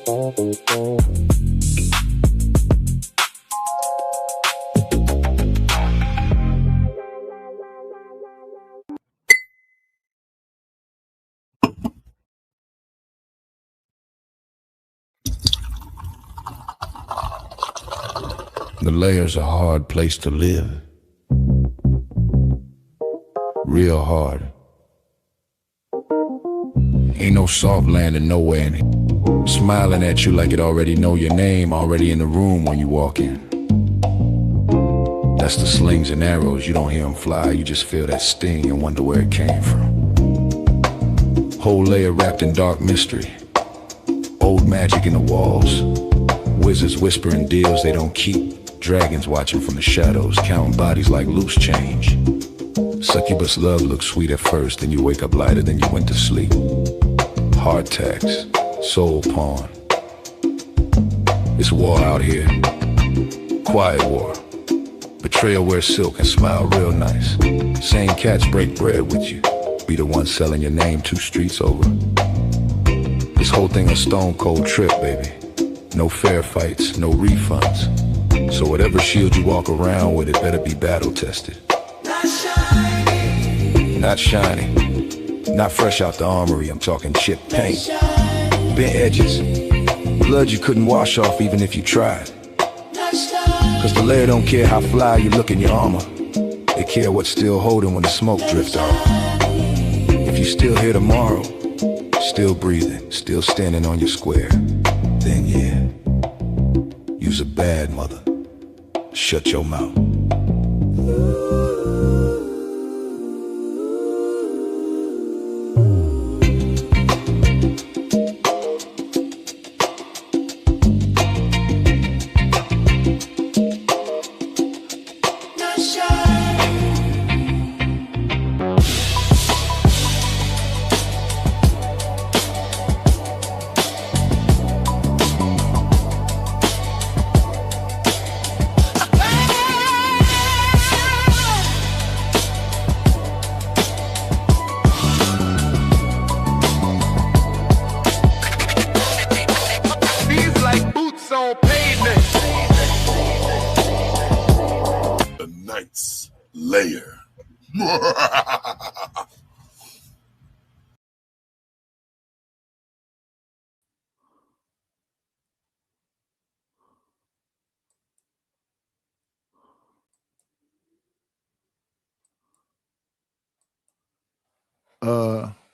The Layer's a hard place to live. Real hard. Ain't no soft landing nowhere in here. Smiling at you like it already know your name, already in the room when you walk in. That's the slings and arrows, you don't hear them fly, you just feel that sting and wonder where it came from. Whole layer wrapped in dark mystery. Old magic in the walls. Wizards whispering deals they don't keep. Dragons watching from the shadows, counting bodies like loose change. Succubus love looks sweet at first, then you wake up lighter than you went to sleep. Heart tax, soul pawn. It's war out here. Quiet war. Betrayal wear silk and smile real nice. Same cats break bread with you. Be the one selling your name 2 streets over. This whole thing a stone cold trip, baby. No fair fights, no refunds. So whatever shield you walk around with, it better be battle tested. Not shiny. Not shiny. Not fresh out the armory, I'm talking chipped paint. Bent edges. Blood you couldn't wash off even if you tried. Cause the Layer don't care how fly you look in your armor. They care what's still holding when the smoke drifts off. If you still here tomorrow, still breathing, still standing on your square, then yeah, you's a bad mother. Shut your mouth. Layer.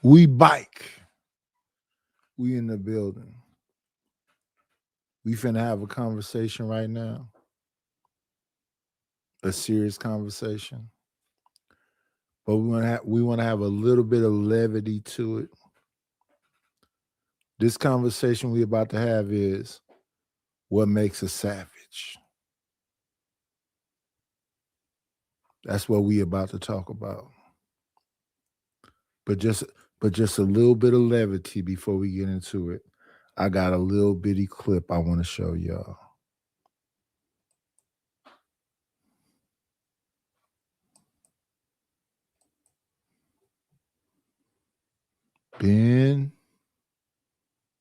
We bike. We in the building. We finna have a conversation right now. A serious conversation. But we want to have a little bit of levity to it. This conversation we about to have is what makes a savage. That's what we about to talk about. But just a little bit of levity before we get into it. I got a little bitty clip I want to show y'all. Ben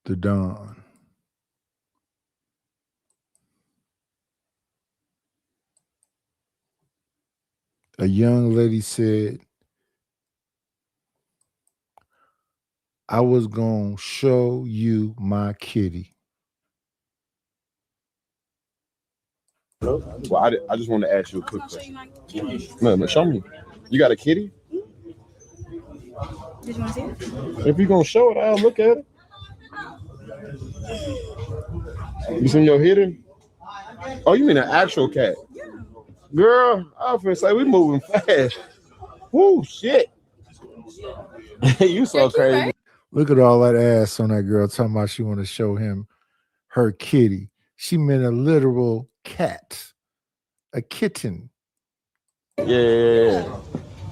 the Don. A young lady said, I was going to show you my kitty. Well, I just want to ask you a quick question. No, show me. You got a kitty? Did you want to see it? If you're going to show it, I'll look at it. You seen your hidden? Oh, you mean an actual cat? Yeah. Girl, I was gonna say we moving fast. Woo, shit. You so crazy. Look at all that ass on that girl talking about she want to show him her kitty. She meant a literal cat, a kitten. Yeah.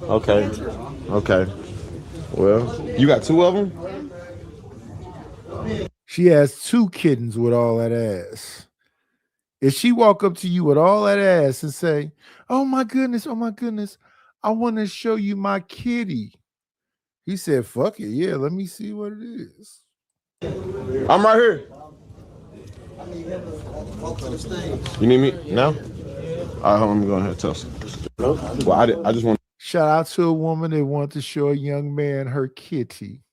Okay. Well, you got 2 of them? She has 2 kittens with all that ass. If she walk up to you with all that ass and say, oh my goodness, I want to show you my kitty. He said, fuck it, yeah, let me see what it is. I'm right here. You need me now? All right, hold on, let me go ahead and tell some. Well, I just want. Shout out to a woman that wanted to show a young man her kitty.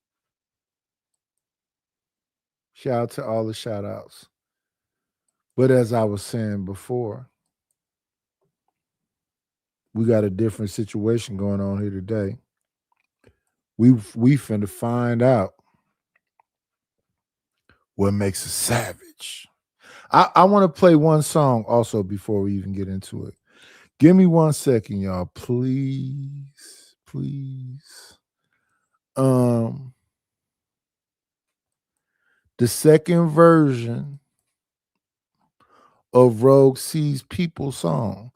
Shout out to all the shout outs. But as I was saying before, we got a different situation going on here today. We finna find out what makes a savage. I want to play one song also before we even get into it. Give me 1 second, y'all, please, please. The second version of Rogue Sees People song.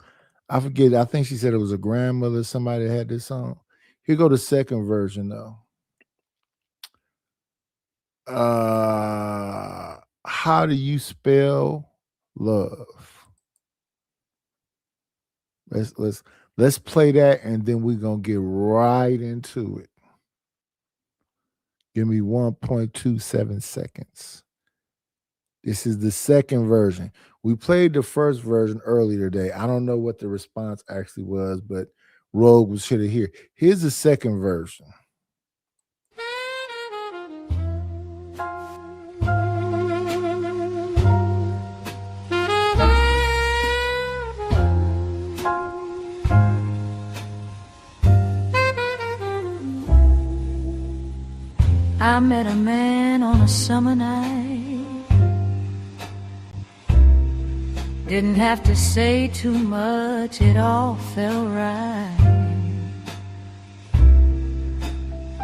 I forget. I think she said it was a grandmother, somebody that had this song. Here go the second version though. How do you spell love? Let's play that and then we're gonna get right into it. Give me 1.27 seconds. This is the second version. We played the first version earlier today. I don't know what the response actually was, but Rogue was here to hear. Here's the second version. I met a man on a summer night. Didn't have to say too much, it all felt right.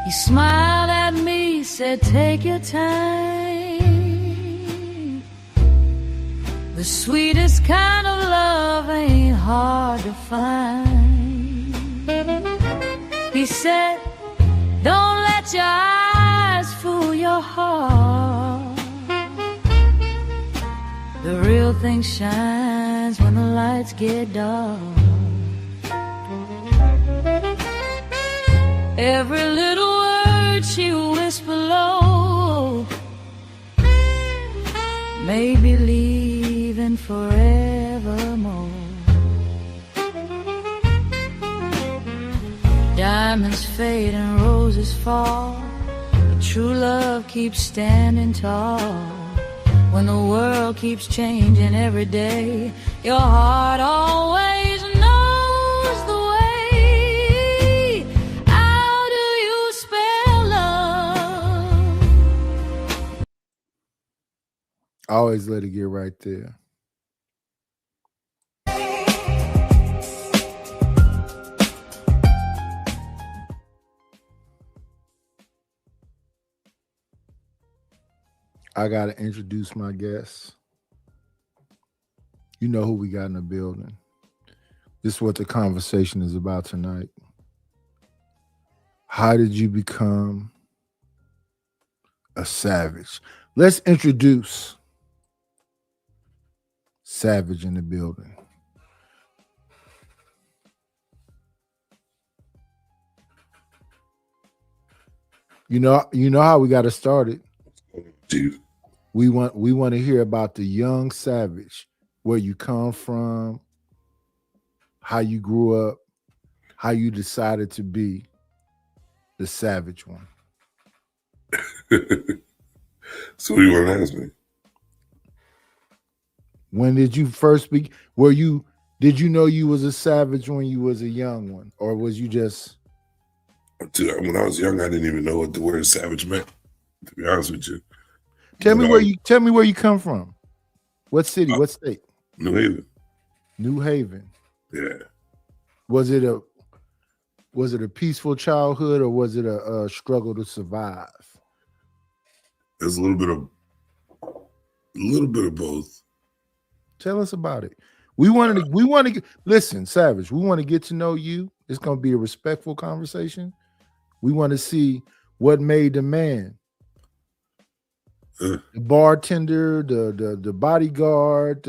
He smiled at me, said, take your time. The sweetest kind of love ain't hard to find. He said, don't let your eyes fool your heart. The real thing shines when the lights get dark. Every little word she whispered low made me leaving forevermore. Diamonds fade and roses fall, but true love keeps standing tall. When the world keeps changing every day, your heart always knows the way. How do you spell love? I always let it get right there. I got to introduce my guests. You know who we got in the building. This is what the conversation is about tonight. How did you become a savage? Let's introduce Savage in the building. You know how we got to start it. Dude. We want to hear about the young savage, where you come from, how you grew up, how you decided to be the savage one. So what do you want to ask me? When did you first be? Did you know you was a savage when you was a young one, or was you just? Dude, when I was young, I didn't even know what the word savage meant. To be honest with you. Tell me where you come from. What city? What state? New Haven. New Haven. Yeah. Was it a peaceful childhood, or was it a struggle to survive? There's a little bit of both. Tell us about it. We want to listen, Savage. We want to get to know you. It's going to be a respectful conversation. We want to see what made the man. The bartender, the bodyguard,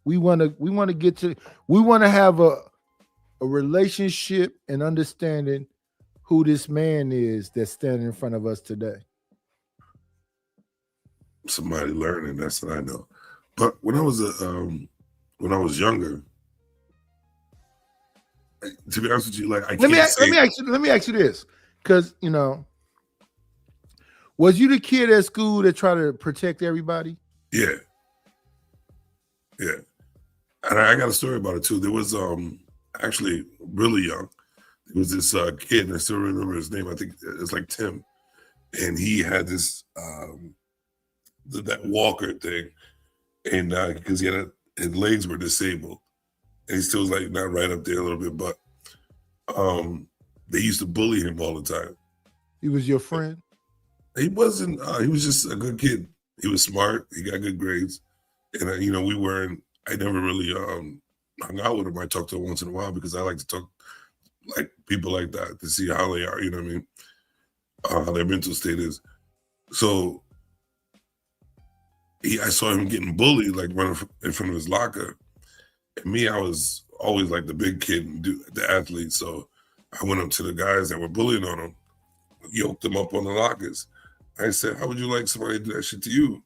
we want to have a relationship and understanding who this man is that's standing in front of us today. Somebody learning, that's what I know. But when I was younger, to be honest with you, like I Let me can't say. let me ask you this, because was you the kid at school that tried to protect everybody? Yeah. And I got a story about it too. There was actually really young. There was this kid, and I still remember his name. I think it's like Tim, and he had this that walker thing, and because his legs were disabled, and he still was like not right up there a little bit, but they used to bully him all the time. He was your friend? He wasn't. He was just a good kid. He was smart. He got good grades, and we weren't. I never really hung out with him. I talked to him once in a while because I like to talk like people like that to see how they are. You know what I mean? How their mental state is. So I saw him getting bullied, like running in front of his locker. And me, I was always like the big kid and the athlete. So I went up to the guys that were bullying on him, yoked them up on the lockers. I said, "How would you like somebody to do that shit to you?"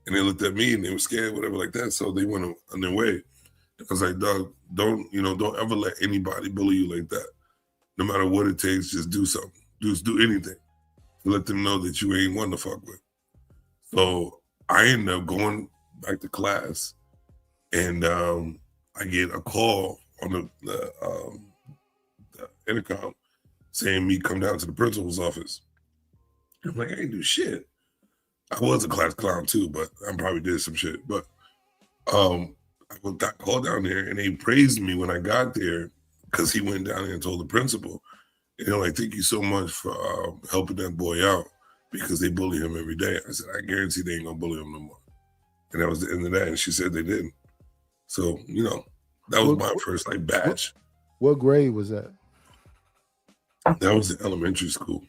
And they looked at me and they were scared, whatever, like that. So they went on their way. I was like, "Dog, don't ever let anybody bully you like that. No matter what it takes, just do something. Just do anything to let them know that you ain't one to fuck with." So I ended up going back to class, and I get a call on the intercom saying me come down to the principal's office. I'm like, I ain't do shit. I was a class clown too, but I probably did some shit. But I got called down there, and they praised me when I got there because he went down there and told the principal. And they're like, "Thank you so much for helping that boy out because they bully him every day." I said, "I guarantee they ain't gonna bully him no more." And that was the end of that. And she said they didn't. So that was my first batch. What grade was that? That was in elementary school.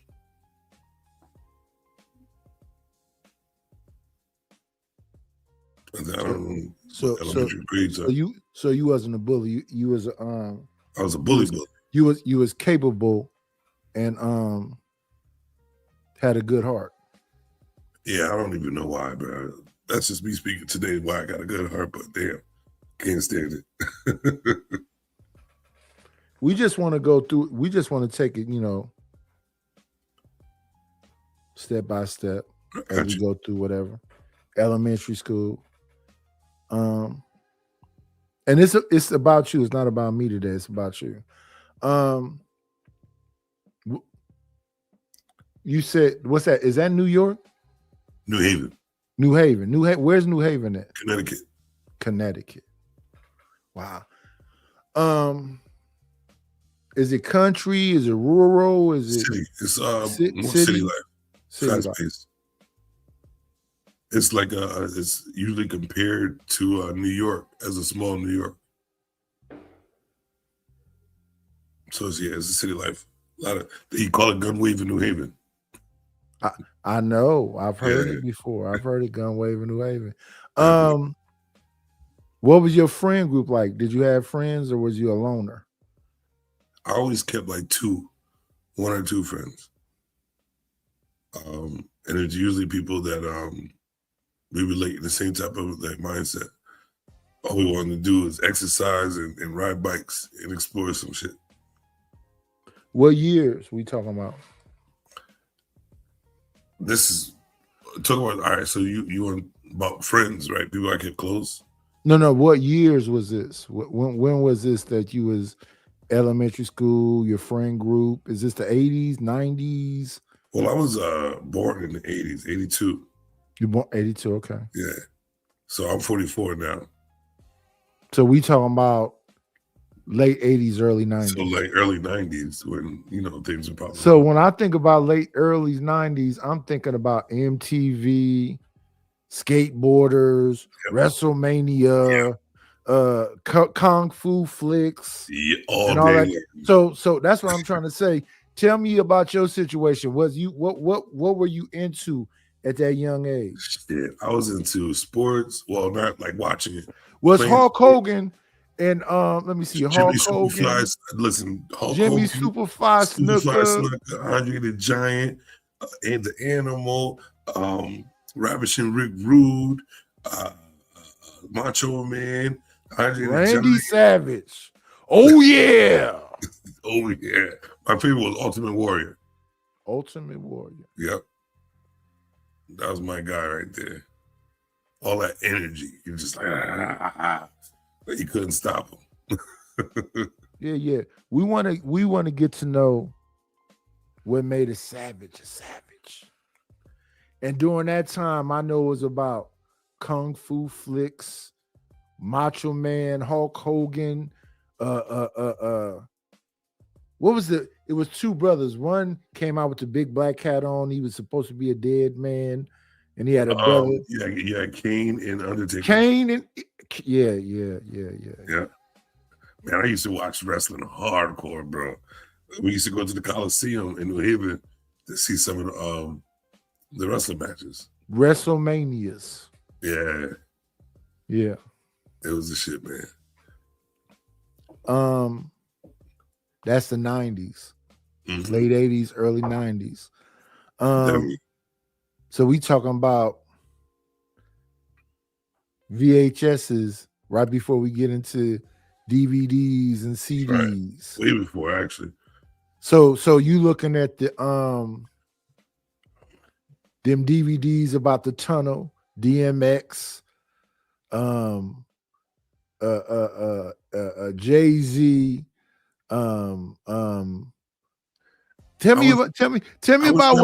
I don't know. Elementary grades. So you wasn't a bully. You was I was a bully. You was capable, and had a good heart. Yeah, I don't even know why, bro. That's just me speaking today. Why I got a good heart, but damn, can't stand it. We just want to go through. We just want to take it, step by step as we go through whatever. Elementary school. And it's about you. It's not about me today. It's about you. You said, what's that? Is that New York? New Haven. New Haven. Where's New Haven at? Connecticut. Wow. Is it country? Is it rural? Is it city? It's more city life. Fast paced. It's like it's usually compared to New York as a small New York. So it's a city life. A lot of they call it gun wave in New Haven. I know. I've heard it before. I've heard it gun wave in New Haven. What was your friend group like? Did you have friends or was you a loner? I always kept like one or two friends. And it's usually people that we relate in the same type of mindset. All we want to do is exercise and ride bikes and explore some shit. What years we talking about? This is talking about. All right, so you want about friends, right? People I kept close. No. What years was this? When was this that you was elementary school? Your friend group? Is this the 80s, 90s? Well, I was born in the 80s, 82. You born 82? Okay. Yeah. So I'm 44 now. So we talking about late 80s, early 90s. So like early 90s when things were popping. So when I think about late early 90s, I'm thinking about MTV, skateboarders, WrestleMania, Kung Fu flicks, all and all day. That. So that's what I'm trying to say. Tell me about your situation. What were you into at that young age? Shit, I was into sports. Well, not like watching it. Was Hulk Hogan and let me see, Hulk Hogan. Hulk Jimmy Hogan, Superfly Snuka, Andre the Giant, and the Animal, Ravishing Rick Rude, Macho Man, Andre the Randy Giant. Savage. Oh yeah. Oh yeah, my favorite was Ultimate Warrior. Ultimate Warrior. Yep, that was my guy right there. All that energy, you're just like, but you couldn't stop him. Yeah. We want to get to know what made a savage a savage. And during that time, I know it was about kung fu flicks, Macho Man, Hulk Hogan. What was it? It was two brothers. One came out with the big black hat on. He was supposed to be a dead man, and he had a brother. Yeah, Kane and Undertaker. Kane and yeah. Man, I used to watch wrestling hardcore, bro. We used to go to the Coliseum in New Haven to see some of the wrestling matches. WrestleManias. Yeah. Yeah. It was the shit, man. That's the 90s. Mm-hmm. Late 80s, early 90s. Definitely. So we talking about VHSs right before we get into DVDs and CDs. Right. Way before, actually. So you looking at the them DVDs about the tunnel, DMX, Jay-Z, tell me about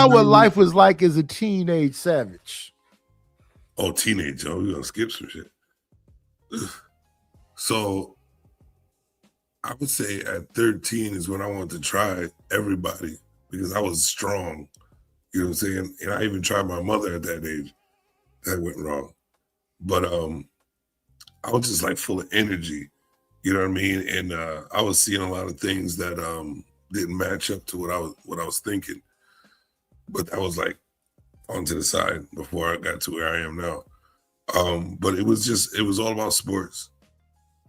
what life was like as a teenage savage. Oh, teenage, we're gonna skip some shit. So I would say at 13 is when I wanted to try everybody because I was strong. You know what I'm saying? And I even tried my mother at that age. That went wrong. But I was just like full of energy. You know what I mean? And I was seeing a lot of things that didn't match up to what I was thinking. But that was like onto the side before I got to where I am now. But it was all about sports.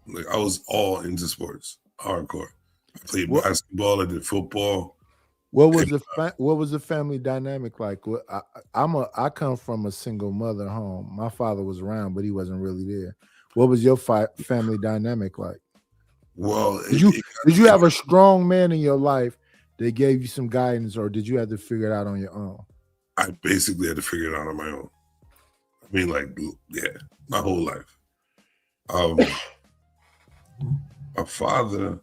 Like I was all into sports, hardcore. I played basketball, I did football. What was the family dynamic like? I come from a single mother home. My father was around, but he wasn't really there. What was your family dynamic like? Well, did you have a strong man in your life that gave you some guidance, or did you have to figure it out on your own? I basically had to figure it out on my own. I mean, like, yeah, my whole life. My father,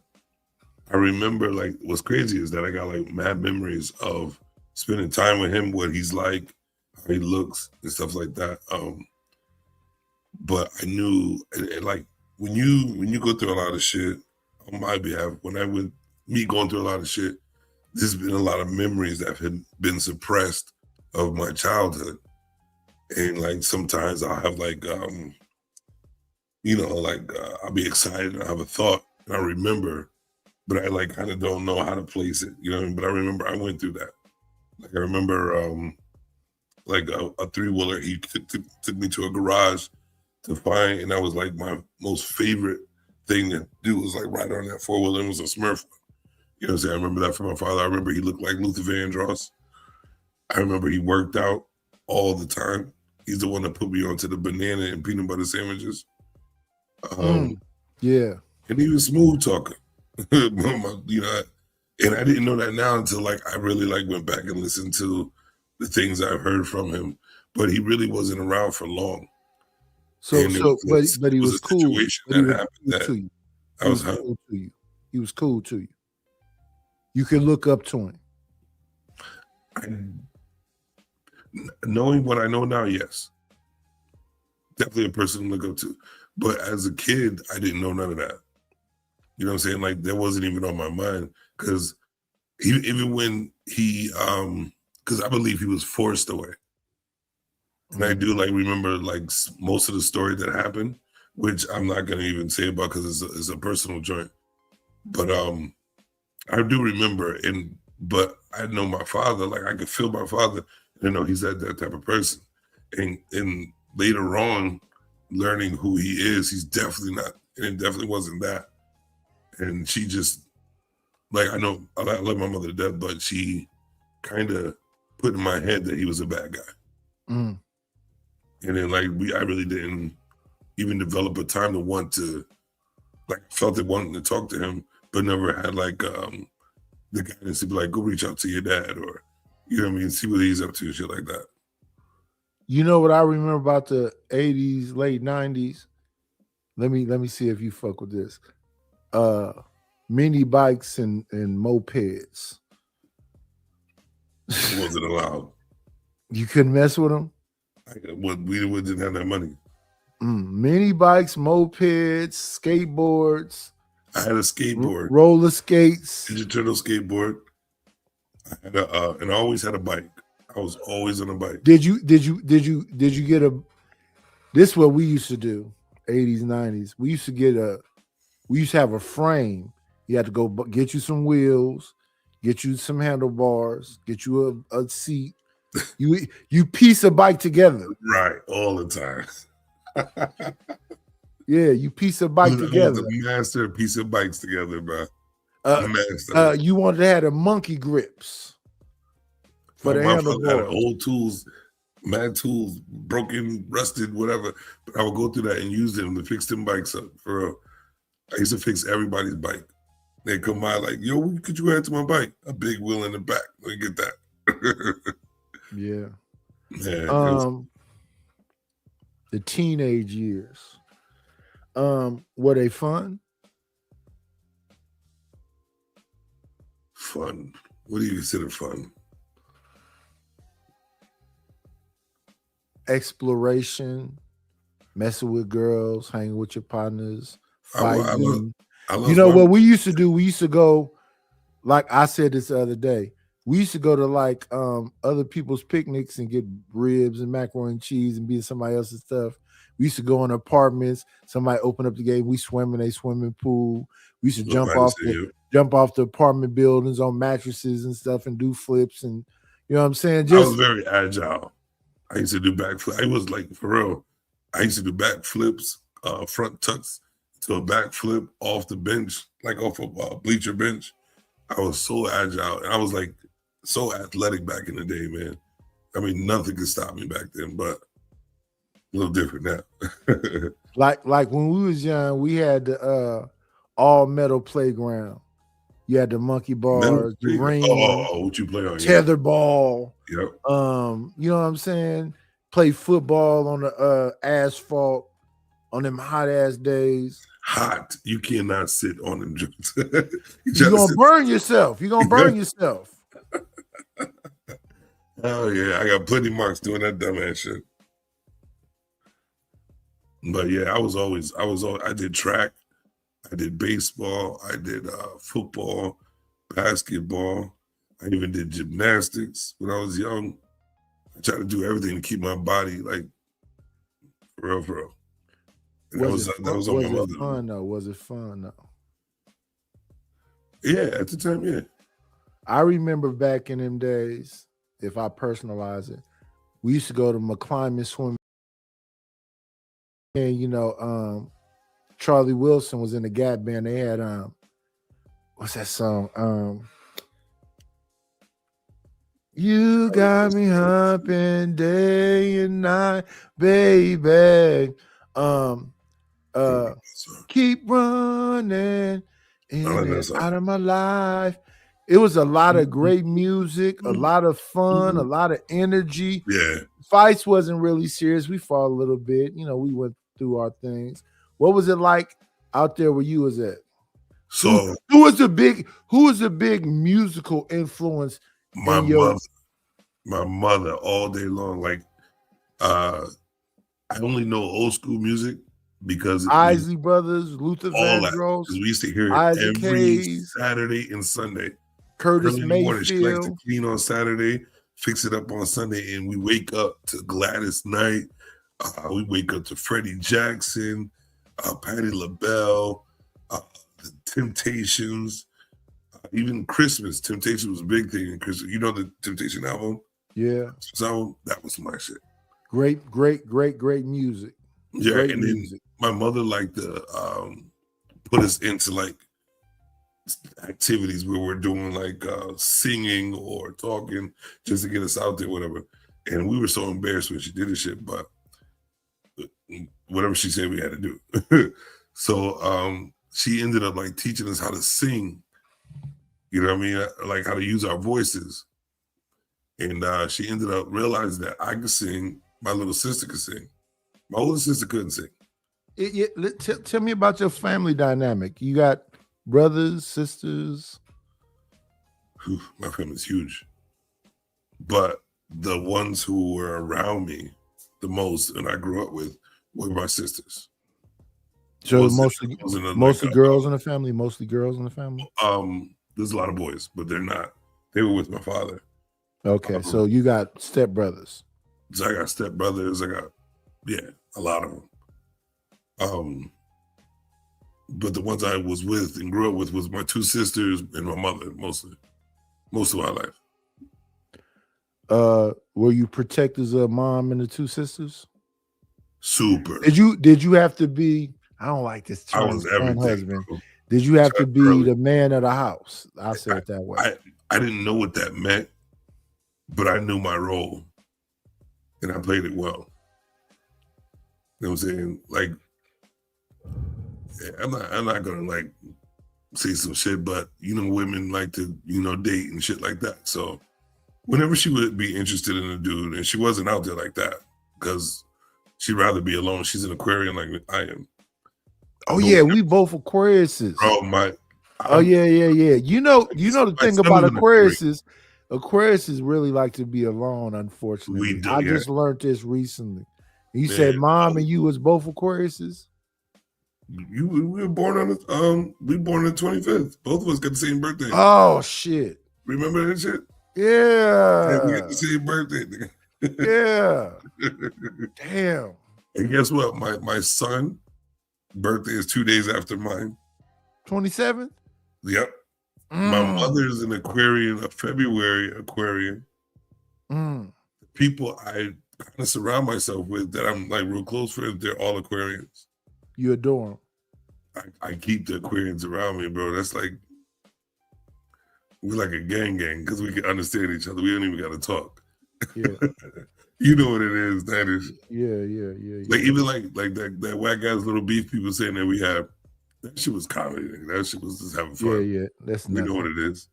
I remember, like, what's crazy is that I got like mad memories of spending time with him, what he's like, how he looks, and stuff like that. But I knew, and like, when you go through a lot of shit on my behalf, me going through a lot of shit, there's been a lot of memories that have been suppressed of my childhood. And like sometimes I'll have like I'll be excited and I have a thought and I remember, but I like kind of don't know how to place it, you know what I mean? But I remember I went through that. Like I remember like a three-wheeler, he took me to a garage to find, and that was like my most favorite thing to do was like ride on that four-wheeler. It was a Smurf. You know what I'm saying? I remember that from my father. I remember he looked like Luther Vandross. I remember he worked out all the time. He's the one that put me onto the banana and peanut butter sandwiches. Yeah. And he was smooth talker. You know, and I didn't know that now until like I really like went back and listened to the things I've heard from him. But he really wasn't around for long. But he was cool. He was cool to you. You can look up to him. Knowing what I know now, yes. Definitely a person to look up to. But as a kid, I didn't know none of that. You know what I'm saying? Like that wasn't even on my mind. Because even when he because I believe he was forced away. And I do like remember like most of the story that happened, which I'm not gonna even say about because it's a personal joint. But I do remember, but I know my father, like I could feel my father, you know, he's that type of person. And later on, learning who he is, he's definitely not, and it definitely wasn't that. And she just, like, I know I love my mother to death, but she kind of put in my head that he was a bad guy. Mm. And then like I really didn't even develop a time to want to, like, I felt it wanting to talk to him, but never had like the guidance to be like, go reach out to your dad, or you know what I mean, see what he's up to, shit like that. You know what I remember about the 80s, late 90s? Let me see if you fuck with this. Mini bikes and mopeds. It wasn't allowed. You couldn't mess with them? We didn't have that money. Mini bikes, mopeds, skateboards. I had a skateboard. Roller skates. Ninja Turtle skateboard. I had and I always had a bike. I was always on a bike. Did you get a? This is what we used to do, 80s, 90s. We used to have a frame. You had to go get you some wheels, get you some handlebars, get you a seat. You piece a bike together. Right, all the time. Yeah, you piece a bike together. The master piece of bikes together, bro. You wanted to have the monkey grips for the handlebars. Had old tools, mad tools, broken, rusted, whatever. But I would go through that and use them to fix them bikes up. For real. I used to fix everybody's bike. They come by like, yo, what could you add to my bike? A big wheel in the back. Let me get that. Yeah. Yeah. The teenage years. Were they fun? Fun. What do you consider fun? Exploration, messing with girls, hanging with your partners, fighting. I love you know fun. what we used to do? We used to go, like I said this the other day. We used to go to like other people's picnics and get ribs and macaroni and cheese and be in somebody else's stuff. We used to go in apartments. Somebody opened up the gate. We swim in a swimming pool. We used to jump off the apartment buildings on mattresses and stuff and do flips, and you know what I'm saying. I was very agile. I used to do backflips. I was like, for real. I used to do backflips, front tucks to a backflip off the bench, like off a bleacher bench. I was so agile, and I was like so athletic back in the day, man. I mean, nothing could stop me back then, but a little different now. like when we was young, we had the all metal playground. You had the monkey bars, the ring, what you play on? tether ball. Yep. You know what I'm saying? Play football on the asphalt on them hot ass days. Hot. You cannot sit on them joints. You're gonna burn yourself. You're gonna burn yourself. Oh yeah, I got plenty marks doing that dumbass shit. But yeah, I did track, I did baseball, I did football, basketball. I even did gymnastics when I was young. I tried to do everything to keep my body like for real. That was on my mother. Fun though? Was it fun though? Yeah, at the time, yeah. I remember back in them days, if I personalize it, we used to go to McClymonds swimming. And you know, Charlie Wilson was in the Gap Band. They had what's that song? You got me humping day and night, baby. Keep running in and out of my life. It was a lot of great music, a lot of fun, a lot of energy. Yeah. Fights wasn't really serious. We fought a little bit. You know, we went through our things. What was it like out there where you was at? So who was a big musical influence? My mother all day long. Like I only know old school music because Isley Brothers, Luther Vandross. We used to hear it Isaac every Hayes, Saturday and Sunday. Curtis Early morning, she likes Mayfield. to clean on Saturday, fix it up on Sunday, and we wake up to Gladys Knight. We wake up to Freddie Jackson, Patti LaBelle, the Temptations, even Christmas. Temptation was a big thing in Christmas. You know the Temptation album? Yeah. So that was my shit. Great music. Yeah, Great and then music. my mother liked to put us into like activities where we're doing like singing or talking just to get us out there, whatever. And we were so embarrassed when she did this shit, but whatever she said we had to do. So she ended up like teaching us how to sing. You know what I mean? Like how to use our voices. And she ended up realizing that I could sing, my little sister could sing. My older sister couldn't sing. Tell me about your family dynamic. You got brothers, sisters? Whew, my family's huge. But the ones who were around me the most and I grew up with were my sisters. So mostly girls in the family, mostly girls in the family? There's a lot of boys, but they were with my father. Okay, so you got stepbrothers. So I got stepbrothers, a lot of them. But the ones I was with and grew up with was my two sisters and my mother, most of my life. Were you protectors of mom and the two sisters? Super. Did you have to be, I don't like this term, I was everything, husband. Bro. Did you have to be the man of the house? I'll say it that way. I didn't know what that meant, but I knew my role and I played it well. You know what I'm saying? Like, I'm not gonna like say some shit, but women like to, date and shit like that. So whenever she would be interested in a dude, and she wasn't out there like that because she'd rather be alone. She's an Aquarian like I am. Oh yeah, we both Aquariuses. Bro, yeah. You know the thing about Aquariuses really like to be alone, unfortunately. I just learned this recently. You said mom and you was both Aquariuses? We were born on the 25th. Both of us got the same birthday. Oh shit. Remember that shit? Yeah. We got the same birthday. Yeah. Damn. And guess what? My son birthday is 2 days after mine. 27th? Yep. My mother's an Aquarian, a February Aquarian. People I kind of surround myself with that I'm like real close friends, they're all Aquarians. You adore them. I keep the Aquarians around me, bro. That's like, we're like a gang because we can understand each other. We don't even got to talk. Yeah. You know what it is, that is. Yeah. Like even like that whack ass little beef people saying that we have, that shit was comedy. That shit was just having fun. Yeah. That's we know what it is.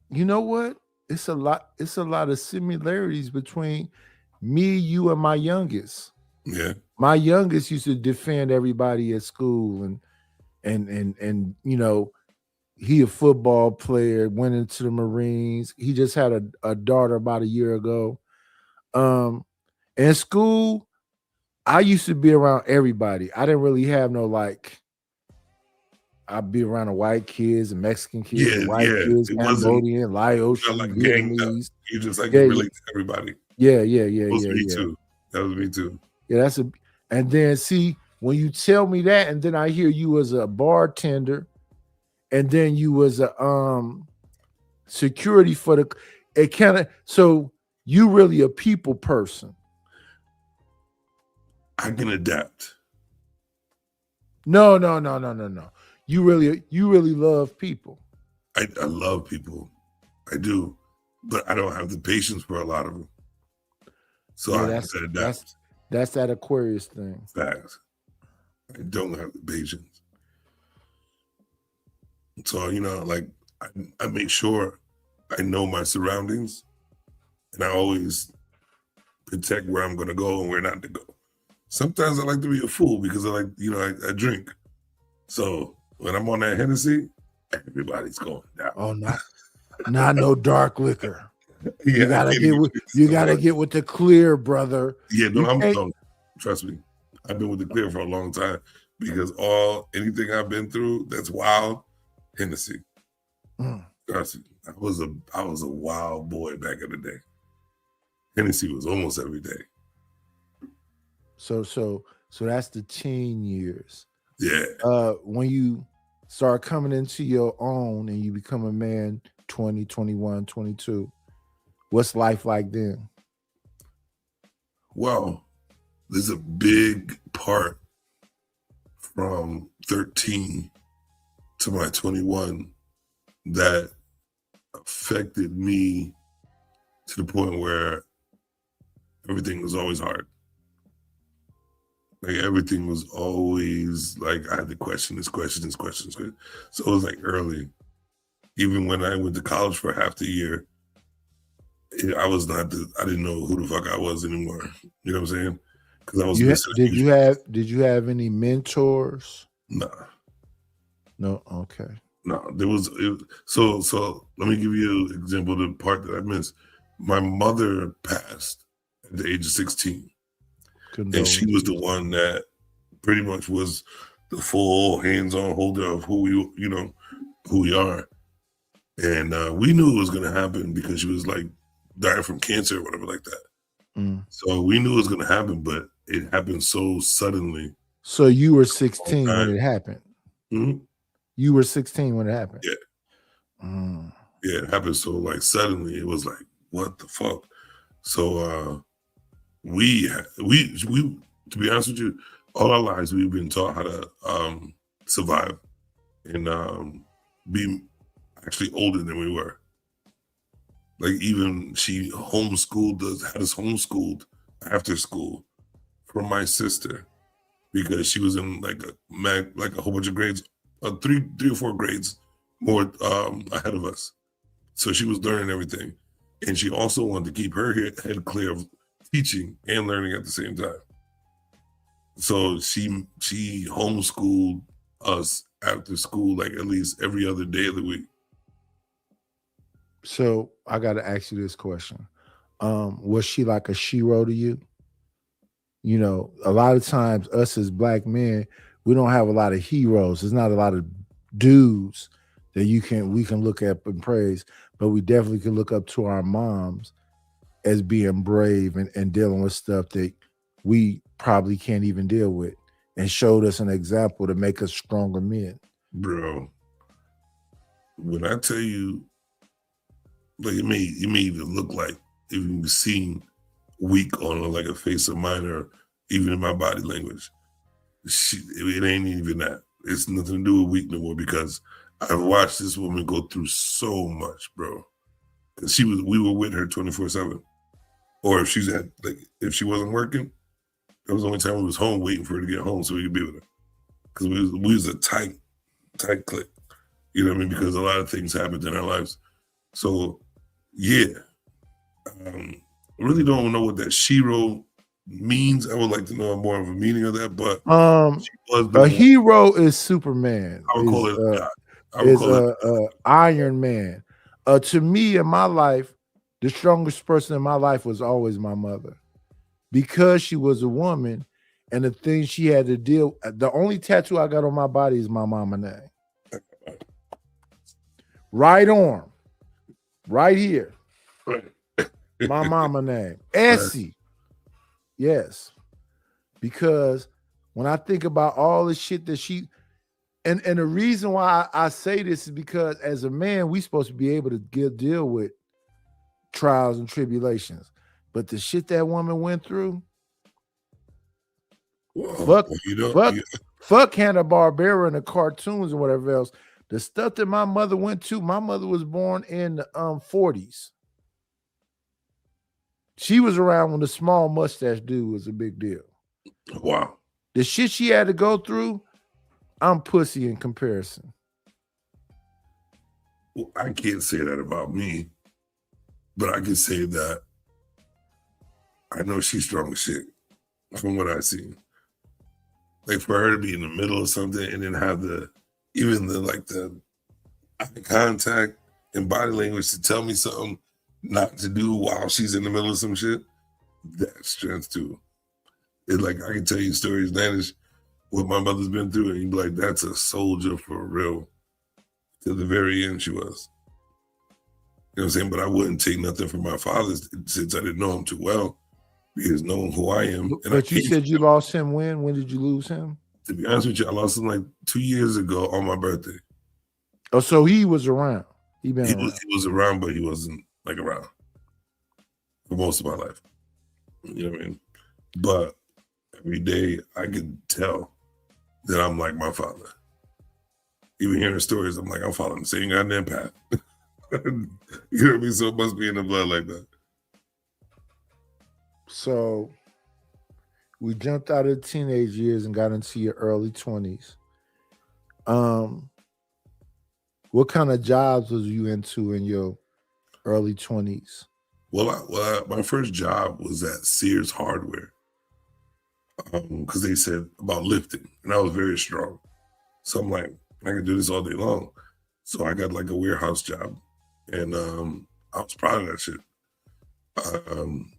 You know what? It's a lot of similarities between me, you, and my youngest. Yeah. My youngest used to defend everybody at school and he a football player, went into the Marines. He just had a daughter about a year ago. In school, I used to be around everybody. I didn't really have no I'd be around the white kids and Mexican kids and white kids, Cambodian, Laotian, like Vietnamese. You just like relate to everybody. Yeah. That was me too. Yeah, and then see, when you tell me that, and then I hear you was a bartender, and then you was a security for so you really a people person. I can adapt. No. You really love people. I love people. I do, but I don't have the patience for a lot of them. So I have to adapt. That's that Aquarius thing. Facts. I don't have the patience. So, like I make sure I know my surroundings and I always protect where I'm going to go and where not to go. Sometimes I like to be a fool because I like, I drink. So when I'm on that Hennessy, everybody's going down. Oh, not no dark liquor. You gotta get with the clear, brother. Yeah, trust me. I've been with the clear for a long time because anything I've been through that's wild, Hennessy. Trust me. I was a wild boy back in the day. Hennessy was almost every day. So that's the teen years. Yeah. When you start coming into your own and you become a man, 20, 21, 22, what's life like then? Well, there's a big part from 13 to my 21 that affected me to the point where everything was always hard. Like everything was always like I had to question this. So it was like early. Even when I went to college for half the year, I was not. I didn't know who the fuck I was anymore. You know what I'm saying? Because I was missing. Did you have any mentors? Nah. No. Okay. No, there was. So let me give you an example of the part that I missed. My mother passed at the age of 16. And she was the one that pretty much was the full hands-on holder of who we are. And we knew it was going to happen because she was like dying from cancer or whatever like that. Mm. So we knew it was going to happen, but it happened so suddenly. So you were 16 when it happened? Mm-hmm. You were 16 when it happened? Yeah. Mm. Yeah, it happened so like suddenly. It was like, what the fuck? So we to be honest with you, all our lives we've been taught how to survive and be actually older than we were. Like even she had us homeschooled after school from my sister because she was in like a whole bunch of grades, 3 or 4 grades more ahead of us. So she was learning everything, and she also wanted to keep her head clear of teaching and learning at the same time. So she homeschooled us after school, like at least every other day of the week. So I got to ask you this question. Was she like a shero to you? You know, a lot of times us as Black men, we don't have a lot of heroes. There's not a lot of dudes that we can look at and praise, but we definitely can look up to our moms as being brave and dealing with stuff that we probably can't even deal with, and showed us an example to make us stronger men. Bro, when I tell you, like it may even look like even seen weak on like a face of mine or even in my body language. It ain't even that. It's nothing to do with weak no more because I've watched this woman go through so much, bro. Because we were with her 24/7. Or if if she wasn't working, that was the only time we was home waiting for her to get home so we could be with her. Because we was a tight clique. You know what I mean? Because a lot of things happened in our lives. So yeah. I really don't know what that shero means. I would like to know more of a meaning of that, but a hero is Superman. I would call it Iron Man. To me, in my life, the strongest person in my life was always my mother, because she was a woman, and the thing she had to deal. The only tattoo I got on my body is my mama name. Right arm, right here. My mama name, Essie. Yes, because when I think about all the shit that she, and the reason why I say this is because as a man, we supposed to be able to deal with trials and tribulations, but the shit that woman went through, fuck Hanna-Barbera and the cartoons and whatever else. The stuff that my mother went to, my mother was born in the 40s. She was around when the small mustache dude was a big deal. Wow. The shit she had to go through, I'm pussy in comparison. Well, I can't say that about me, but I can say that I know she's strong as shit from what I've seen. Like for her to be in the middle of something and then have the eye contact and body language to tell me something not to do while she's in the middle of some shit, that's strength too. It's like I can tell you stories, Danish, what my mother's been through, and you'd be like, that's a soldier for real. To the very end, she was. You know what I'm saying? But I wouldn't take nothing from my father since I didn't know him too well, because knowing who I am. But you said you lost him when? When did you lose him? To be honest with you, I lost him like 2 years ago on my birthday. Oh, so he was around. He was around, but he wasn't like around for most of my life. You know what I mean? But every day I can tell that I'm like my father. Even hearing stories, I'm like, I'm following the same goddamn path. You know what I mean? So it must be in the blood like that. So We jumped out of teenage years and got into your early 20s. Um, what kind of jobs was you into in your early 20s? My first job was at Sears Hardware because they said about lifting, and I was very strong. So I'm like, I can do this all day long. So I got like a warehouse job, and I was proud of that shit. Um,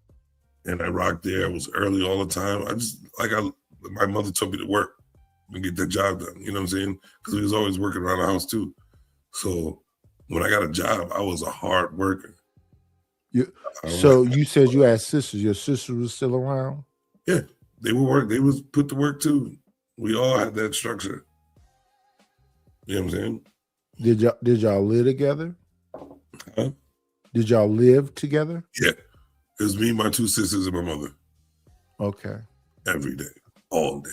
and I rocked there. I was early all the time. My mother told me to work and get that job done. You know what I'm saying? Because we was always working around the house too. So when I got a job, I was a hard worker. So you said you had sisters. Your sister was still around? Yeah, they would work. They was put to work too. We all had that structure. You know what I'm saying? Did y'all live together? Huh? Did y'all live together? Yeah. It was me, my two sisters, and my mother. Okay. Every day. All day.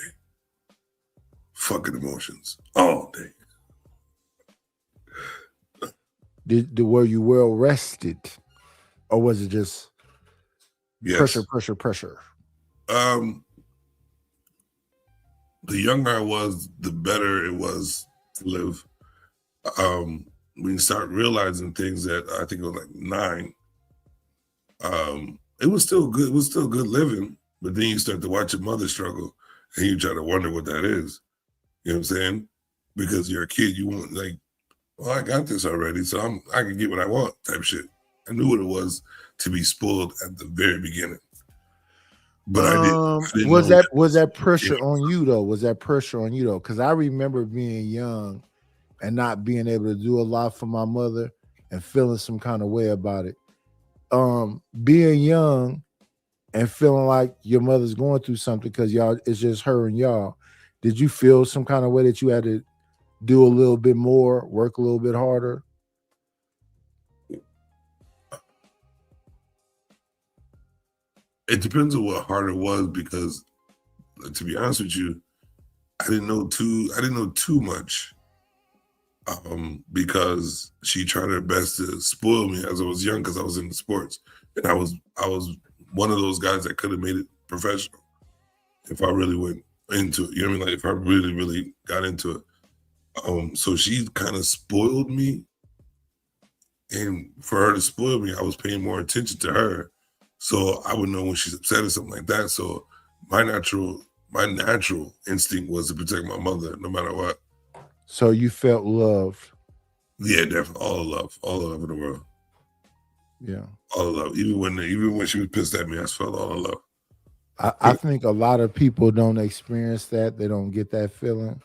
Fucking emotions. All day. Were you well rested? Or was it just Yes. pressure? The younger I was, the better it was to live. When you start realizing things that I think it was like 9, it was still good. It was still good living, but then you start to watch your mother struggle, and you try to wonder what that is. You know what I'm saying? Because you're a kid, you want like, well, I got this already, so I can get what I want type shit. I knew what it was to be spoiled at the very beginning, but I didn't was know that pressure on you though? Was that pressure on you though? Because I remember being young and not being able to do a lot for my mother and feeling some kind of way about it. Being young and feeling like your mother's going through something because y'all, it's just her and y'all. Did you feel some kind of way that you had to do a little bit more, work a little bit harder? It depends on what harder was, because to be honest with you, I didn't know too much. Because she tried her best to spoil me as I was young because I was into sports. And I was one of those guys that could have made it professional if I really went into it. You know what I mean? Like if I really, really got into it. So she kind of spoiled me. And for her to spoil me, I was paying more attention to her. So I would know when she's upset or something like that. So my natural instinct was to protect my mother no matter what. So you felt loved. Yeah, definitely. All the love in the world. Yeah. All the love. Even when she was pissed at me, I felt all the love. I think a lot of people don't experience that. They don't get that feeling.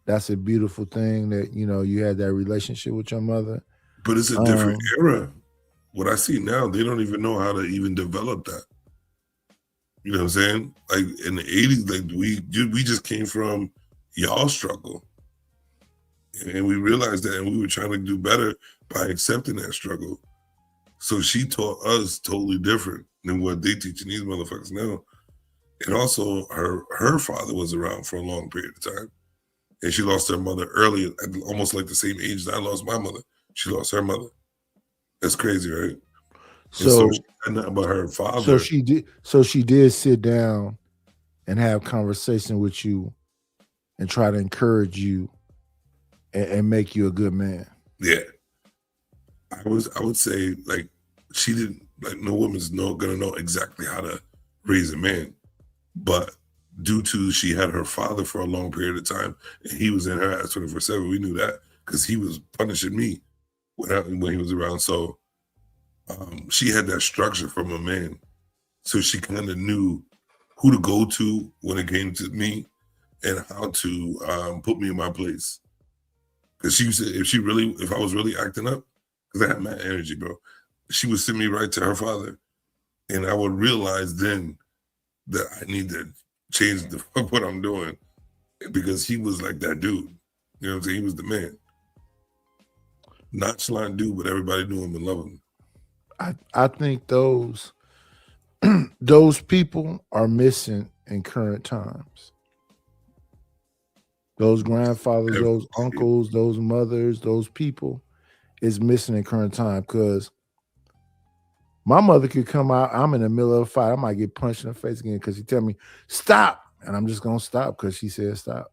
That's a beautiful thing that, you had that relationship with your mother. But it's a different era. What I see now, they don't even know how to even develop that. You know what I'm saying? Like in the 80s, like we just came from y'all struggle. And we realized that, and we were trying to do better by accepting that struggle. So she taught us totally different than what they teaching these motherfuckers now. And also, her father was around for a long period of time, and she lost her mother early, at almost like the same age that I lost my mother. She lost her mother. That's crazy, right? So she had nothing but her father. So she did sit down and have conversation with you, and try to encourage you. And make you a good man. Yeah, I would say like she didn't, like no woman's gonna know exactly how to raise a man, but due to she had her father for a long period of time and he was in her ass 24/7, we knew that because he was punishing me when he was around. So she had that structure from a man, so she kind of knew who to go to when it came to me and how to put me in my place. Because she used to, if I was really acting up, because I had mad energy, bro, she would send me right to her father. And I would realize then that I need to change the fuck what I'm doing. Because he was like that dude. You know what I'm saying? He was the man. Nonchalant dude, but everybody knew him and loved him. I think those those people are missing in current times. Those grandfathers, those uncles, those mothers, those people is missing in current time because My mother could come out. I'm in the middle of a fight. I might get punched in the face again because she tell me stop, and I'm just gonna stop because she said stop.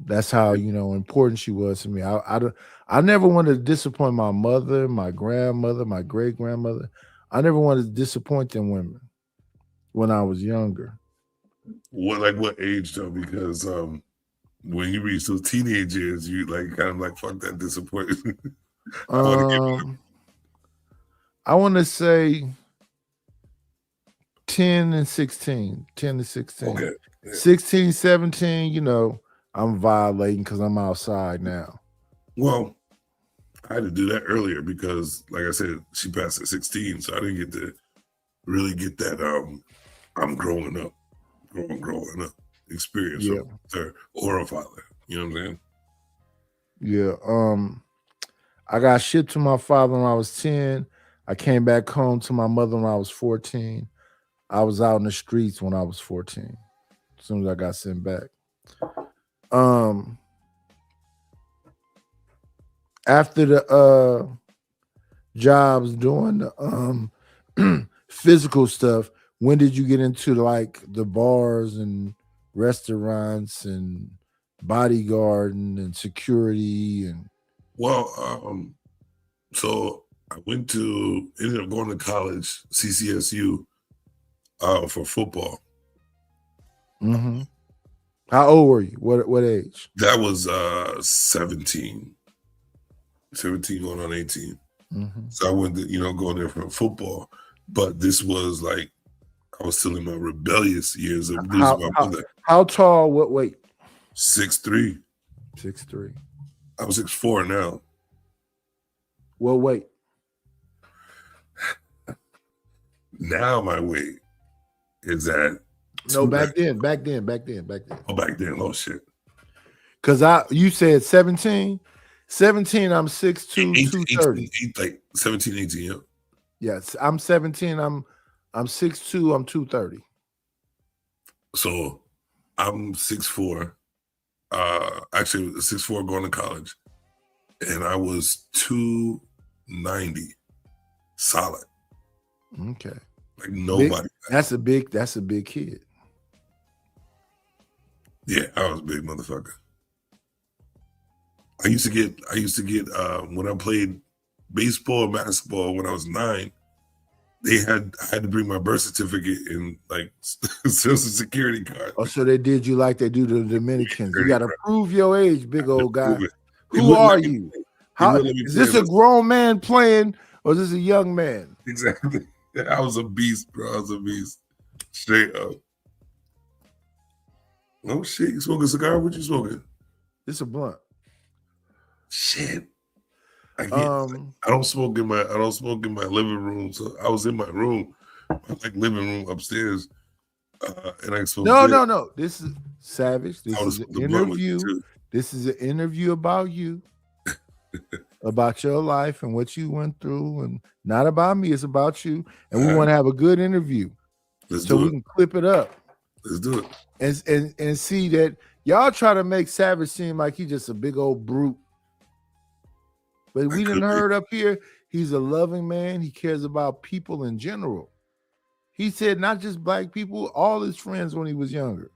That's how important she was to me. I never wanted to disappoint my mother, my grandmother, my great grandmother. I never wanted to disappoint them women when I was younger. What age though? Because when you reach those teenage years, you like kind of like fuck that disappointment. I want to say 10 and 16. 10 to 16. Okay. Yeah. 16, 17, I'm violating because I'm outside now. Well, I had to do that earlier because, like I said, she passed at 16, so I didn't get to really get that I'm growing up experience with her or a father. You know what I'm saying? Yeah. I got shipped to my father when I was 10. I came back home to my mother when I was 14. I was out in the streets when I was 14. As soon as I got sent back. After the jobs doing the physical stuff, when did you get into like the bars and restaurants and bodyguarding and security and? Well, so I ended up going to college, CCSU, for football. Mm-hmm. How old were you? What age? That was 17 going on 18. Mm-hmm. So I went to, going there for football. But this was like, I was still in my rebellious years of losing my mother. How tall, what weight? 6'3". 6'3". I'm 6'4" now. What weight? Now my weight is at. No, back then. Oh, back then. Oh shit. Because you said 17. 17, I'm 6'2", 230. Like 17, 18, yeah. Yes, I'm 17. I'm 6'2", I'm 230. So I'm 6'4". Actually 6'4" going to college. And I was 290 solid. Okay. Like nobody. That's a big kid. Yeah, I was a big motherfucker. I used to get when I played baseball and basketball when I was 9, I had to bring my birth certificate and like social security card. Oh, so they did you like they do the Dominicans. You gotta prove your age, big old guy. Who are you? How is this a grown man playing or is this a young man? Exactly. I was a beast, bro. I was a beast. Straight up. Oh shit, you smoking a cigar? What you smoking? It's a blunt. Shit. I don't smoke in my living room. So I was in my room, like living room upstairs. And I smoked. No. This is Savage. This is an interview. This is an interview about you. About your life and what you went through, and not about me. It's about you, and we want to have a good interview, so we can clip it up. Let's do it, and see that y'all try to make Savage seem like he's just a big old brute, but we didn't heard up here. He's a loving man. He cares about people in general. He said not just black people, all his friends when he was younger.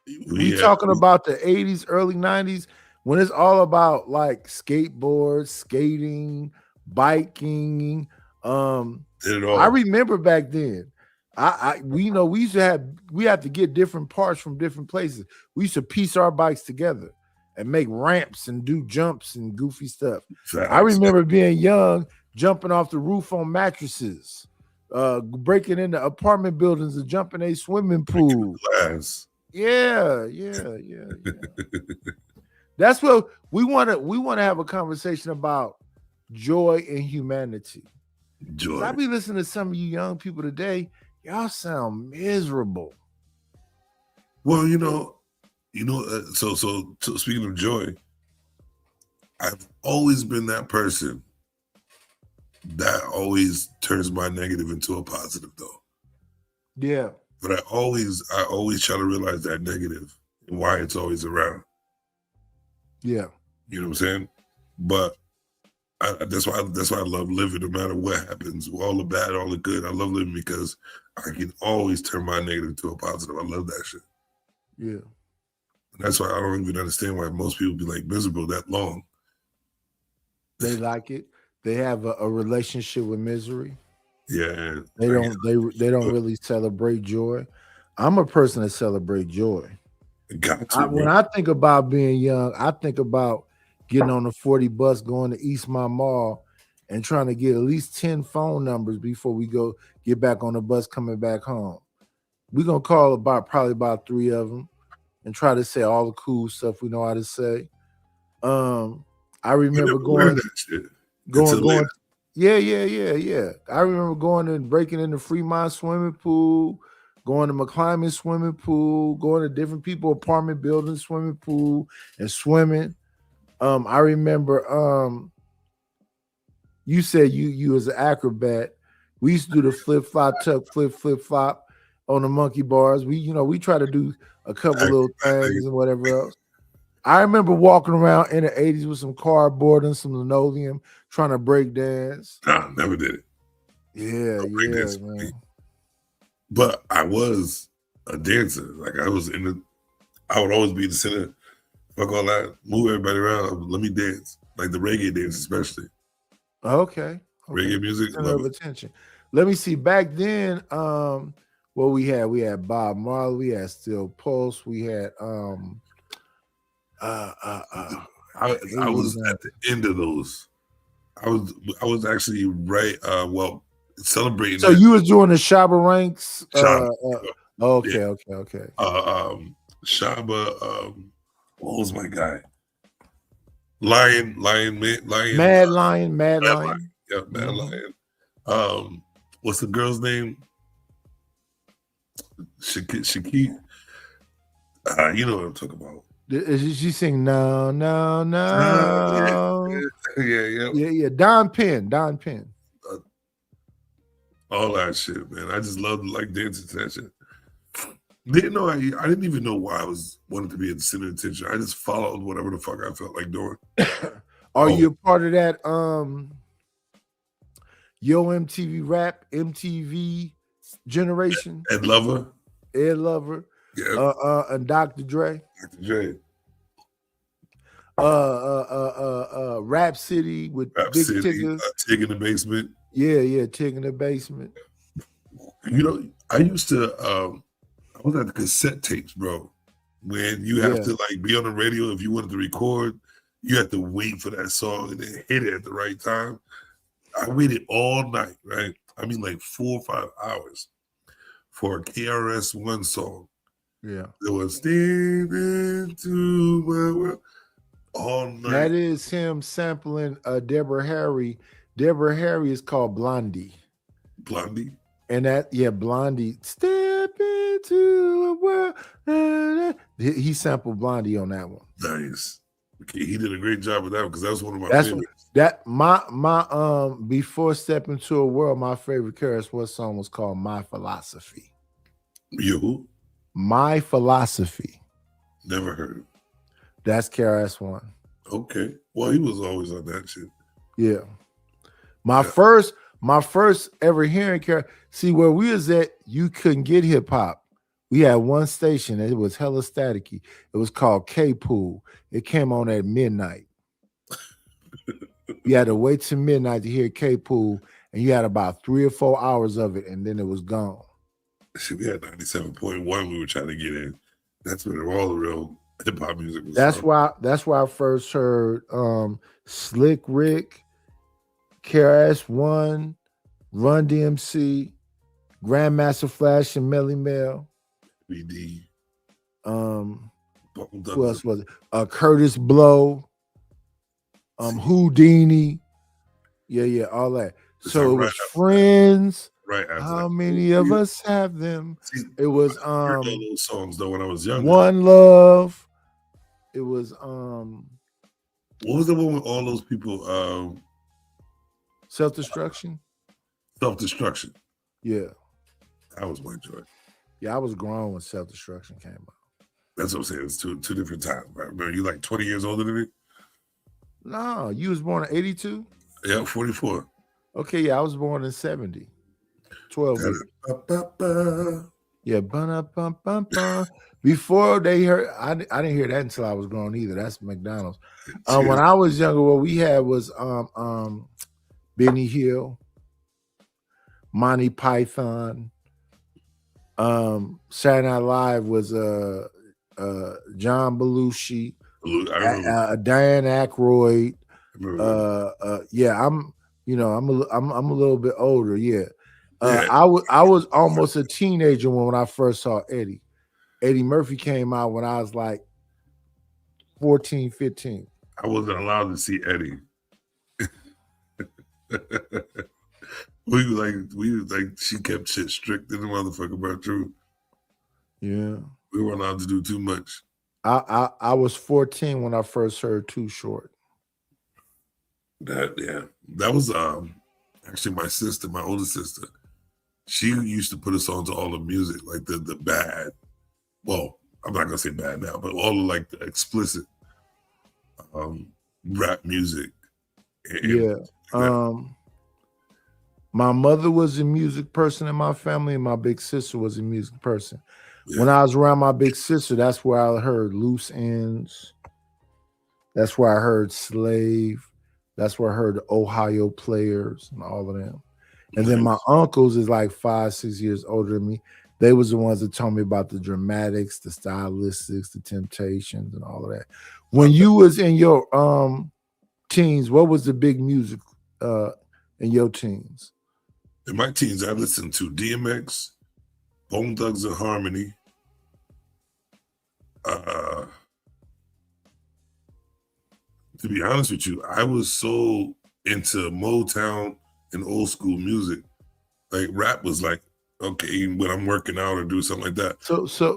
We talking about the 80s, early 90s. When it's all about like skateboards, skating, biking, I remember back then. We used to have to get different parts from different places. We used to piece our bikes together and make ramps and do jumps and goofy stuff. I remember being young, jumping off the roof on mattresses, breaking into apartment buildings and jumping a swimming pool. Yeah. That's what we want to have a conversation about, joy and humanity. Joy. I be listening to some of you young people today. Y'all sound miserable. Well, so speaking of joy, I've always been that person that always turns my negative into a positive, though. Yeah. But I always try to realize that negative and why it's always around. Yeah. You know what I'm saying? But That's why I love living, no matter what happens, all the bad, all the good. I love living because I can always turn my negative to a positive. I love that shit. Yeah. That's why I don't even understand why most people be like miserable that long. They like it. They have a relationship with misery. Yeah, They don't really celebrate joy. I'm a person that celebrate joy. got to, When I think about being young, I think about getting on the 40 bus, going to Eastmont Mall, and trying to get at least 10 phone numbers before we go get back on the bus coming back home. We're gonna call probably about 3 of them and try to say all the cool stuff we know how to say. I remember going. Yeah. I remember going and breaking in the Fremont swimming pool, going to McClymonds swimming pool, going to different people apartment buildings swimming pool and swimming. I remember you said you as an acrobat. We used to do the flip flop tuck flip flop on the monkey bars. We try to do a couple little things and whatever else. I remember walking around in the 80s with some cardboard and some linoleum trying to break dance. Nah, never did it. Yeah, man. But I was a dancer. Like I would always be in the center. Fuck all that. Move everybody around. Let me dance. Like the reggae dance, especially. Okay. Reggae music. Center of attention. Let me see. Back then, what we had Bob Marley, we had Steel Pulse, we had I was at the end of those. I was actually right. Celebrating. So you was doing the Shabba ranks. Okay. Shabba. What was my guy? Mad Lion. Yeah, Mad Lion. What's the girl's name? Shakit. You know what I'm talking about. She sing no. Yeah. Don Penn. All that shit, man. I just loved like dancing to that shit. I didn't even know why I wanted to be at the center of attention. I just followed whatever the fuck I felt like doing. Are you a part of that Yo MTV Rap, MTV generation? Ed Lover. Yeah. And Dr. Dre. Rap City with Big Tigger. Tig in the Basement. Yeah, Tig in the Basement. I used to I was at the cassette tapes, bro. When you have to like be on the radio, if you wanted to record, you had to wait for that song and then hit it at the right time. I waited all night, right? I mean like 4 or 5 hours for a KRS-One song. Yeah. It was Step into my world all night. That is him sampling Deborah Harry. Deborah Harry is called Blondie. Blondie? And Blondie. Step into the world. He sampled Blondie on that one. Nice. Okay, he did a great job with that because that was one of my favorites. My before stepping to a world, my favorite KRS-One song was called My Philosophy. You? My Philosophy. Never heard it. That's KRS-One. Okay. Well, he was always on that shit. Yeah. My first ever hearing KRS. See, where we was at, you couldn't get hip hop. We had one station, and it was hella staticky. It was called K-Pool. It came on at midnight. You had to wait till midnight to hear K-Pool, and you had about 3 or 4 hours of it, and then it was gone. See, we had 97.1 we were trying to get in. That's where all the real hip hop music was. That's why I first heard Slick Rick, KRS-One, Run DMC, Grandmaster Flash and Melly Mel. BD. Who else was it? Curtis Blow, Houdini. Yeah, all that. So it was Friends. Right. How many of us have them? It was I heard all those songs though when I was younger. One Love. It was what was the one with all those people? Self-Destruction. Self-Destruction. Yeah. That was my joy. Yeah, I was grown when Self-Destruction came out. That's what I'm saying. It's two different times. Right? Remember, you like 20 years older than me? No, you was born in 82? Yeah, 44. Okay, yeah, I was born in 70. 12 years. Yeah, bum. Before they heard, I didn't hear that until I was grown either. That's McDonald's. When I was younger, what we had was Benny Hill, Monty Python. Saturday Night Live was John Belushi, Diane Aykroyd. Yeah, I'm a little bit older. Yeah. I was almost a teenager when I first saw Eddie. Eddie Murphy came out when I was like 14, 15. I wasn't allowed to see Eddie. we like she kept shit strict in the motherfucker, bro. True. Yeah. We weren't allowed to do too much. I was 14 when I first heard Too Short. That was actually my sister, my older sister. She used to put us on to all the music, like the bad. Well, I'm not gonna say bad now, but all the like the explicit rap music. Yeah. My mother was a music person in my family, and my big sister was a music person. Yeah. When I was around my big sister, that's where I heard Loose Ends. That's where I heard Slave. That's where I heard the Ohio Players and all of them. And then my uncles is like 5, 6 years older than me. They was the ones that told me about the Dramatics, the Stylistics, the Temptations, and all of that. When you was in your teens, what was the big music in your teens? In my teens, I listened to DMX, Bone Thugs and Harmony. To be honest with you, I was so into Motown and old school music. Like rap was like, okay, when I'm working out or do something like that. So who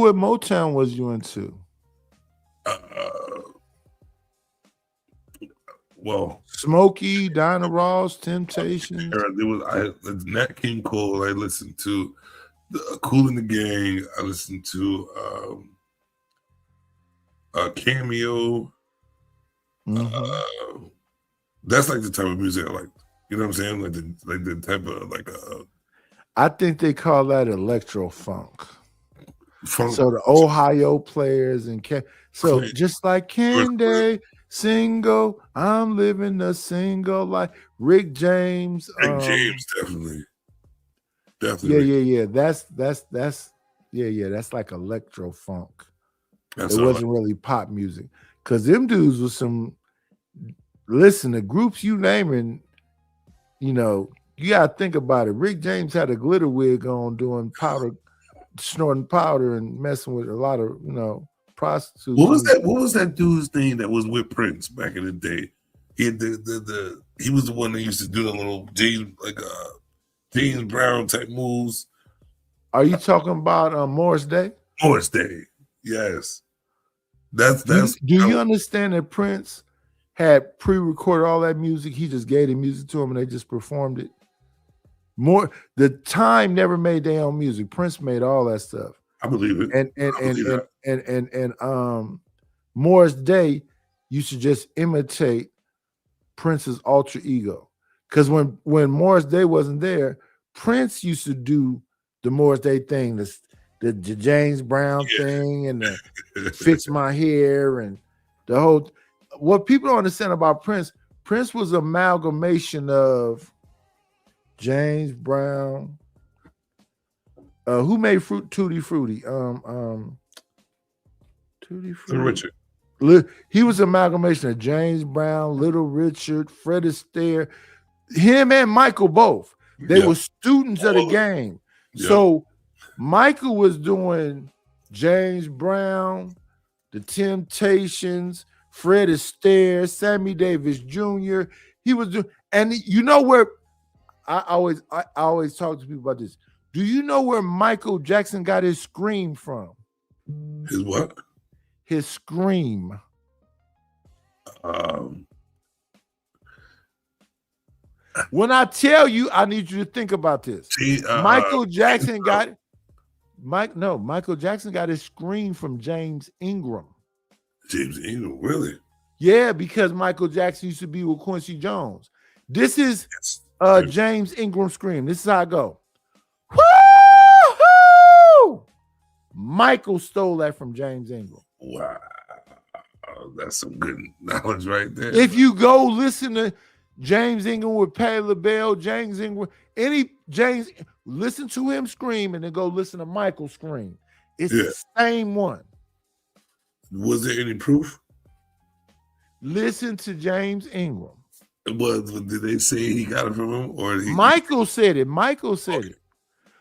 at Motown was you into? Well, Smokey, Diana Ross, Temptations. There was Nat King Cole. I listened to Kool and the Gang. I listened to Cameo. Mm-hmm. That's like the type of music I like. You know what I'm saying? Like the type of like I think they call that electro funk. Funk. So the Ohio Players and just like Candy. Single, I'm living a single life. Rick James. Rick James, definitely. Yeah. That's like electro funk. It wasn't really pop music. Cause them dudes was the groups you naming, you gotta think about it. Rick James had a glitter wig on doing snorting powder and messing with a lot of, prostitutes. What was that dude's name that was with Prince back in the day? He had he was the one that used to do the little James Brown type moves. Are you talking about Morris Day? Morris Day, yes. That's. Do you understand that Prince had pre-recorded all that music? He just gave the music to him and they just performed it. The Time never made their own music. Prince made all that stuff. I believe it. And Morris Day used to just imitate Prince's alter ego. Because when Morris Day wasn't there, Prince used to do the Morris Day thing, the James Brown thing, and the fix my hair, and the whole. What people don't understand about Prince was an amalgamation of James Brown. Who made Tutti Frutti? Tutti Frutti. Richard. He was an amalgamation of James Brown, Little Richard, Fred Astaire, him and Michael both. They were students of the game. Yep. So Michael was doing James Brown, the Temptations, Fred Astaire, Sammy Davis Jr. He was doing, and where I always talk to people about this. Do you know where Michael Jackson got his scream from? His what? His scream. When I tell you, I need you to think about this. Michael Jackson got Michael Jackson got his scream from James Ingram. James Ingram, really? Yeah, because Michael Jackson used to be with Quincy Jones. This is Yes. James Ingram scream. This is how I go. Woo-hoo! Michael stole that from James Ingram. Wow. That's some good knowledge right there. If you go listen to James Ingram with Patti LaBelle, James Ingram, listen to him scream and then go listen to Michael scream. It's the same one. Was there any proof? Listen to James Ingram. Did they say he got it from him? Or Michael said it. Michael said it.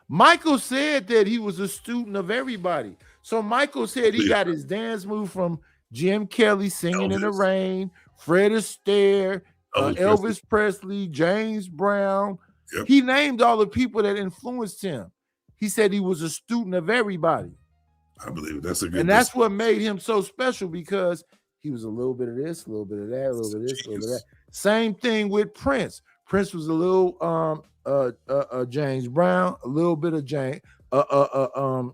Michael said that he was a student of everybody. So Michael said he got his dance move from Jim Kelly singing in the rain, Fred Astaire, Elvis Presley, James Brown. Yep. He named all the people that influenced him. He said he was a student of everybody. I believe it. That's a good. And that's what made him so special, because he was a little bit of this, a little bit of that, a little bit of this, a little bit of that. Same thing with Prince. Prince was a little James Brown, a little bit of James. I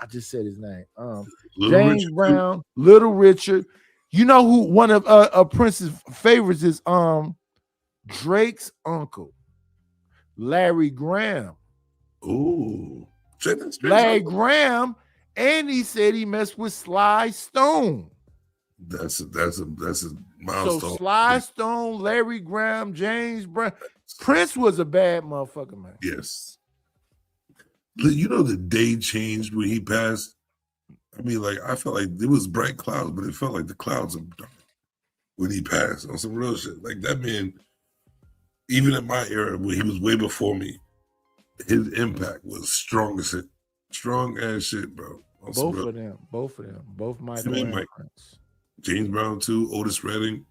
just said his name. James Richard. Brown, Little Richard. You know who one of Prince's favorites is? Drake's uncle, Larry Graham. Ooh, Larry Graham, and he said he messed with Sly Stone. That's a milestone. So Sly Stone, Larry Graham, James Brown. Prince was a bad motherfucker, man. Yes. You know, the day changed when he passed. I mean, like, I felt like it was bright clouds, but it felt like the clouds were dark when he passed on some real shit. Like, that man, even at my era, when he was way before me, his impact was strong as shit. Strong as shit, bro. Both of them. Both Michael and Prince. James Brown too, Otis Redding.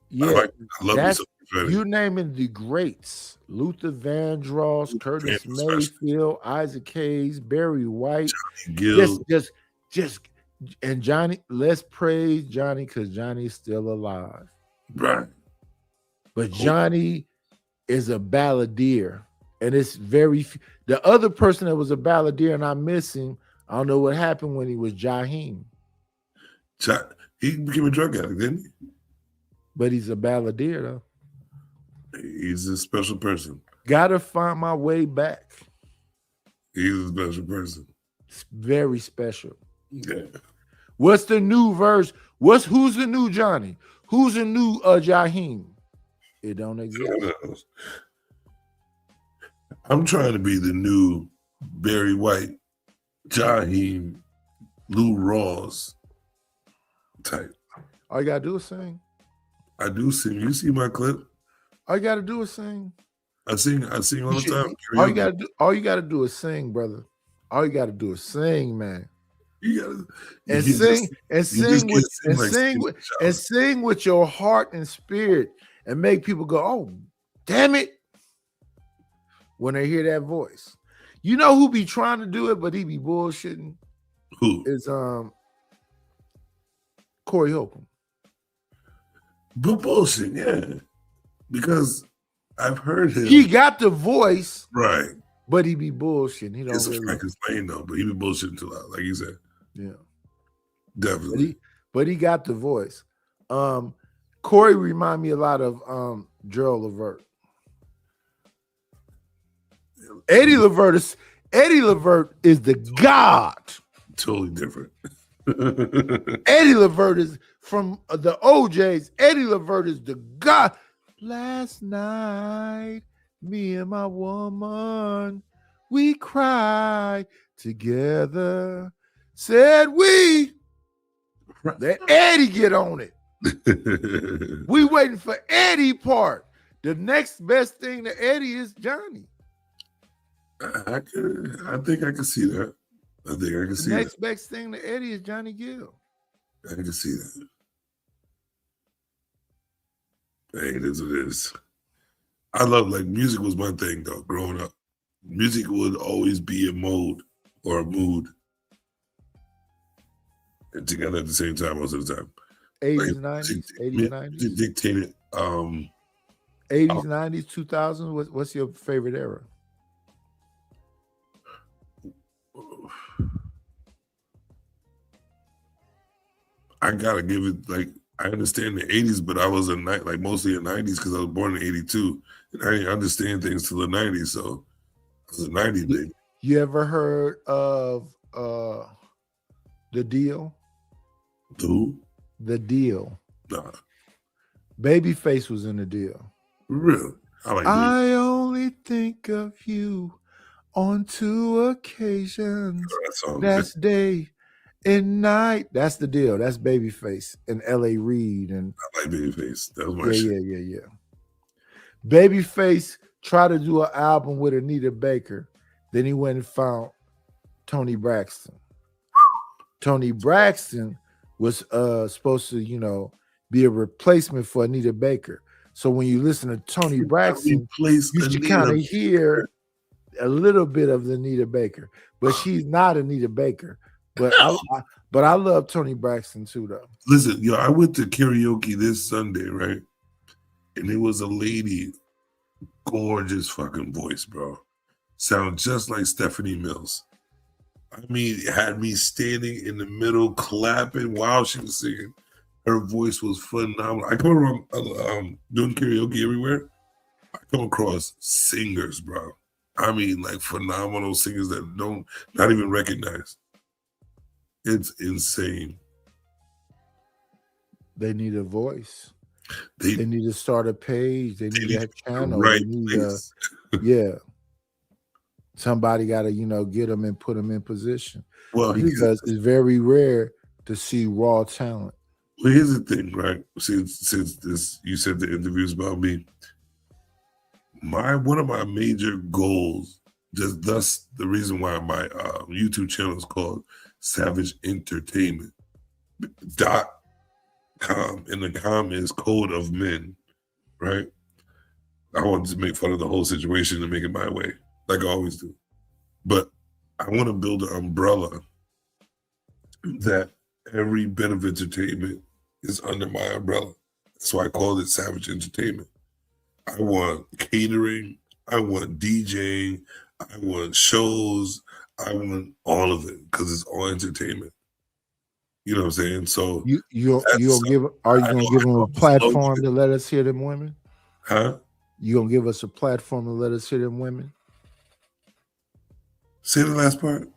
Yeah, I love Otis Redding. You naming the greats: Luther Vandross, Curtis Mayfield, Isaac Hayes, Barry White, Johnny Gill. Just and Johnny. Let's praise Johnny because Johnny is still alive. Right. But Johnny is a balladeer, and it's very. The other person that was a balladeer, and I miss him. I don't know what happened when he was Jaheim. He became a drug addict, didn't he? But he's a balladeer, though. He's a special person. Gotta find my way back. He's a special person. It's very special. Yeah. What's the new verse? Who's the new Johnny? Who's the new Jaheim? It don't exist. I'm trying to be the new Barry White, Jaheim, Lou Rawls type. All you gotta do is sing. I do sing. You see my clip? All you gotta do is sing. I sing all the time. All you gotta do is sing, brother. All you gotta do is sing, man. Sing with your heart and spirit, and make people go, "Oh, damn it!" when they hear that voice. You know who be trying to do it, but he be bullshitting? Who is Corey Holcomb? But bullshit, yeah. Because I've heard him. He got the voice, right? But he be bullshitting. He don't. It's really his lane though, but he be bullshitting too loud, like you said. Yeah, definitely. But he got the voice. Corey remind me a lot of Gerald Levert. Eddie Levert is the god. Totally different. Eddie Levert is from the OJs. Eddie Levert is the god. Last night, me and my woman, we cried together. Said we. Let Eddie get on it. We waiting for Eddie part. The next best thing to Eddie is Johnny. I think I can see that. The next best thing to Eddie is Johnny Gill. I can see that. Hey, it is what it is. I love, like, music was my thing though. Growing up, music would always be a mode or a mood, and together at the same time most of the time. 80s, 90s, 80s, 90s. Dictated. 80s, 90s, 2000s. What's your favorite era? I gotta give it, like, I understand the 80s, but I was like mostly in the 90s because I was born in 82. And I didn't understand things till the 90s. So I was a 90s baby. You ever heard of The Deal? Who? The Deal. Nah. Babyface was in The Deal. Really? I only think of you on 2 occasions. That's day and night. That's The Deal. That's Babyface and L.A. Reid. And I like Babyface. That was my shit. Yeah. Babyface tried to do an album with Anita Baker. Then he went and found Tony Braxton. Tony Braxton was supposed to, be a replacement for Anita Baker. So when you listen to Tony Braxton, you should kind of hear a little bit of the Anita Baker, but she's not Anita Baker. But I love Tony Braxton too, though. Listen, I went to karaoke this Sunday, right? And it was a lady, gorgeous fucking voice, bro. Sound just like Stephanie Mills. I mean, it had me standing in the middle clapping while she was singing. Her voice was phenomenal. I come around doing karaoke everywhere. I come across singers, bro. I mean, like phenomenal singers that not even recognize. It's insane. They need a voice. They need to start a page. They need that channel. Right. Somebody got to, get them and put them in position. Well, because it's very rare to see raw talent. Well, here's the thing, right? Since this, you said the interviews about me. One of my major goals, thus the reason why my YouTube channel is called Savage Entertainment .com, and the com is Code of Men, right? I want to make fun of the whole situation and make it my way, like I always do. But I want to build an umbrella that every bit of entertainment is under my umbrella. That's why I called it Savage Entertainment. I want catering, I want DJing, I want shows, I want all of it because it's all entertainment. You know what I'm saying? So are you gonna give them a platform to let us hear them women? Huh? You gonna give us a platform to let us hear them women? Say the last part.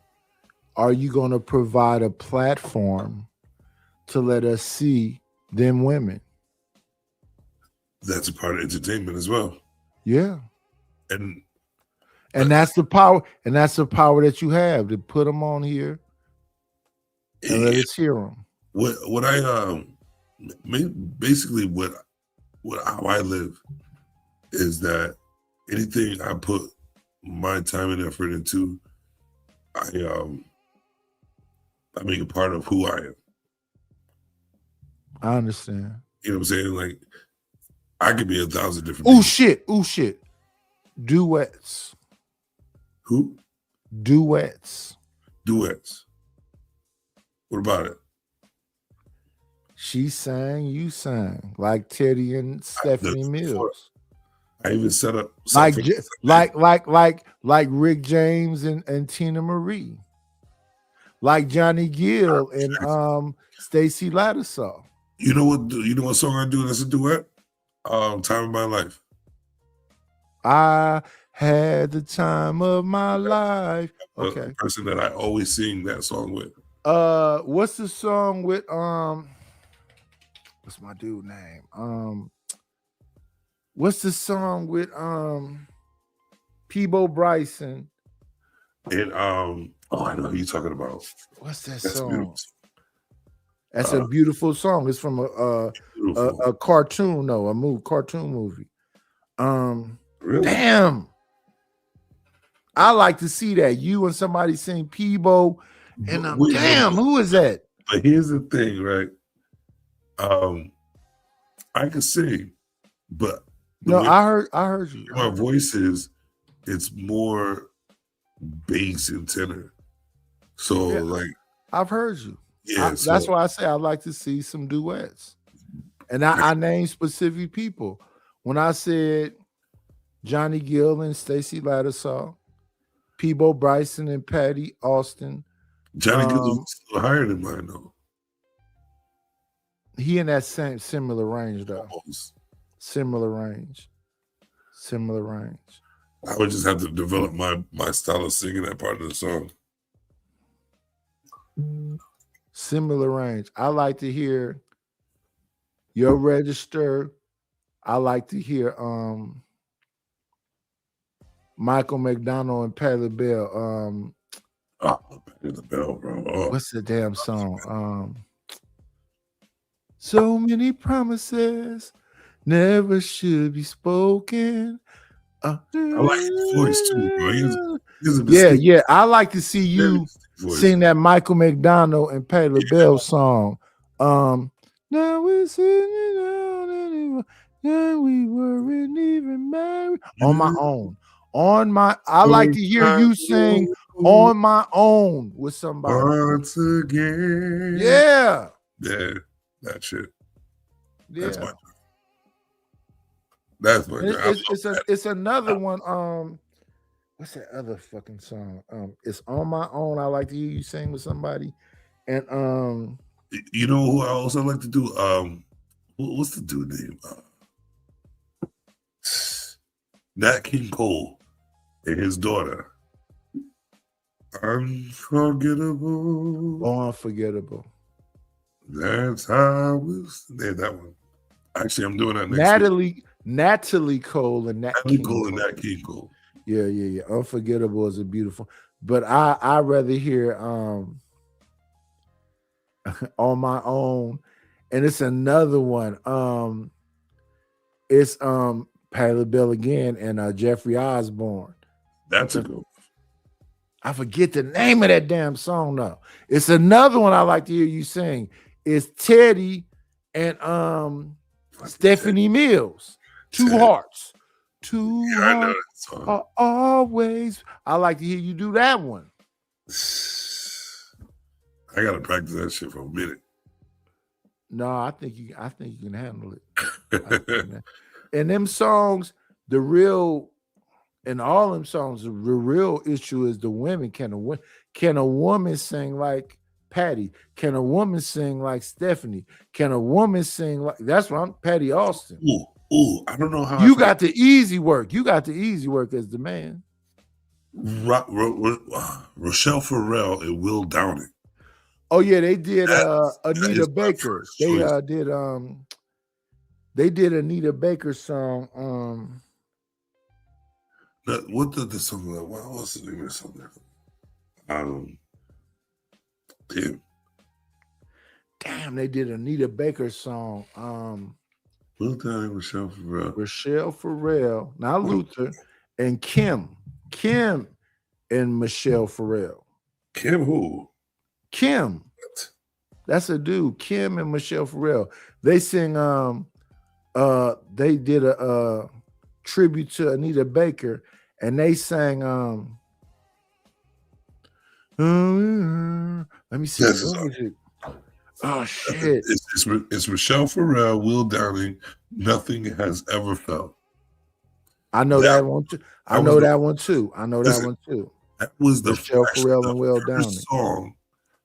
Are you gonna provide a platform to let us see them women? That's a part of entertainment as well. Yeah. And that's the power, that you have to put them on here and let us hear them. What I basically how I live is that anything I put my time and effort into, I make a part of who I am. I understand. You know what I'm saying? Like I could be 1,000 different people. Oh shit. Duets. Who? Duets. What about it? She sang, you sang, like Teddy and Stephanie Mills. I even set up like Rick James and Tina Marie, like Johnny Gill and Stacey Lattisaw. You know what song I do that's a duet? Time of My Life. I had the time of my life. Okay. The person that I always sing that song with. What's the song with what's my dude name? What's the song with Peabo Bryson? And I know who you're talking about. What's that song? Beautiful. That's a beautiful song. It's from a cartoon, cartoon movie. Really? Damn. I like to see that. You and somebody sing Peabo, and who is that? But here's the thing, right? I can sing, but I heard you. My voice it's more bass and tenor. So like I've heard you. Yeah, that's why I say I'd like to see some duets. And I named specific people. When I said Johnny Gill and Stacey Lattisaw, Peabo Bryson and Patty Austin. Johnny Gill is still higher than mine though. He in that same similar range though. Almost. Similar range. Similar range. I would just have to develop my style of singing that part of the song. Similar range. I like to hear Your Register. I like to hear Michael McDonald and Patti LaBelle. Patti LaBelle, bro. Oh. What's the damn song? So many promises never should be spoken. I like his voice too, bro. Yeah. I like to see you sing that Michael McDonald and Patti LaBelle song. Now we're sitting down anymore, and we weren't even married. On my own. I like to hear you sing On My Own with somebody. Once again. Yeah. Yeah, that shit. Yeah. That's my job. It's another one. What's that other fucking song? It's On My Own. I like to hear you sing with somebody. And you know who I also like to do? What's the dude name? Nat King Cole and his daughter. Unforgettable. Oh, Unforgettable. That's how we say that one. Actually, I'm doing that next week. Natalie Cole and Nat King Cole. Yeah. Unforgettable is a beautiful. But I rather hear On My Own. And it's another one. It's Patti LaBelle again and Jeffrey Osborne. That's a good one. I forget the name of that damn song though. It's another one I like to hear you sing. It's Teddy and Stephanie Mills. Two Hearts. Two Hearts are always. I like to hear you do that one. I gotta practice that shit for a minute. No, I think you can handle it. And them songs, in all them songs, the real issue is the women. Can a woman sing like Patty? Can a woman sing like Stephanie? Can a woman sing like Patty Austin? Ooh, I don't know how you got the easy work. You got the easy work as the man. Rochelle Farrell and Will Downing. Oh yeah, they did Anita Baker. They did Anita Baker's song. What did the song? What was the name of the song? Damn, they did Anita Baker's song. Will Downing, Rochelle Farrell, not Luther, and Kim and Michelle Farrell. Kim who? Kim. What? That's a dude. Kim and Michelle Farrell. They sing. They did a tribute to Anita Baker, and they sang. Let me see. Oh shit! It's Michelle Farrell, Will Downing. Nothing Has Ever Felt. I know that one too. I know that one too. That was the Michelle Farrell and Will Downing song.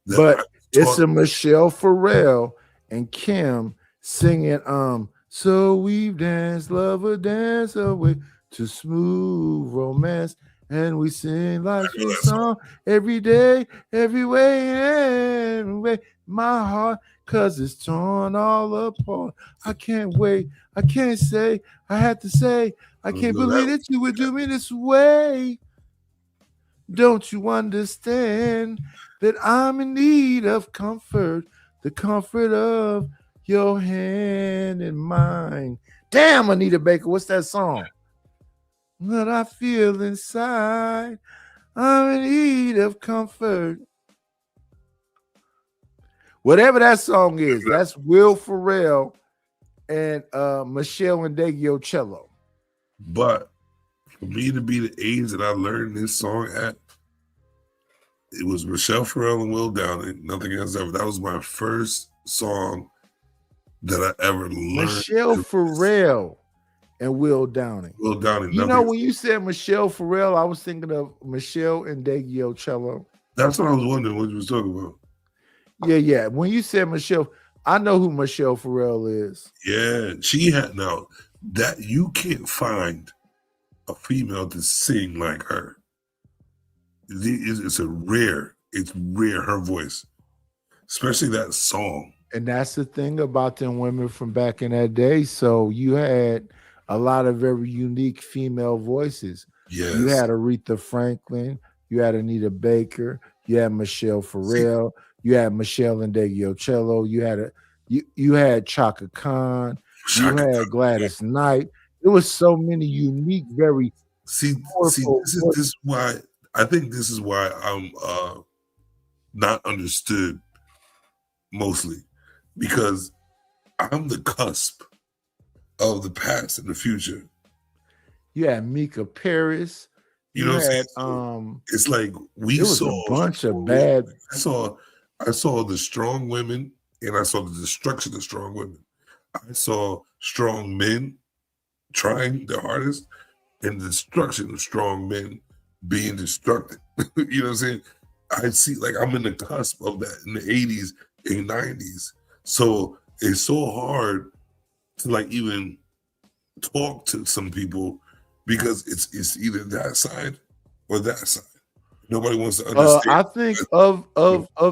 But it's a Michelle Farrell and Kim singing. So we've danced, lover, dance away to smooth romance, and we sing like a song every day, every way. My heart, 'cause it's torn all apart. I can't wait. I can't say. I had to say. I can't believe that you would do me this way. Don't you understand that I'm in need of comfort, the comfort of your hand in mine? Damn, Anita Baker, what's that song? What I feel inside, I'm in need of comfort. Whatever that song is, that's Will Ferrell and Michelle Ndegeocello. But for me to be the age that I learned this song at, it was Michelle Farrell and Will Downing. Nothing Has Ever. That was my first song that I ever learned. Michelle Farrell and Will Downing. Will Downing. You know, when you said Michelle Farrell, I was thinking of Michelle Ndegeocello. That's what I was wondering what you was talking about. Yeah. When you said Michelle, I know who Michelle Farrell is. Yeah, she had now that you can't find a female to sing like her. It's rare her voice, especially that song. And that's the thing about them women from back in that day. So you had a lot of very unique female voices. Yes, You had Aretha Franklin, you had Anita Baker, you had Michelle Farrell, you had Michelle Ndegeocello, you had Chaka Khan, you had Gladys Knight. There was so many unique, very see. This is why I think this is why I'm not understood mostly, because I'm the cusp of the past and the future. You had Mika Paris. You know what I'm saying? It's like we saw a bunch of bad. I saw the strong women, and I saw the destruction of strong women. I saw strong men trying their hardest, and the destruction of strong men being destructed. You know what I'm saying? I see, like, I'm in the cusp of that in the 80s and 90s. So it's so hard to like even talk to some people because it's either that side or that side. Nobody wants to understand. I think of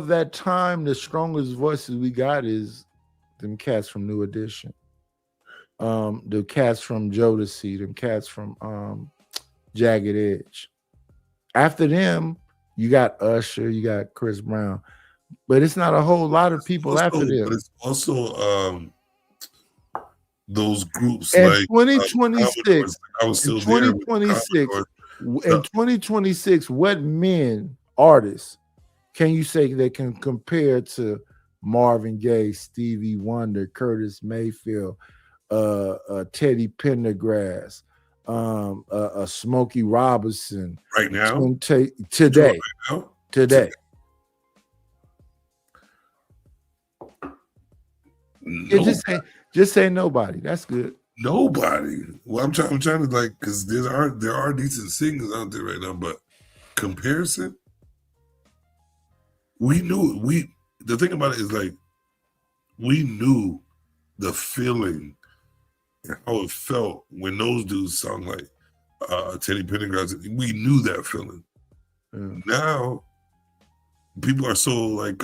that time, the strongest voices we got is them cats from New Edition. The cats from Jodeci, them cats from Jagged Edge. After them, you got Usher, you got Chris Brown. But it's not a whole lot of people after them. But it's also those groups in like 2026. I was still in 2026. In 2026, what men artists can you say they can compare to Marvin Gaye, Stevie Wonder, Curtis Mayfield, Teddy Pendergrass, Smokey Robinson right now? Today. Just say nobody. That's good. Nobody. Well, I'm trying to like, because there are decent singers out there right now, but comparison, the thing about it is like we knew the feeling and how it felt when those dudes sung like Teddy Pendergrass. We knew that feeling. Yeah. Now people are so like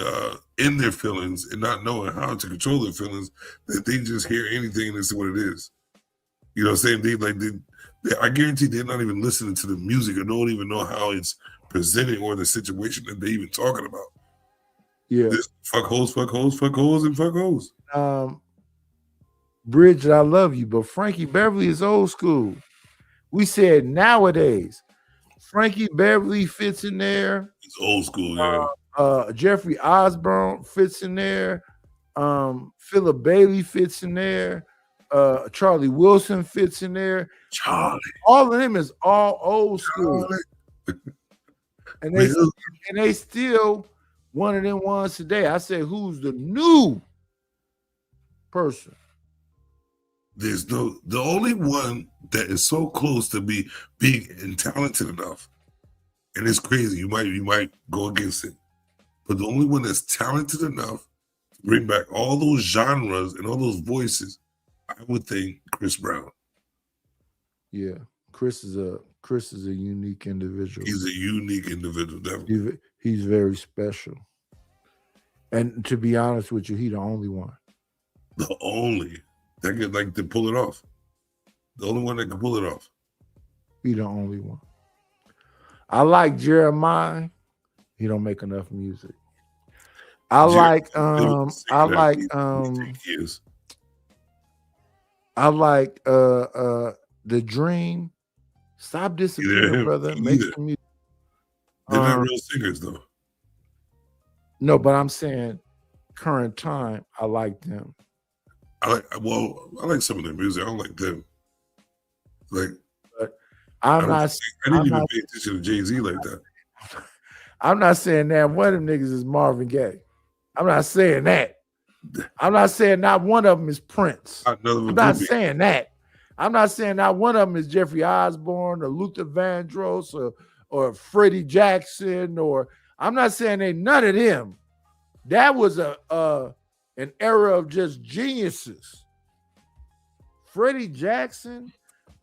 in their feelings and not knowing how to control their feelings that they just hear anything and it's what it is. You know what I'm saying? I guarantee they're not even listening to the music or don't even know how it's presented or the situation that they're even talking about. Yeah. This fuck hoes, and fuck hoes. Bridget, I love you, but Frankie Beverly is old school. We said nowadays, Frankie Beverly fits in there. It's old school, yeah. Jeffrey Osborne fits in there. Philip Bailey fits in there. Charlie Wilson fits in there. Charlie. All of them is all old school. And they still one of them ones today. I said, who's the new person? The only one that is so close to being talented enough, and it's crazy. You might go against it, but the only one that's talented enough to bring back all those genres and all those voices, I would think Chris Brown. Yeah, Chris is a unique individual. He's a unique individual, definitely. He's very special. And to be honest with you, he's the only one. The only that could like to pull it off. The only one that can pull it off. He the only one. I like Jeremiah. He don't make enough music. I like The Dream. Stop disappearing, brother. Make some music. They're not real singers though. No, but I'm saying current time, I like them. I like some of their music. I don't like them. Like, but I didn't even pay attention to Jay-Z like that. I'm not saying that one of them niggas is Marvin Gaye. I'm not saying that. I'm not saying not one of them is Prince. I'm not saying that. I'm not saying not one of them is Jeffrey Osborne or Luther Vandross or Freddie Jackson or I'm not saying they none of them. That was a an era of just geniuses. Freddie Jackson,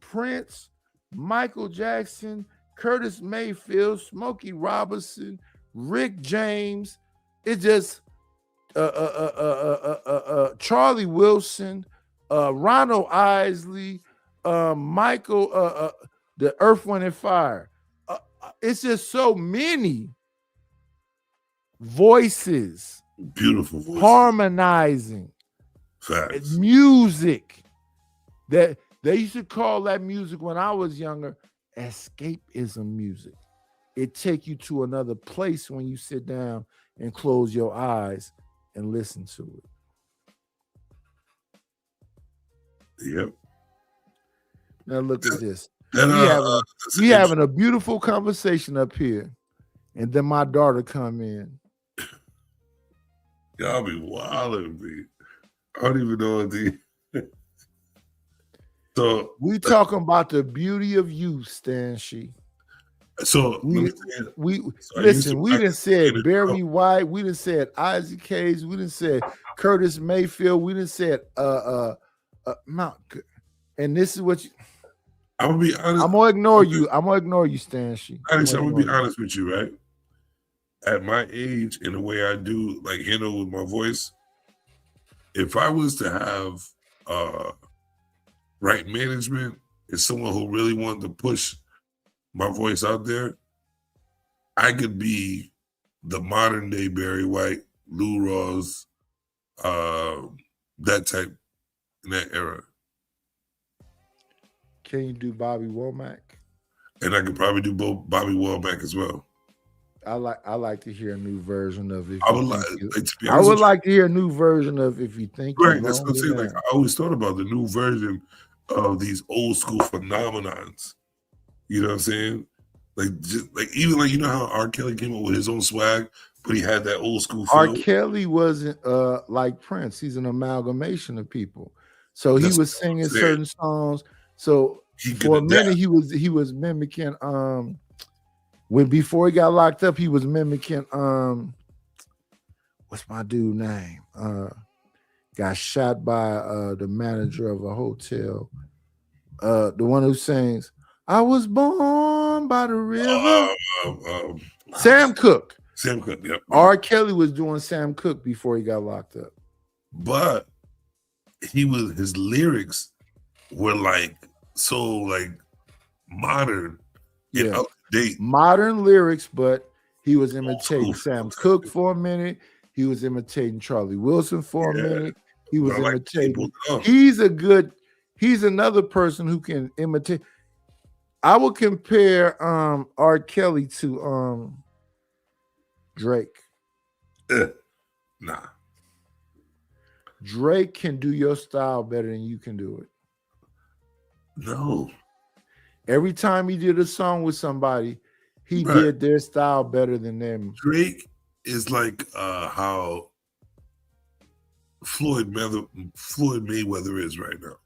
Prince, Michael Jackson, Curtis Mayfield, Smokey Robinson, Rick James. It just Charlie Wilson, Ronald Isley, Michael, the Earth, Wind, and Fire. It's just so many voices, Beautiful voice. harmonizing, Facts. music that they used to call that music when I was younger escapism music. It take you to another place when you sit down and close your eyes and listen to it. Yep. Now look at this. And, We having a beautiful conversation up here, and then my daughter come in. y'all be wilding me. I don't even know what the. So We talking about the beauty of youth, Stan She. so let me We tell you, we so I used listen. to We done practice said in the Barry drum. White. We done said Isaac Hayes. We done said Curtis Mayfield. We done said Mount. And this is what you. I'm gonna be honest. I'm gonna ignore you. I'm gonna ignore you, Stan She. I'm gonna be honest with you, right? At my age, in the way I do, like handle with my voice, if I was to have right management and someone who really wanted to push my voice out there, I could be the modern day Barry White, Lou Rawls, that type in that era. Can you do Bobby Womack? And I could probably do both Bobby Womack as well. I like to hear a new version of it. I would like, to be I honest would with you, like to hear a new version of If You Think right, You're that's what I'm saying. Lonely Like Now. I always thought about the new version of these old school phenomenons. You know what I'm saying? Like, just, like even like you know how R. Kelly came up with his own swag, but he had that old school R. feel. Kelly wasn't like Prince. He's an amalgamation of people. So That's he was what I'm singing saying. certain songs. So He could for a adapt. minute he was mimicking when before he got locked up, he was mimicking what's my dude name? Got shot by the manager of a hotel. The one who sings, I was born by the river. Sam Cooke. Sam Cooke, yep. R. Kelly was doing Sam Cooke before he got locked up. But his lyrics were like so like modern and Yeah. up to date. Modern lyrics, but he was imitating school. Sam Cooke for a minute. He was imitating Charlie Wilson for a Yeah. minute. He was I like the imitating. people. He's another person who can imitate. I would compare R. Kelly to Drake. Nah. Drake can do your style better than you can do it. No. Every time he did a song with somebody, he Right. did their style better than them. Drake is like how Floyd Mayweather is right now.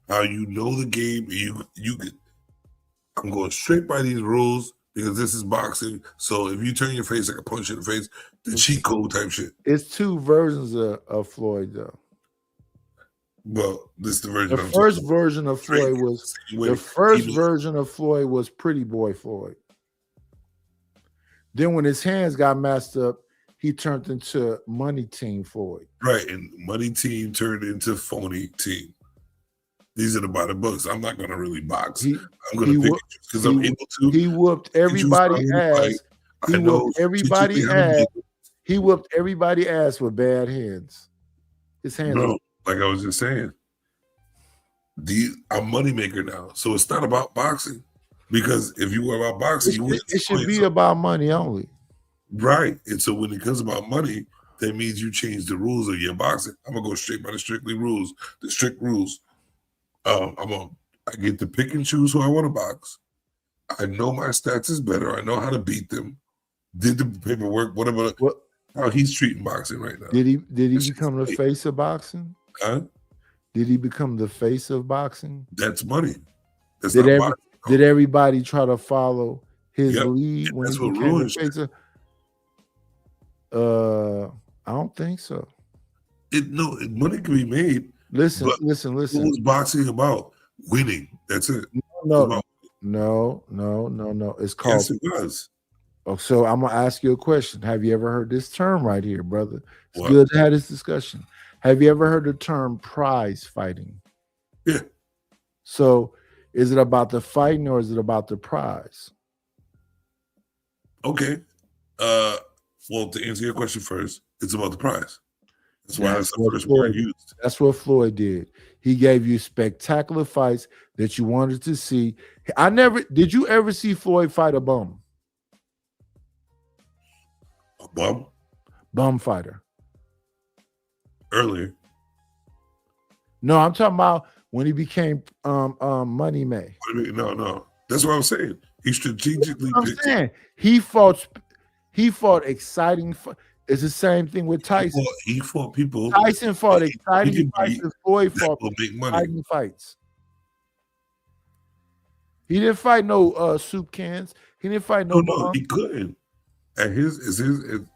How you know the game, you could. I'm going straight by these rules because this is boxing. So if you turn your face, I can punch you in the face. The cheat code type shit. It's two versions of Floyd, though. Well, this is the version. The I'm first talking about. version of Floyd Drake was is the same way. the first He was- version of Floyd was Pretty Boy Floyd. Then when his hands got messed up, he turned into Money Team Floyd. Right, and Money Team turned into Phony Team. These are the by the books. I'm not gonna really box. He I'm gonna he pick wo- because I'm he- able to. he whooped everybody you ass. like, He I know whooped everybody teach me how to ass. beat He whooped everybody ass with bad hands. His hands. No, like I was just saying, I'm moneymaker now. So it's not about boxing. Because if you were about boxing, you wouldn't It should explain be something. about money only. Right. And so when it comes about money, that means you change the rules of your boxing. I'm gonna go straight by the strict rules. I get to pick and choose who I want to box. I know my stats is better. I know how to beat them. Did the paperwork, whatever. What How he's treating boxing right now. did he That's become the great. face of boxing? Huh? Did he become the face of boxing? That's money. That's Did not every- boxing. Did everybody try to follow his Yep. lead And when that's he what became the ruins face of? I don't think so. Money can be made. Listen, But listen, What listen. was boxing about? Winning. That's it. No, About- no. It's called. Yes, it was. Oh, so I'm gonna ask you a question. Have you ever heard this term right here, brother? It's What? good to have this discussion. Have you ever heard the term prize fighting? Yeah. So is it about the fighting or is it about the prize? Okay. Well, to answer your question first, it's about the prize. That's why That's that's the what first word Floyd- used. That's what Floyd did. He gave you spectacular fights that you wanted to see. Did you ever see Floyd fight a bum? A bum Bum fighter. earlier. No, I'm talking about when he became Money May. No. That's what I'm saying. He strategically I'm picked. saying he fought exciting. It's the same thing with Tyson. He fought people Tyson fought he exciting can fights, beat and Floyd that fought will make money. exciting fights. He didn't fight no soup cans. He didn't fight no. No, he couldn't. And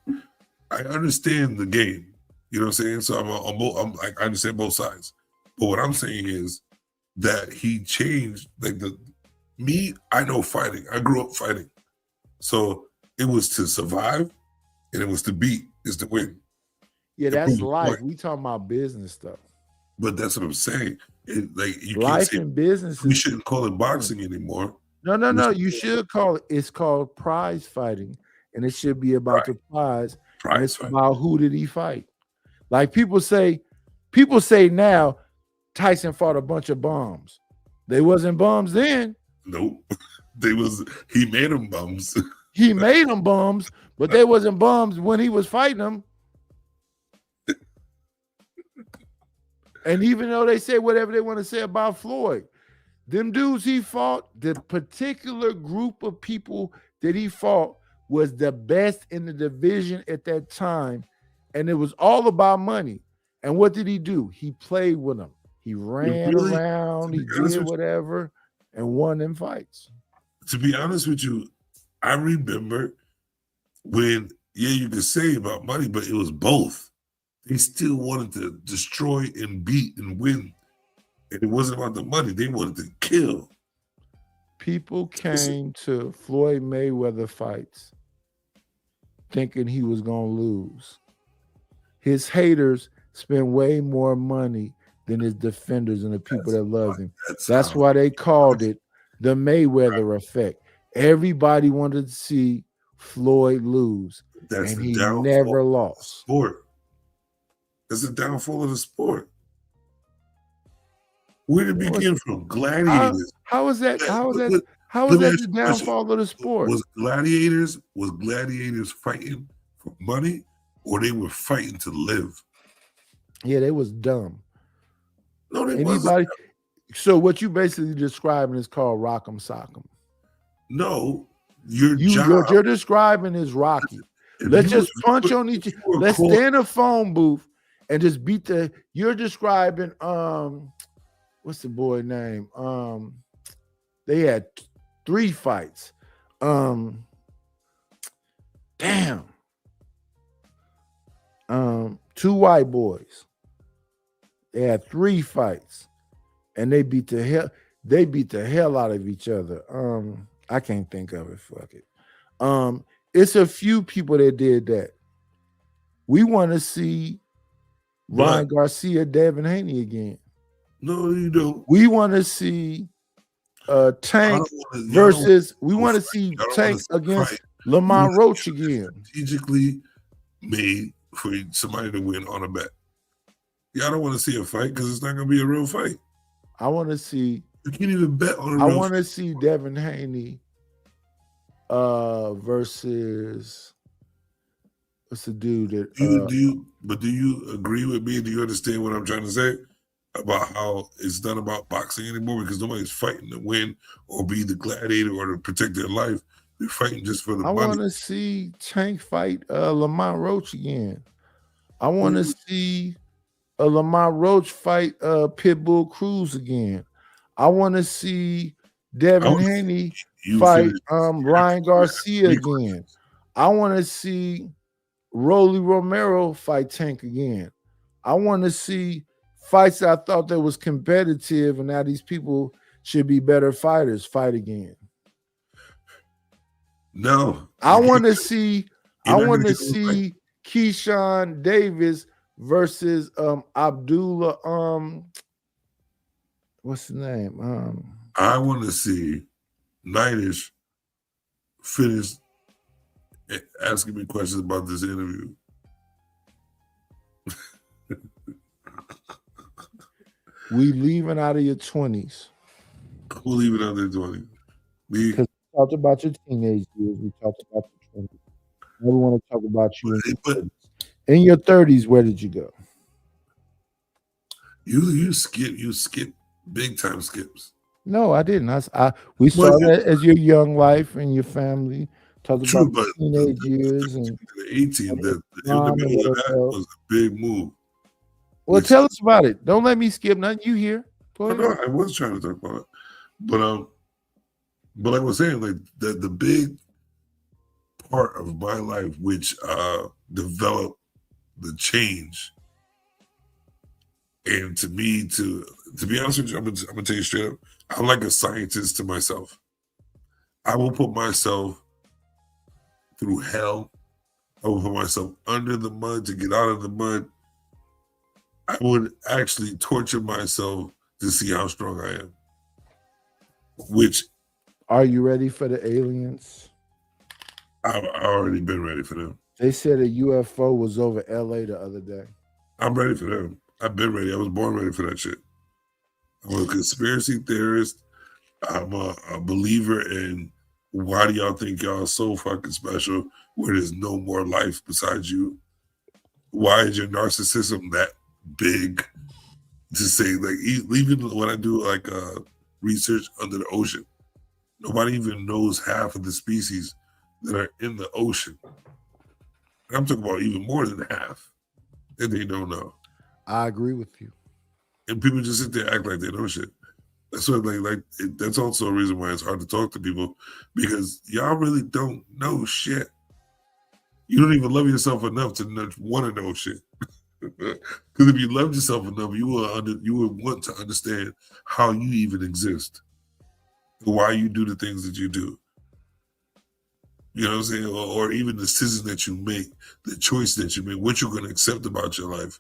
I understand the game. You know what I'm saying? So I understand both sides. But what I'm saying is that he changed. I know fighting. I grew up fighting. So it was to survive and it was to beat, is to win. Yeah, to that's prove the life. point. We talking about business stuff. But that's what I'm saying. You can't Life say and business. we shouldn't call it boxing anymore. No. You should call it. It's called prize fighting, and it should be about the prize. And Prize it's fight. about who did he fight. Like people say now, Tyson fought a bunch of bums. They wasn't bums then. Nope. He made them bums. He made them bums, but they wasn't bums when he was fighting them. And even though they say whatever they want to say about Floyd, them dudes he fought, the particular group of people that he fought was the best in the division at that time. And it was all about money. And what did he do? He played with them. He ran around, he did whatever, and won them fights. To be honest with you, I remember when, you could say about money, but it was both. They still wanted to destroy and beat and win. And it wasn't about the money. They wanted to kill. People came to Floyd Mayweather fights thinking he was going to lose. His haters spend way more money than his defenders and the people that love him. That's why they called it the Mayweather effect. Everybody wanted to see Floyd lose, and he never lost. Sport. That's the downfall of the sport. Where did it begin from? Gladiators. How is that? How is that the downfall of the sport? Was gladiators fighting for money, or they were fighting to live? Yeah, they was dumb. No, they wasn't. So what you basically describing is called Rock'em Sock'em. No, What you're describing is Rocky. Let's just punch on each. Let's stay in a phone booth and just beat the. You're describing what's the boy name? They had 3 fights. Damn. 2 white boys. They had 3 fights, and they beat the hell out of each other. I can't think of it. Fuck it. It's a few people that did that. We want to see Ryan Garcia, Devin Haney again. No, you don't. We want to see Tank versus. We want to see Tank against Lamont Roach again. Strategically made for somebody to win on a bet. Y'all don't want to see a fight because it's not going to be a real fight. I want to see. You can't even bet on a real fight. I want to see Devin Haney versus what's the dude that do you agree with me? Do you understand what I'm trying to say about how it's not about boxing anymore, because nobody's fighting to win or be the gladiator or to protect their life? They're fighting just for the money. I want to see Tank fight Lamont Roach again. I want to see Lamont Roach fight Pitbull Cruz again. I want to see Devin Haney fight Ryan Garcia again. I want to see Rolly Romero fight Tank again. I want to see fights I thought that was competitive, and now these people should be better fighters fight again. No, I want to see. I You're not want gonna to get those see Keyshawn Davis versus Abdullah. What's his name? I want to see Nightish finish asking me questions about this interview. We leaving out of your 20s. Who leaving out their 20s? Me. Because we talked about your teenage years. We talked about your 20s. Now we want to talk about you in your 30s. In your 30s, where did you go? You skip big time skips. No, I didn't. We saw that as your young life and your family. Talked about your teenage years and 18. The in the middle of that was a big move. Well, tell us about it. Don't let me skip nothing. You here? Go ahead. No, I was trying to talk about it, but like I was saying, like the big part of my life which developed the change, and to me, to be honest with you, I'm gonna tell you straight up, I'm like a scientist to myself. I will put myself through hell. I will put myself under the mud to get out of the mud. I would actually torture myself to see how strong I am. Which, are you ready for the aliens? I've already been ready for them. They said a UFO was over LA the other day. I'm ready for them. I've been ready. I was born ready for that shit. I'm a conspiracy theorist. I'm a believer in why do y'all think y'all are so fucking special where there's no more life besides you? Why is your narcissism that big to say, like, even when I do like research under the ocean, nobody even knows half of the species that are in the ocean. I'm talking about even more than half that they don't know. I agree with you. And people just sit there and act like they know shit. That's what that's also a reason why it's hard to talk to people, because y'all really don't know shit. You don't even love yourself enough to want to know shit. Because if you loved yourself enough, you would want to understand how you even exist, why you do the things that you do. You know what I'm saying? Or even the decisions that you make, the choice that you make, what you're going to accept about your life,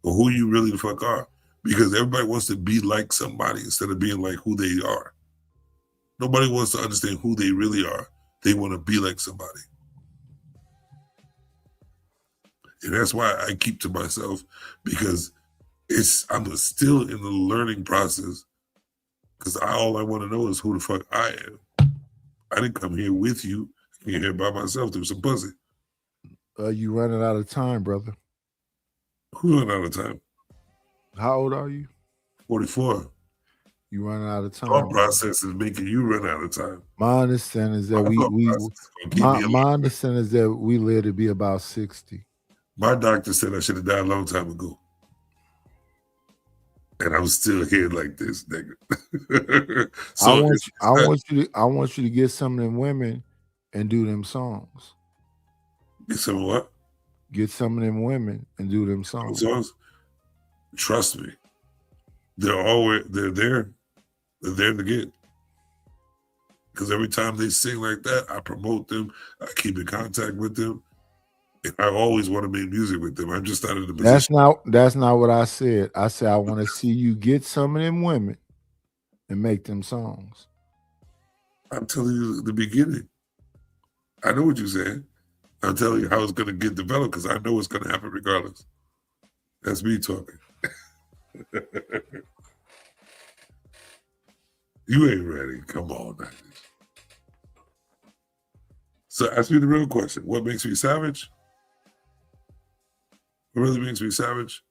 or who you really the fuck are. Because everybody wants to be like somebody instead of being like who they are. Nobody wants to understand who they really are. They want to be like somebody. And that's why I keep to myself, because I'm still in the learning process, because all I want to know is who the fuck I am. I didn't come here with you. I came here by myself through some pussy. You running out of time, brother. Who running out of time? How old are you? 44. You running out of time. Our process is making you run out of time. My understanding is that my understanding is that we live to be about 60. My doctor said I should have died a long time ago. And I'm still here like this, nigga. So I want you to get some of them women and do them songs. Get some of what? Get some of them women and do them songs. Trust me. They're there. They're there to get. Because every time they sing like that, I promote them. I keep in contact with them. And I always want to make music with them. I'm just not in the position. That's not what I said. I said I want to see you get some of them women and make them songs. I'm telling you the beginning. I know what you're saying. I'm telling you how it's going to get developed, because I know it's going to happen regardless. That's me talking. You ain't ready. Come on, man. So ask me the real question. What makes me savage? What really makes me savage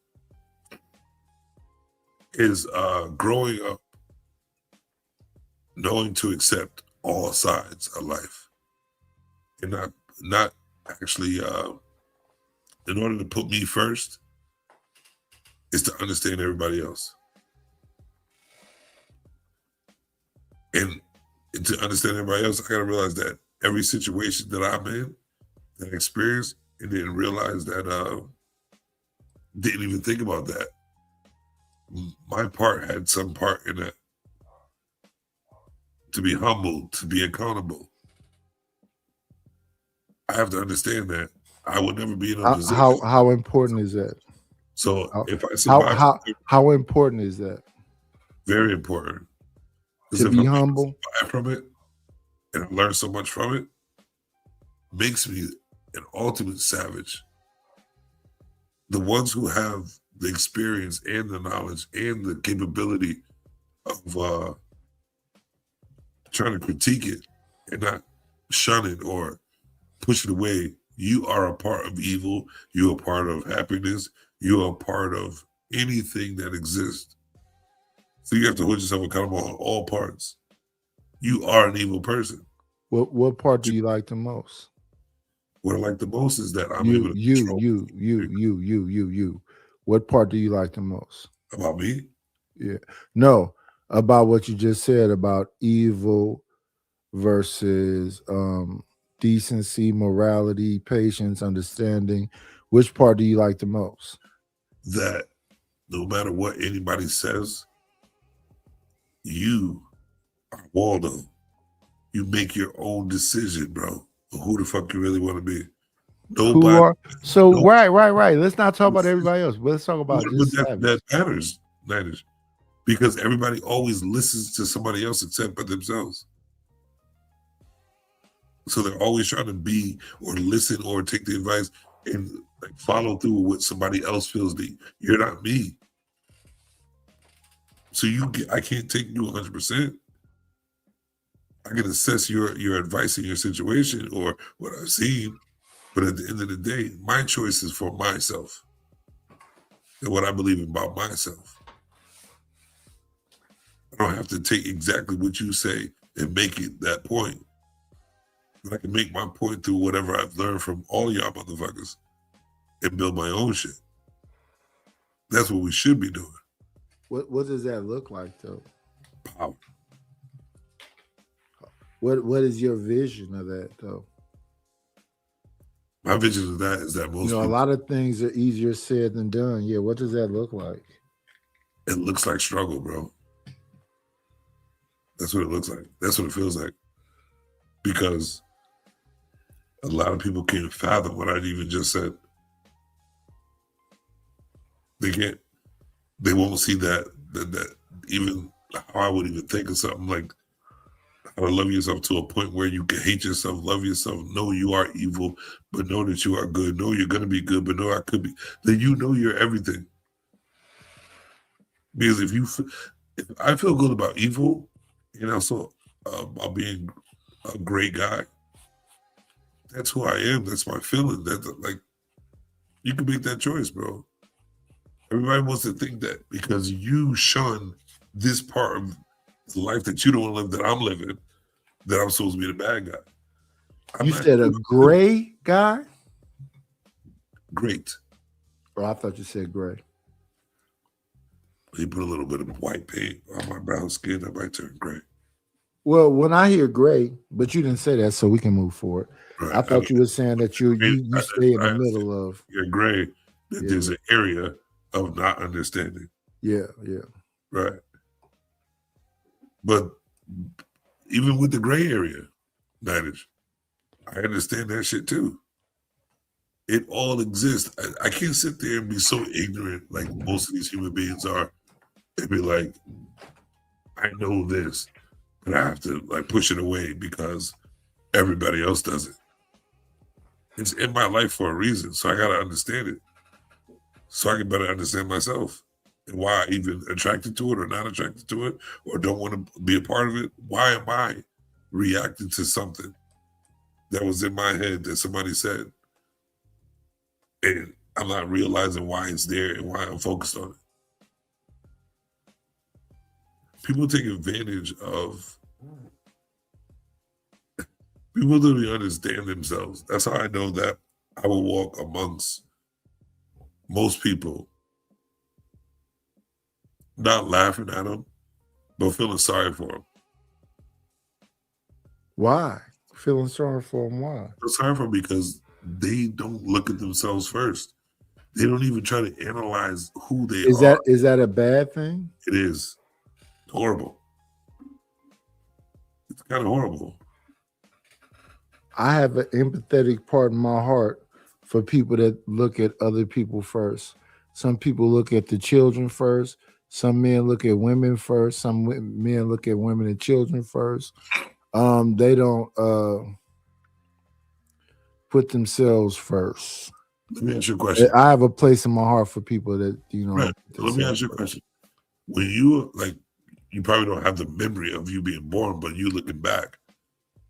is growing up knowing to accept all sides of life, and not actually in order to put me first is to understand everybody else. And to understand everybody else, I gotta realize that every situation that I'm in, that I experience, and then realize that Didn't even think about that. My part had some part in that. To be humble, to be accountable. I have to understand that I would never be in a position. How important is that? So if I survive, how important is that? Very important. To be humble from it, and I learned so much from it, makes me an ultimate savage. The ones who have the experience and the knowledge and the capability of trying to critique it and not shun it or push it away. You are a part of evil. You are part of happiness. You are a part of anything that exists. So you have to hold yourself accountable on all parts. You are an evil person. What part do you like the most? What I like the most is that I'm able to control you. What part do you like the most? About me? Yeah. No, about what you just said about evil versus decency, morality, patience, understanding. Which part do you like the most? That no matter what anybody says, you are Waldo. You make your own decision, bro, of who the fuck you really want to be. Nobody. Right. Let's not talk about everybody else. Let's talk about that matters. Because everybody always listens to somebody else except for themselves. So they're always trying to be or listen or take the advice and like follow through with what somebody else feels deep. You're not me. So I can't take you 100%. I can assess your advice in your situation or what I've seen, but at the end of the day, my choice is for myself and what I believe about myself. I don't have to take exactly what you say and make it that point. But I can make my point through whatever I've learned from all y'all motherfuckers and build my own shit. That's what we should be doing. What does that look like, though? Power. What is your vision of that, though? My vision of that is that most a lot of things are easier said than done. Yeah, what does that look like? It looks like struggle, bro. That's what it looks like. That's what it feels like. Because a lot of people can't fathom what I even just said. They can't. They won't see that even how I would even think of something like how to love yourself to a point where you can hate yourself, love yourself, know you are evil, but know that you are good. Know you're going to be good, but know I could be. Then you know you're everything. Because if I feel good about evil and also about being a great guy, that's who I am. That's my feeling. That like you can make that choice, bro. Everybody wants to think that because you shun this part of the life that you don't live that I'm living, that I'm supposed to be the bad guy. You said a gray guy? Great. Oh, I thought you said gray. He put a little bit of white paint on my brown skin. I might turn gray. Well, when I hear gray, but you didn't say that, so we can move forward. Right. I thought you were saying that you stay in the middle of. You're gray. That there's an area of not understanding. Yeah. Right. But even with the gray area, Nighters, I understand that shit too. It all exists. I can't sit there and be so ignorant like most of these human beings are and be like, I know this, but I have to like push it away because everybody else does it. It's in my life for a reason, so I got to understand it so I can better understand myself and why I even attracted to it or not attracted to it or don't want to be a part of it. Why am I reacting to something that was in my head that somebody said and I'm not realizing why it's there and why I'm focused on it? People take advantage of people literally understand themselves. That's how I know that I will walk amongst most people, not laughing at them, but feeling sorry for them. Why? Feeling sorry for them? Why? Feel sorry for them because they don't look at themselves first. They don't even try to analyze who they Is are. that a bad thing? It is horrible. It's kind of horrible. I have an empathetic part in my heart for people that look at other people first. Some people look at the children first. Some men look at women first. Some men look at women and children first. They don't put themselves first. Let me ask you a question. I have a place in my heart for people that, Right. Let me ask you a question. When you you probably don't have the memory of you being born, but you looking back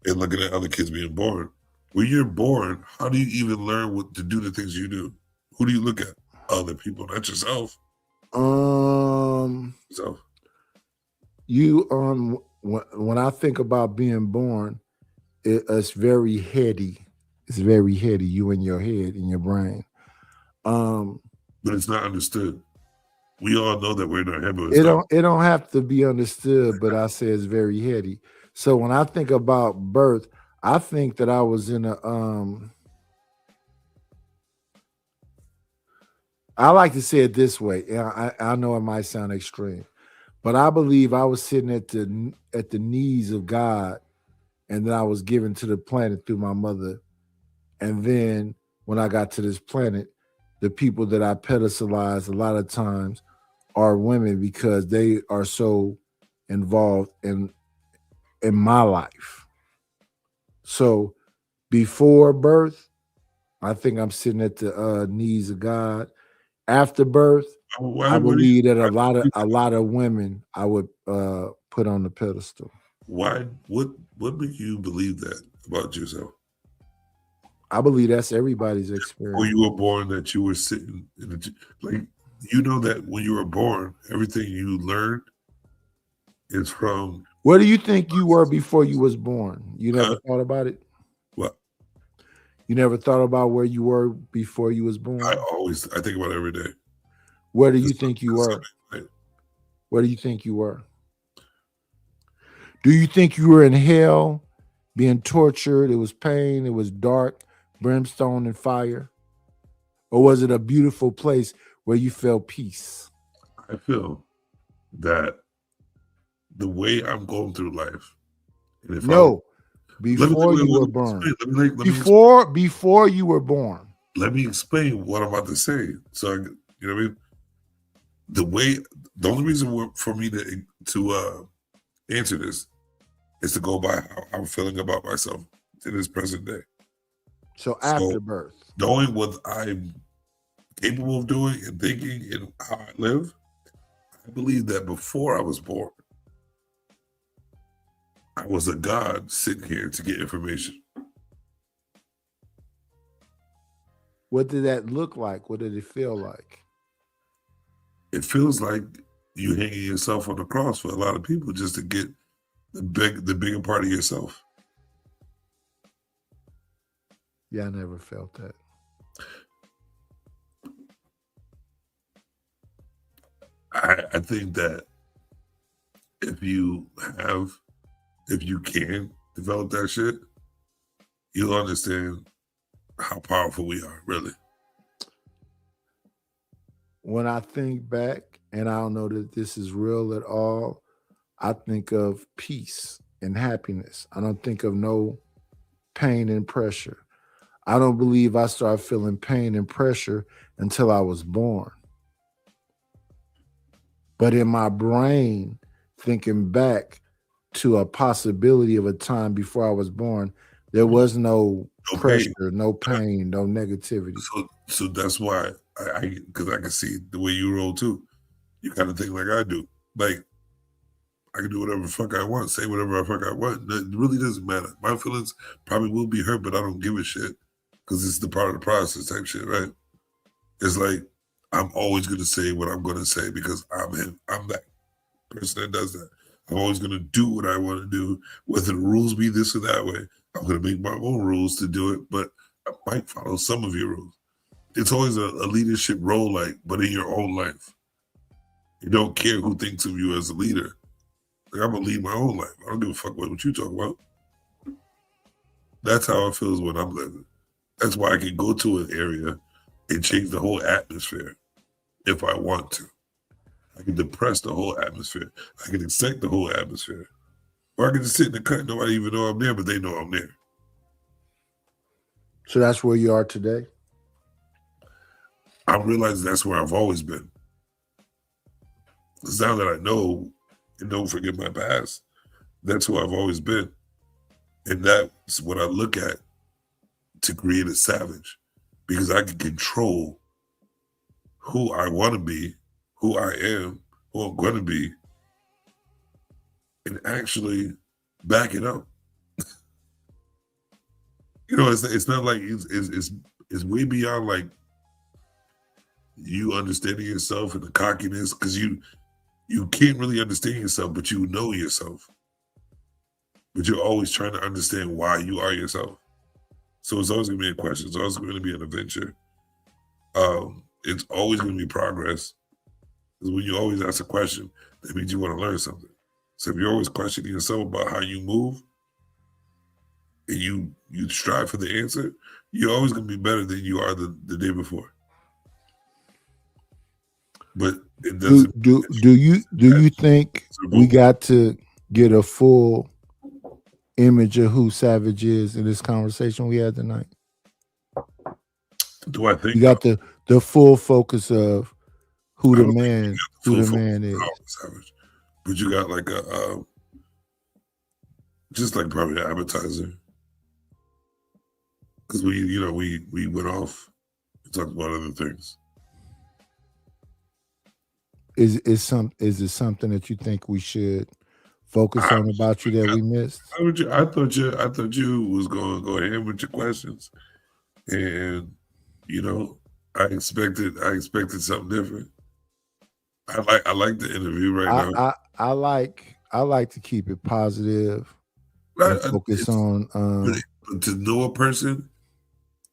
and looking at other kids being born. When you're born, how do you even learn what to do the things you do? Who do you look at? Other people, not yourself. So you when I think about being born, it's very heady. It's very heady. You in your head, in your brain. But it's not understood. We all know that we're in our head, but it don't have to be understood, but I say it's very heady. So when I think about birth, I think that I was in a I like to say it this way. I know it might sound extreme, but I believe I was sitting at the knees of God, and then I was given to the planet through my mother. And then when I got to this planet, the people that I pedestalize a lot of times are women because they are so involved in my life. So before birth, I think I'm sitting at the knees of God. After birth, I believe that a lot of women I would put on the pedestal. Why? What make you believe that about yourself? I believe that's everybody's experience. When you were born, that you were sitting in that when you were born, everything you learned is from. Where do you think you were before you was born? You never thought about it? What? You never thought about where you were before you was born? I think about it every day. Where do you think you were? Where do you think you were? Do you think you were in hell, being tortured? It was pain, it was dark, brimstone and fire? Or was it a beautiful place where you felt peace? I feel that the way I'm going through life. And if before you were born. Before you were born. Let me explain what I'm about to say. So, you know what I mean? The only reason for me to answer this is to go by how I'm feeling about myself in this present day. So after birth. Knowing what I'm capable of doing and thinking and how I live, I believe that before I was born, I was a god sitting here to get information. What did that look like? What did it feel like? It feels like you hanging yourself on the cross for a lot of people just to get the bigger part of yourself. Yeah, I never felt that. I think that if you can develop that shit, you'll understand how powerful we are, really. When I think back, and I don't know that this is real at all, I think of peace and happiness. I don't think of no pain and pressure. I don't believe I started feeling pain and pressure until I was born. But in my brain, thinking back to a possibility of a time before I was born, there was no pressure, no pain, no negativity. So that's why because I can see the way you roll too. You kind of think like I do. Like, I can do whatever the fuck I want, say whatever the fuck I want. It really doesn't matter. My feelings probably will be hurt, but I don't give a shit because it's the part of the process type shit, right? It's like, I'm always going to say what I'm going to say because I'm him. I'm that person that does that. I'm always going to do what I want to do, whether the rules be this or that way. I'm going to make my own rules to do it, but I might follow some of your rules. It's always a leadership role, but in your own life. You don't care who thinks of you as a leader. Like, I'm going to lead my own life. I don't give a fuck what you talk about. That's how it feels when I'm living. That's why I can go to an area and change the whole atmosphere if I want to. I can depress the whole atmosphere. I can accept the whole atmosphere. Or I can just sit in the cut, nobody even know I'm there, but they know I'm there. So that's where you are today? I realize that's where I've always been. Because now that I know and don't forget my past, that's who I've always been. And that's what I look at to create a savage. Because I can control who I want to be, who I am, who I'm going to be, and actually back it up. You know, it's not like it's way beyond like you understanding yourself and the cockiness, because you can't really understand yourself, but you know yourself. But you're always trying to understand why you are yourself. So it's always going to be a question. It's always going to be an adventure. It's always going to be progress. Because when you always ask a question, that means you want to learn something. So if you're always questioning yourself about how you move, and you strive for the answer, you're always going to be better than you are the day before. But it doesn't. Do you think we got to get a full image of who Savage is in this conversation we had tonight? Do I think you got the full focus of who the man is? Savage. But you got like a just like probably an appetizer. Because we went off and talked about other things. Is it something that you think we should focus on about you that we missed? I thought you was going to go ahead with your questions, and I expected something different. I like the interview right now. I like to keep it positive. And focus on but to know a person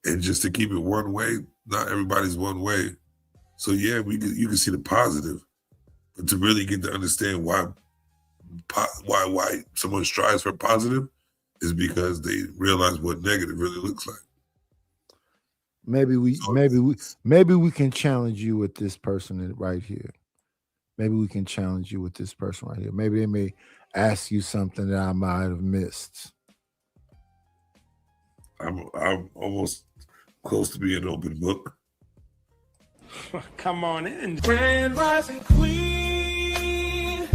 and just to keep it one way. Not everybody's one way, so yeah, you can see the positive, but to really get to understand why someone strives for positive is because they realize what negative really looks like. Maybe we can challenge you with this person right here. Maybe we can challenge you with this person right here. Maybe they may ask you something that I might have missed. I'm almost close to being an open book. Come on in. Grand rising queen,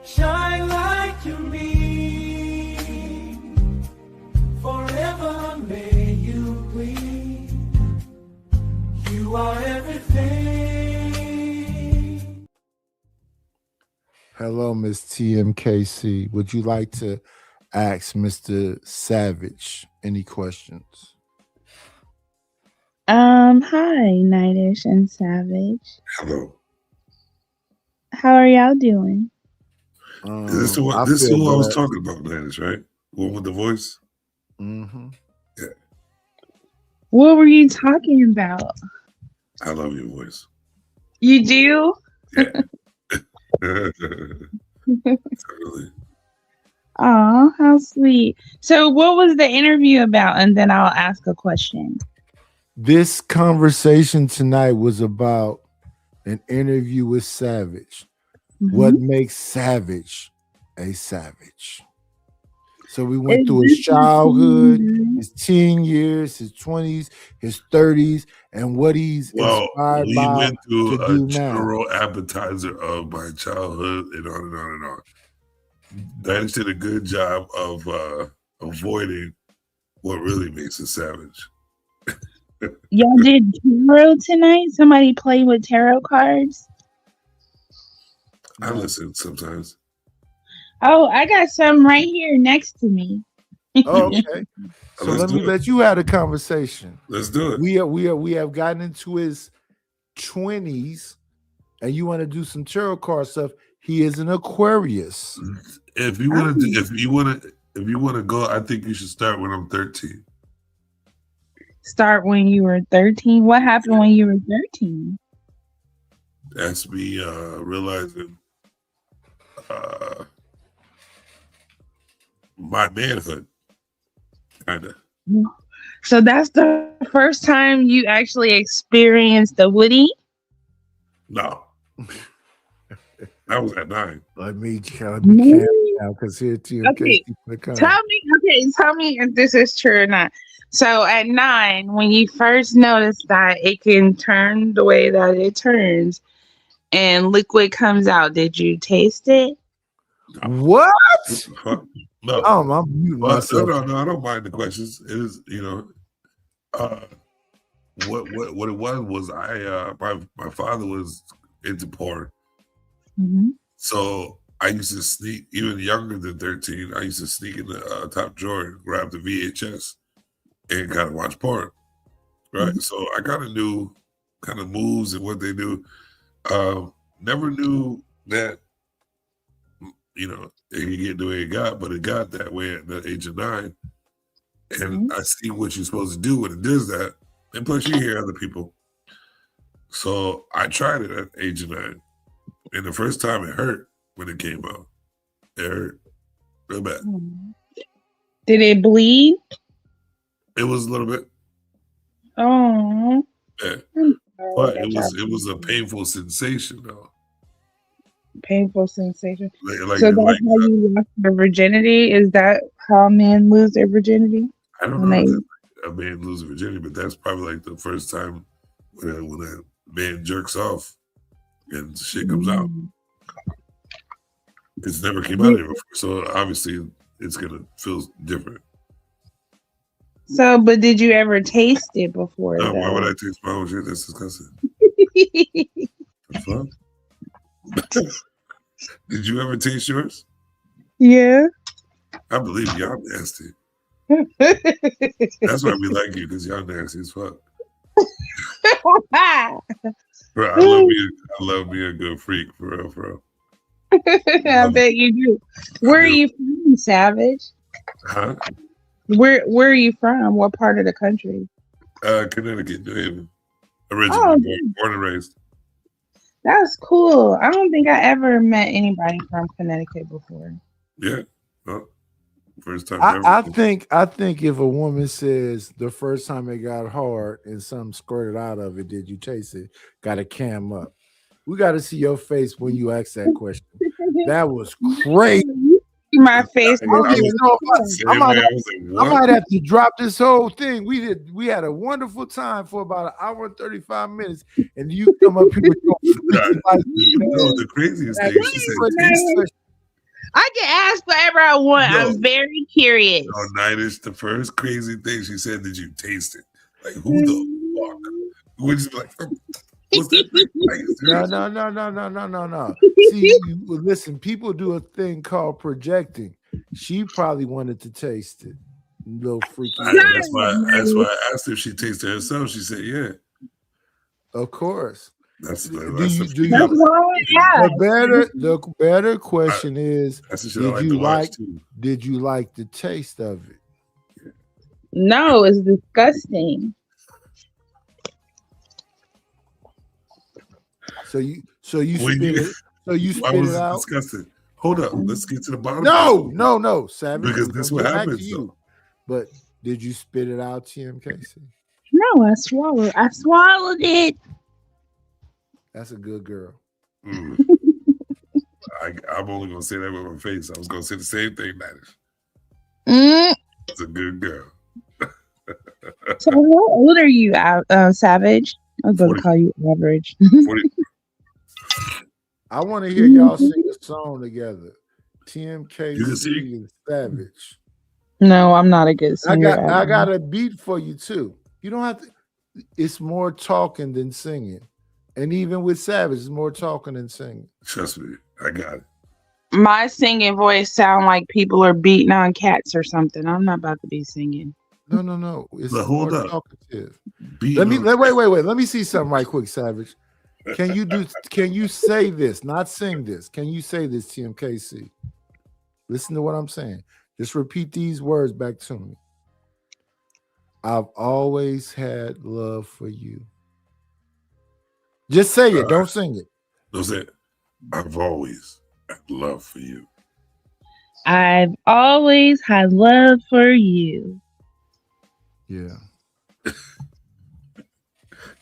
shine like you mean. Forever may you gleam. You are everything. Hello, Miss TMKC. Would you like to ask Mr. Savage any questions? Hi, Nightish and Savage. Hello. How are y'all doing? This is who I was talking about, Nightish, right? One with the voice? Mm-hmm. Yeah. What were you talking about? I love your voice. You do? Yeah. Totally. Oh, how sweet. So what was the interview about? And then I'll ask a question. This conversation tonight was about an interview with Savage. Mm-hmm. What makes Savage a savage? So we went through his childhood, his teen years, his 20s, his 30s, and what he's inspired by. We went through a general appetizer of my childhood and on and on and on. That did a good job of avoiding what really makes a savage. Y'all did tarot tonight? Somebody play with tarot cards? I listen sometimes. Oh, I got some right here next to me. Oh, okay. So let you have a conversation. Let's do it. We have gotten into his 20s, and you want to do some tarot card stuff. He is an Aquarius. If you want to go, I think you should start when I'm 13. Start when you were 13? What happened when you were 13? That's me realizing my manhood, kind of. So that's the first time you actually experienced the Woody? No, that was at 9. Let me No. camp now because here TMK Okay. Tell me if this is true or not. So at 9, when you first noticed that it can turn the way that it turns and liquid comes out, did you taste it? What? No. Oh, I'm muting But myself. no, I don't mind the questions. It is, what it was my father was into porn. Mm-hmm. So I used to sneak, even younger than 13, I used to sneak in the top drawer and grab the VHS and kind of watch porn. Right. Mm-hmm. So I kind of knew kind of moves and what they do. Never knew that, it could get the way it got, but it got that way at the age of 9. And I see what you're supposed to do when it does that. And plus you hear other people. So I tried it at age of 9. And the first time it hurt when it came out. It hurt real bad. Did it bleed? It was a little bit. Oh. Yeah. But it was a painful sensation though. Painful sensation. Like, so that's how you lost your virginity? Is that how men lose their virginity? I don't know if a man loses virginity, but that's probably like the first time when a man jerks off and shit comes out. It's never came out of it before, so obviously it's gonna feel different. So, but did you ever taste it before? No, why would I taste my own shit? That's disgusting. The fuck? Did you ever taste yours? Yeah. I believe y'all nasty. That's why we like you, because y'all nasty as fuck. Bro, I love me a good freak, for real. I bet you do. Where are you from, Savage? Huh? Where are you from? What part of the country? Connecticut, New Haven. Originally born and raised. That's cool. I don't think I ever met anybody from Connecticut before. Yeah. Well, first time I think if a woman says the first time it got hard and something squirted out of it, did you taste it? Got to cam up. We got to see your face when you ask that question. That was crazy. My face. I might have to drop this whole thing. We had a wonderful time for about an hour and 35 minutes, and you come up here with your the craziest thing she said. I can ask whatever I want. I'm very curious. No, Nightish, the first crazy thing she said, did you taste it? Like, who the fuck? We're just like, what's that? No. See, listen, people do a thing called projecting. She probably wanted to taste it. Little freaky. That's why I asked if she tasted it herself. She said, yeah. Of course. The better question is, did you like the taste of it? No, it's disgusting. So you spit it out. Disgusting. Hold up, let's get to the bottom. No, Savage. Because that's what happens. But did you spit it out, TMKC? No, I swallowed it. That's a good girl. I'm only gonna say that with my face. I was gonna say the same thing, Nightish. It's a good girl. So how old are you, Savage? I was going to call you Average. 40. I want to hear y'all sing a song together. TMKC and Savage. No, I'm not a good singer. I got a beat for you too. You don't have to. It's more talking than singing. And even with Savage, it's more talking than singing. Trust me, I got it. My singing voice sound like people are beating on cats or something. I'm not about to be singing. No. It's hold more up. talkative. Wait. Let me see something right quick, Savage. Can you say this, not sing this? Can you say this, TMKC? Listen to what I'm saying. Just repeat these words back to me. I've always had love for you. Just say it. Don't sing it. Don't say it. I've always had love for you. I've always had love for you. Yeah.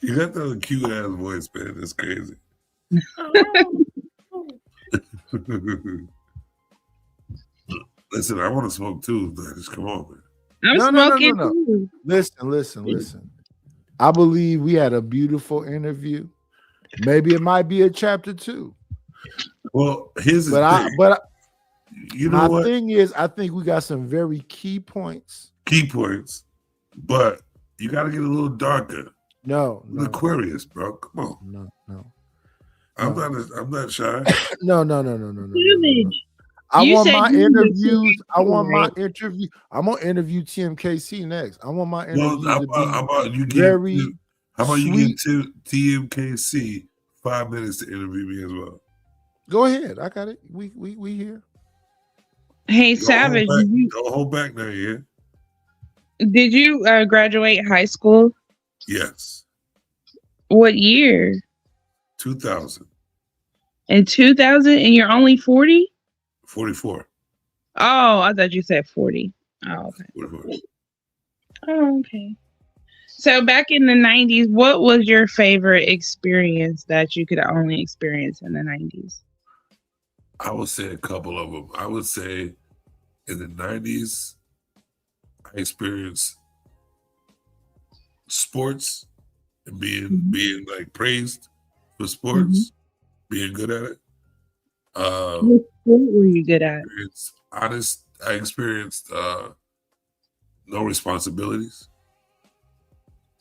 You got that cute ass voice, man. It's crazy. Listen, I want to smoke too. Just come on, man. I'm smoking too. Listen. I believe we had a beautiful interview. Maybe it might be a chapter 2. Well, here's the thing. But you know what? thing is, I think we got some very key points. But you got to get a little darker. No, Aquarius, bro. Come on. No. I'm not shy. No. I want my interviews. I'm gonna interview TMKC next. I want my interviews How about you give TMKC 5 minutes to interview me as well? Go ahead. I got it. We here. Hey, Savage. Don't hold back now, yeah? Did you graduate high school? Yes. What year? 2000. In 2000, and you're only 40? 44. Oh, I thought you said 40. Oh, okay. 44. Oh, okay. So back in the 90s, what was your favorite experience that you could only experience in the 90s? I would say a couple of them. I would say in the 90s, I experienced sports and being like praised for sports, being good at it. What sport were you good at? It's honest. I experienced no responsibilities.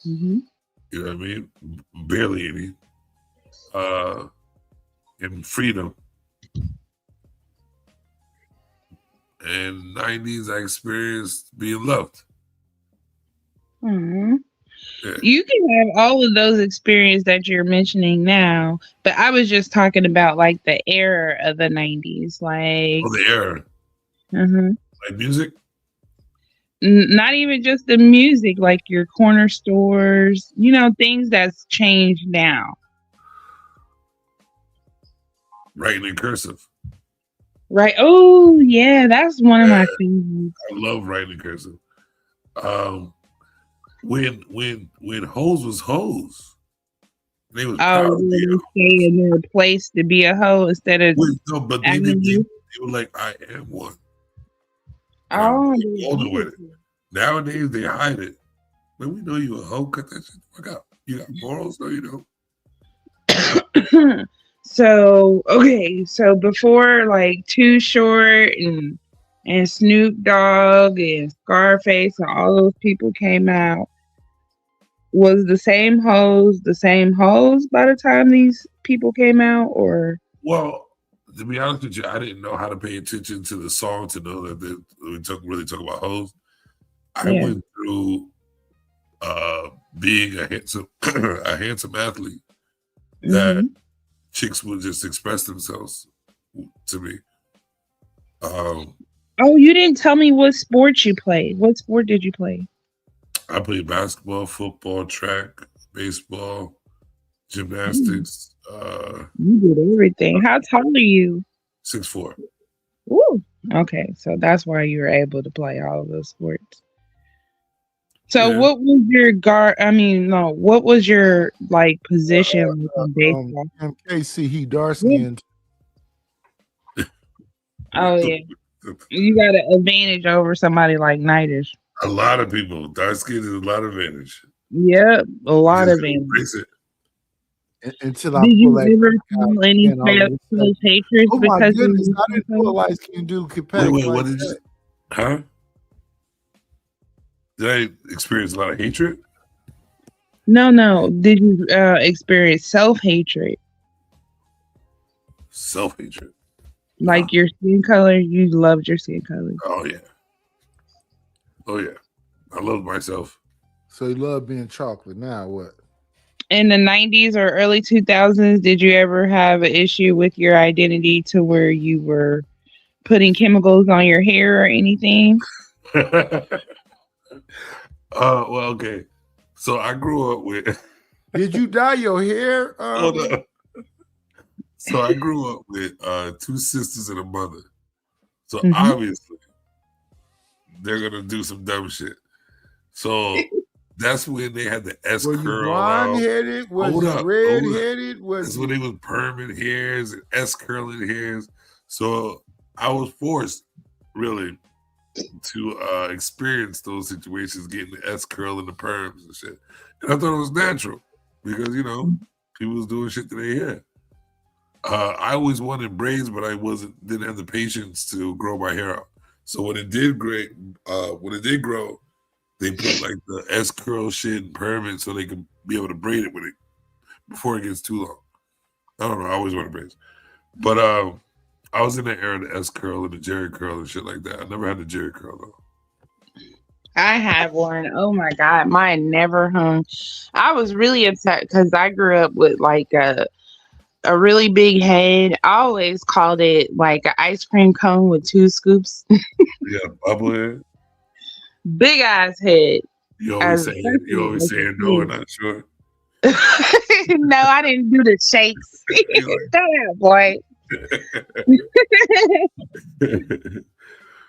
Mm-hmm. You know what I mean? Barely any. And freedom. And 90s, I experienced being loved. Mm-hmm. Yeah. You can have all of those experiences that you're mentioning now, but I was just talking about like the era of the 90s, like the era, like music. Not even just the music, like your corner stores, things that's changed now. Writing in cursive. Right. Oh, yeah, that's one of my favorites. I love writing in cursive. When hoes was hoes, they was proud to be stay in their place to be a hoe instead of but they were like, I am one. Oh, with it. Nowadays they hide it. Man, we know you a hoe. Cut that shit. Fuck out. You got morals, no, you don't. So before like Too Short and Snoop Dogg and Scarface and all those people came out, was the same hoes by the time these people came out, or? Well, to be honest with you, I didn't know how to pay attention to the song to know that we really talk about hoes. I went through being a handsome athlete that chicks would just express themselves to me. Oh, you didn't tell me what sport you played. What sport did you play? I played basketball, football, track, baseball, gymnastics. You did everything. How tall are you? 6'4". Ooh. Okay, so that's why you were able to play all of those sports. So what was your what was your like position in baseball? MKC, he dark skinned. Oh yeah. You got an advantage over somebody like Nightish. A lot of people. Dark skin is a lot of advantage. Yep, a lot of advantage. Until I did you ever feel any hatred? Oh my goodness, I didn't know a light skin dude could pack. Wait, what did you? Huh? Did I experience a lot of hatred? No. Did you experience self-hatred? Self-hatred. Like your skin color, you loved your skin color. Oh yeah. I love myself. So you love being chocolate. Now what? In the 90s or early 2000s, did you ever have an issue with your identity to where you were putting chemicals on your hair or anything? Well, okay. So I grew up with. Did you dye your hair? No. So I grew up with 2 sisters and a mother. So obviously, they're gonna do some dumb shit. So That's when they had the S Were you curl. blonde headed? Was Hold you up, red hold up. headed? Was That's you... when they was permanent hairs and S curling hairs. So I was forced, really, to experience those situations, getting the S curl and the perms and shit. And I thought it was natural because people was doing shit to their hair. I always wanted braids, but I didn't have the patience to grow my hair out. So when it did grow, they put like the S curl shit and perm it so they could be able to braid it before it gets too long. I don't know. I always wanted braids, but I was in the era of the S curl and the Jerry curl and shit like that. I never had the Jerry curl though. I had one. Oh my God, mine never hung. I was really upset because I grew up with like a really big head. I always called it like an ice cream cone with 2 scoops. Yeah, bubble head. Big ass head. You always saying no and not sure. No, I didn't do the shakes. Shut up, boy.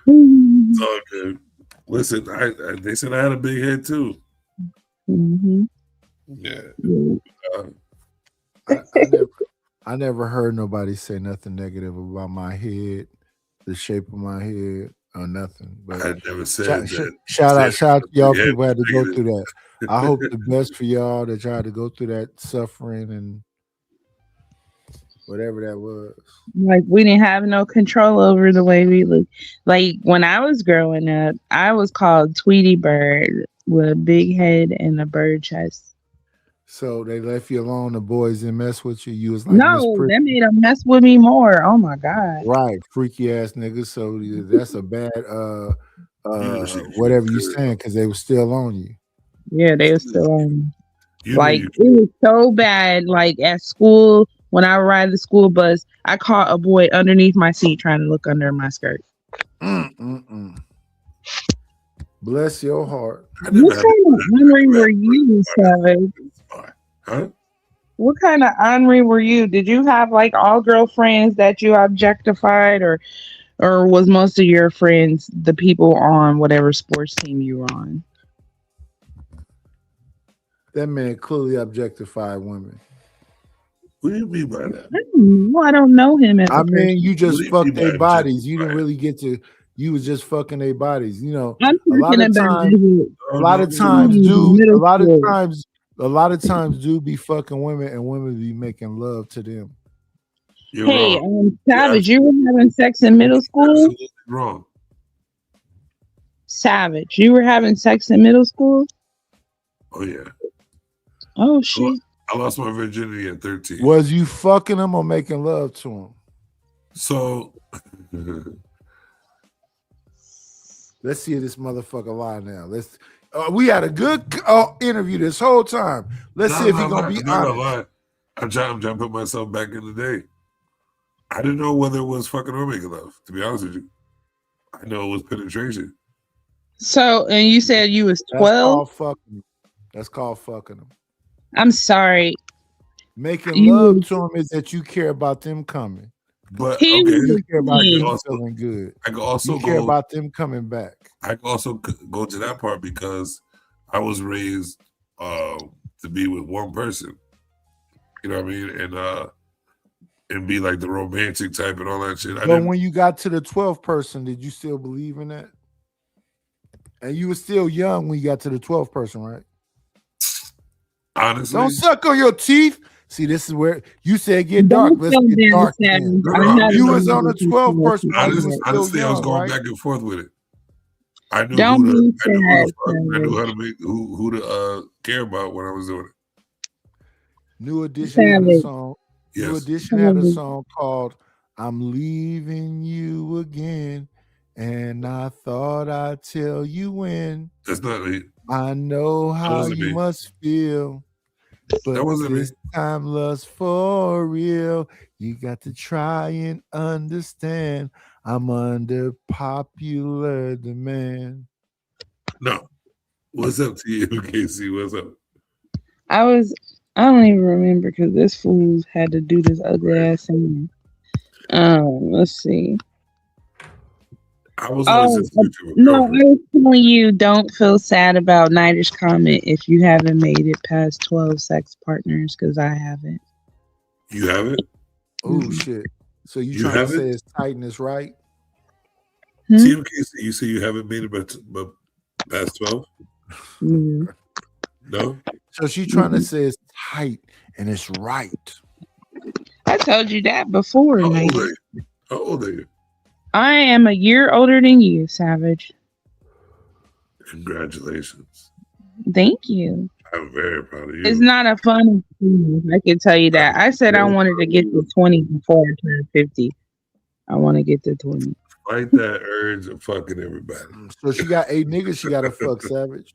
It's all good. Listen, they said I had a big head too. Mm-hmm. Yeah. I never heard nobody say nothing negative about my head, the shape of my head, or nothing. But I never said that. Shout out to y'all Yeah, people had to go negative. through that. I hope the best for y'all that y'all had to go through that suffering and whatever that was. Like we didn't have no control over the way we look. Like when I was growing up, I was called Tweety Bird with a big head and a bird chest. So they left you alone. The boys didn't mess with you. You was like, No, that made them mess with me more. Oh my God. Right, freaky ass niggas. So that's a bad whatever you saying because they were still on you. Yeah, they were still on. Like it was so bad. Like at school, when I ride the school bus, I caught a boy underneath my seat trying to look under my skirt. Bless your heart. What kind of ornery were you, Savage? Huh? What kind of ornery were you? Did you have like all girlfriends that you objectified, or was most of your friends the people on whatever sports team you were on? That man clearly objectified women. What do you mean by that? I don't know him. I mean, you just fucked their bodies. You didn't really get to. You was just fucking their bodies. You know, a lot of times, dude be fucking women, and women be making love to them. Hey, Savage, you were having sex in middle school? Absolutely wrong. Savage, you were having sex in middle school? Oh yeah. Oh shit. I lost my virginity at 13. Was you fucking them or making love to them? So let's see if this motherfucker lie now. Let's. We had a good interview this whole time. Let's see if he's gonna be honest. I'm trying to put myself back in the day. I didn't know whether it was fucking or making love. To be honest with you, I know it was penetration. So, and you said you was 12. That's called fucking them. I'm sorry. Making love to them is that you care about them coming. But okay, you care about them feeling good. I can also care about them coming back. I can also go to that part because I was raised to be with one person. You know what I mean? And be like the romantic type and all that shit. But when you got to the 12th person, did you still believe in that? And you were still young when you got to the 12th person, right? Honestly, don't suck on your teeth. See, this is where you said get dark. Let's get dark. You was on the 12th person. Honestly, I was going back and forth with it. I knew how to make who to care about when I was doing it. New Edition had a song. Yes. New Edition had a song called "I'm Leaving You Again," and I thought I'd tell you when. That's not me. I know how you must feel, but that wasn't this time love's for real. You got to try and understand. I'm under popular demand. No. What's up to you, Casey? What's up? I don't even remember because this fool had to do this ugly ass thing. Let's see. I was always Oh just with your no, I girlfriend. was telling you, don't feel sad about Nightish comment if you haven't made it past 12 sex partners, because I haven't. You have it? Oh shit. So you You trying to have say it? it's tight and it's right? Hmm? See, okay, so you say you haven't made it but past 12? Mm. No? So she trying to say it's tight and it's right. I told you that before, How old Nightish. are you? How old are you? I am a year older than you, Savage. Congratulations. Thank you. I'm very proud of you. It's not a fun experience, I can tell you that. I said I wanted to get to 20 before I turned 50. I want to get to 20. Fight that urge of fucking everybody. So she got 8 niggas she gotta fuck, Savage.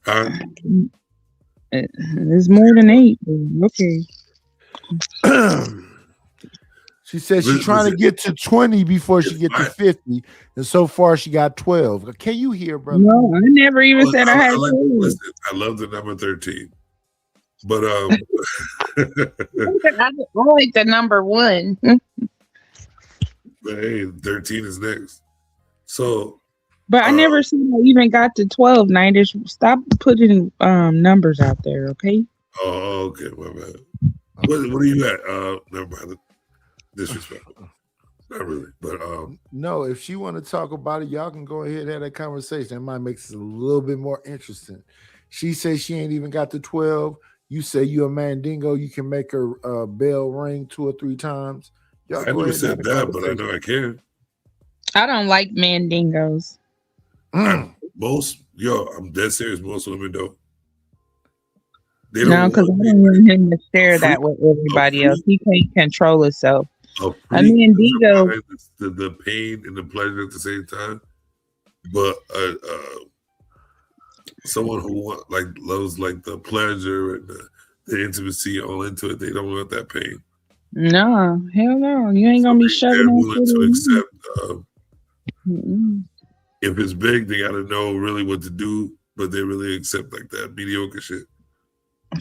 Huh? It's more than 8. Okay. She said she's trying to get to 20 before she get to 50, and so far she got 12. Can you hear, brother? No, I never even said I had Listen, I love the number 13. But I like the number 1. but hey, 13 is next. So But I never said I even got to 12, Nightish. Stop putting numbers out there, okay? oh, okay, my bad. What are you at? Never mind. Disrespectful. Not really, but No, if she want to talk about it, y'all can go ahead and have that conversation. It might make it a little bit more interesting. She says she ain't even got to 12. You say you a mandingo, you can make her bell ring 2 or 3 times. Y'all I go never ahead and said have a that, but I conversation. know I can. I don't like mandingos. I'm dead serious. Most women don't. They No, because I don't want him to share that with everybody else. He can't control himself. A I mean, Digo. The pain and the pleasure at the same time, but someone who loves like the pleasure and the intimacy all into it, they don't want that pain. No, hell no. You ain't gonna be shoving They're that willing shit to in accept. If it's big, they got to know really what to do, but they really accept like that mediocre shit.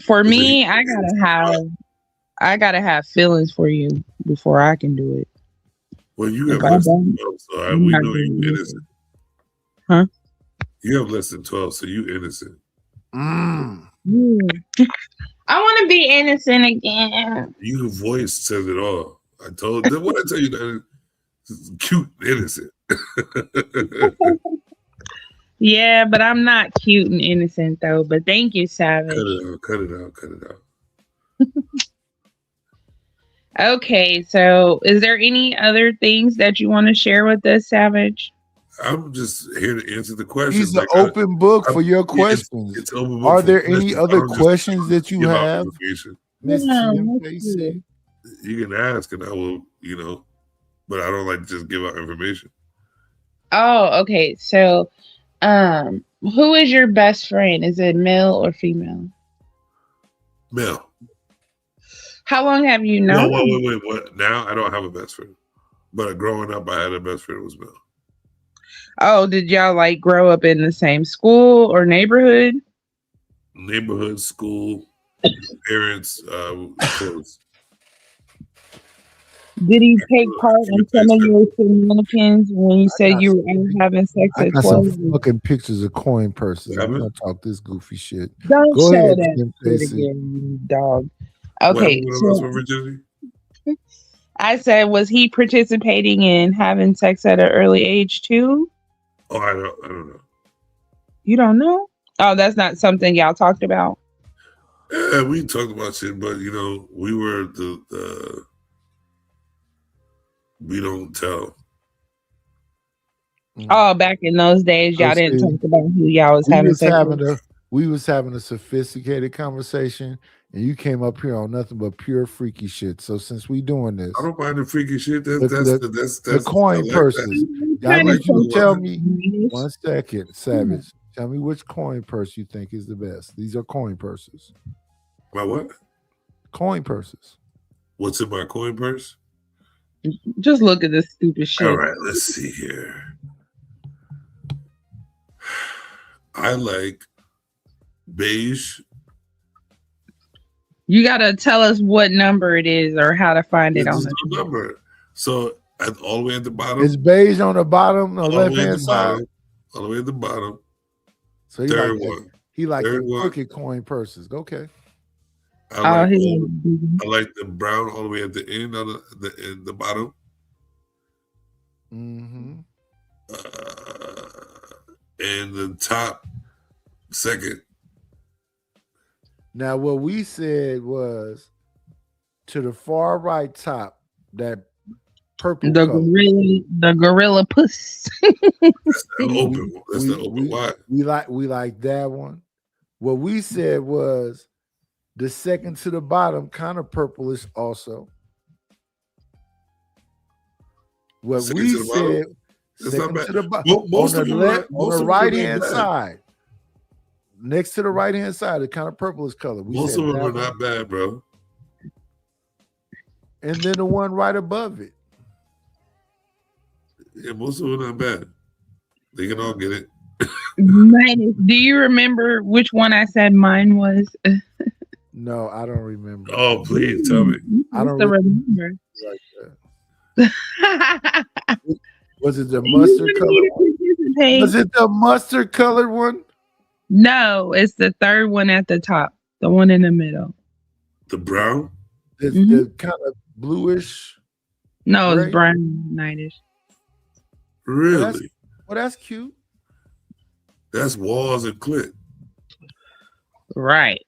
For me, I gotta have feelings for you before I can do it. Well, you have If I less than don't, 12, so I'm we not know you doing it. innocent. Huh? You have less than 12, so you innocent. I want to be innocent again. Your voice says it all. I tell you that it's cute and innocent. Yeah, but I'm not cute and innocent though. But thank you, Savage. Cut it out. Okay, so is there any other things that you want to share with us, Savage? I'm just here to answer the questions. He's an open book for your questions. It's open book Are for there any questions. other I don't just questions that you give out have, information. Miss Yeah, TMKC? You can ask, and I will, but I don't like to just give out information. Oh, okay. So, who is your best friend? Is it male or female? Mel. How long have you known? No, wait. What? Now I don't have a best friend, but growing up, I had a best friend who was Mel. Oh, did y'all like grow up in the same school or neighborhood? Neighborhood, school, parents, close. Did he take part in some of your shenanigans when you said you were having sex I at got 12? some fucking pictures of coin purses. I'm Seven? gonna talk this goofy shit. Don't Go show ahead, that shit TMKC. again, you dog. Okay, What so else for virginity? I said, was he participating in having sex at an early age too? Oh, I don't know. You don't know? Oh, that's not something y'all talked about. Yeah, we talked about shit, but we were the we don't tell. Oh, back in those days, y'all didn't talk about who y'all was having sex with. We was having a sophisticated conversation, and you came up here on nothing but pure freaky shit. So since we doing this, I don't mind the freaky shit. That's the coin purses. I need you to tell me 1 second, Savage. Tell me which coin purse you think is the best. These are coin purses. My what? Coin purses. What's in my coin purse? Just look at this stupid shit. All right, let's see here. I like beige. You gotta tell us what number it is or how to find it This on is the the number. So all the way at the bottom. It's beige on the bottom, the all the left way at hand the side. bottom. All the way at the bottom. So Third one. He like Third the one. crooked coin purses. Okay. I like the brown all the way at the end on the bottom. Mm-hmm. And the top second. Now, what we said was to the far right top, that purple color. The gorilla puss. That's the open one. That's the open wide. We like that one. What we said was the second to the bottom, kind of purplish also. What Second we to the bottom? said, That's second not bad. to the bottom, Most on of the them left, most on of the them right are not hand bad. side, next to the right hand side, the kind of purplish color. We Most said of them that are one. not bad, bro. And then the one right above it. Yeah, most of them are not bad. They can all get it. Mine, do you remember which one I said mine was? No, I don't remember. Oh, please tell me. I don't remember. like that. Was it the mustard color one? Was it the mustard colored one? No, it's the third one at the top, the one in the middle. The brown? The kind of bluish. No, gray? it's brown nightish. Really? Well, that's cute. That's walls and clit. Right.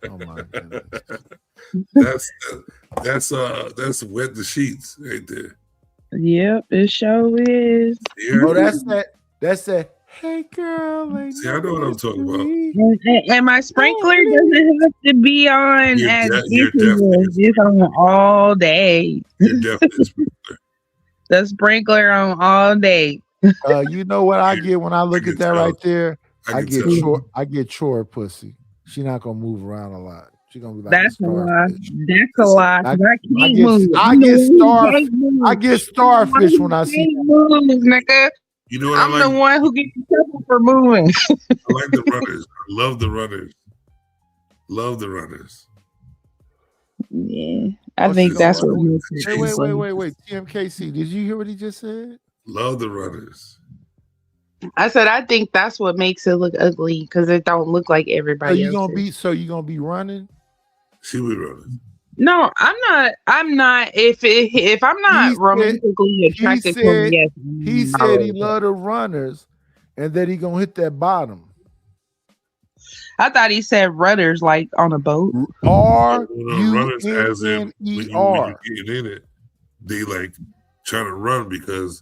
Oh my goodness. That's wet the sheets right there. Yep, it sure is. Yeah. Oh, that's that. Hey girl, ain't See, I know what I'm talking about. And my sprinkler doesn't have to be on You're as you're it is. It's on all day. You're definitely a sprinkler. The sprinkler on all day. You know what I get when I look at that right there? I can get tell. I get chore pussy. She not gonna move around a lot. She gonna be like That's a lie. starfish. That's a lie. I can't move. I get starfish when I see move, nigga. You know what I'm I like? the one who gets in trouble for moving. I like the runners. I love the runners. Love the runners. Yeah, I think that's what makes it. Wait. TMKC, did you hear what he just said? Love the runners. I said I think that's what makes it look ugly because it don't look like everybody else. You gonna be running? She be running. No, I'm not. I'm not. If I'm not romantically attracted to him, yes. He said he loved the runners, and that he gonna hit that bottom. I thought he said runners like on a boat. Runners as in when you get in it, they like trying to run because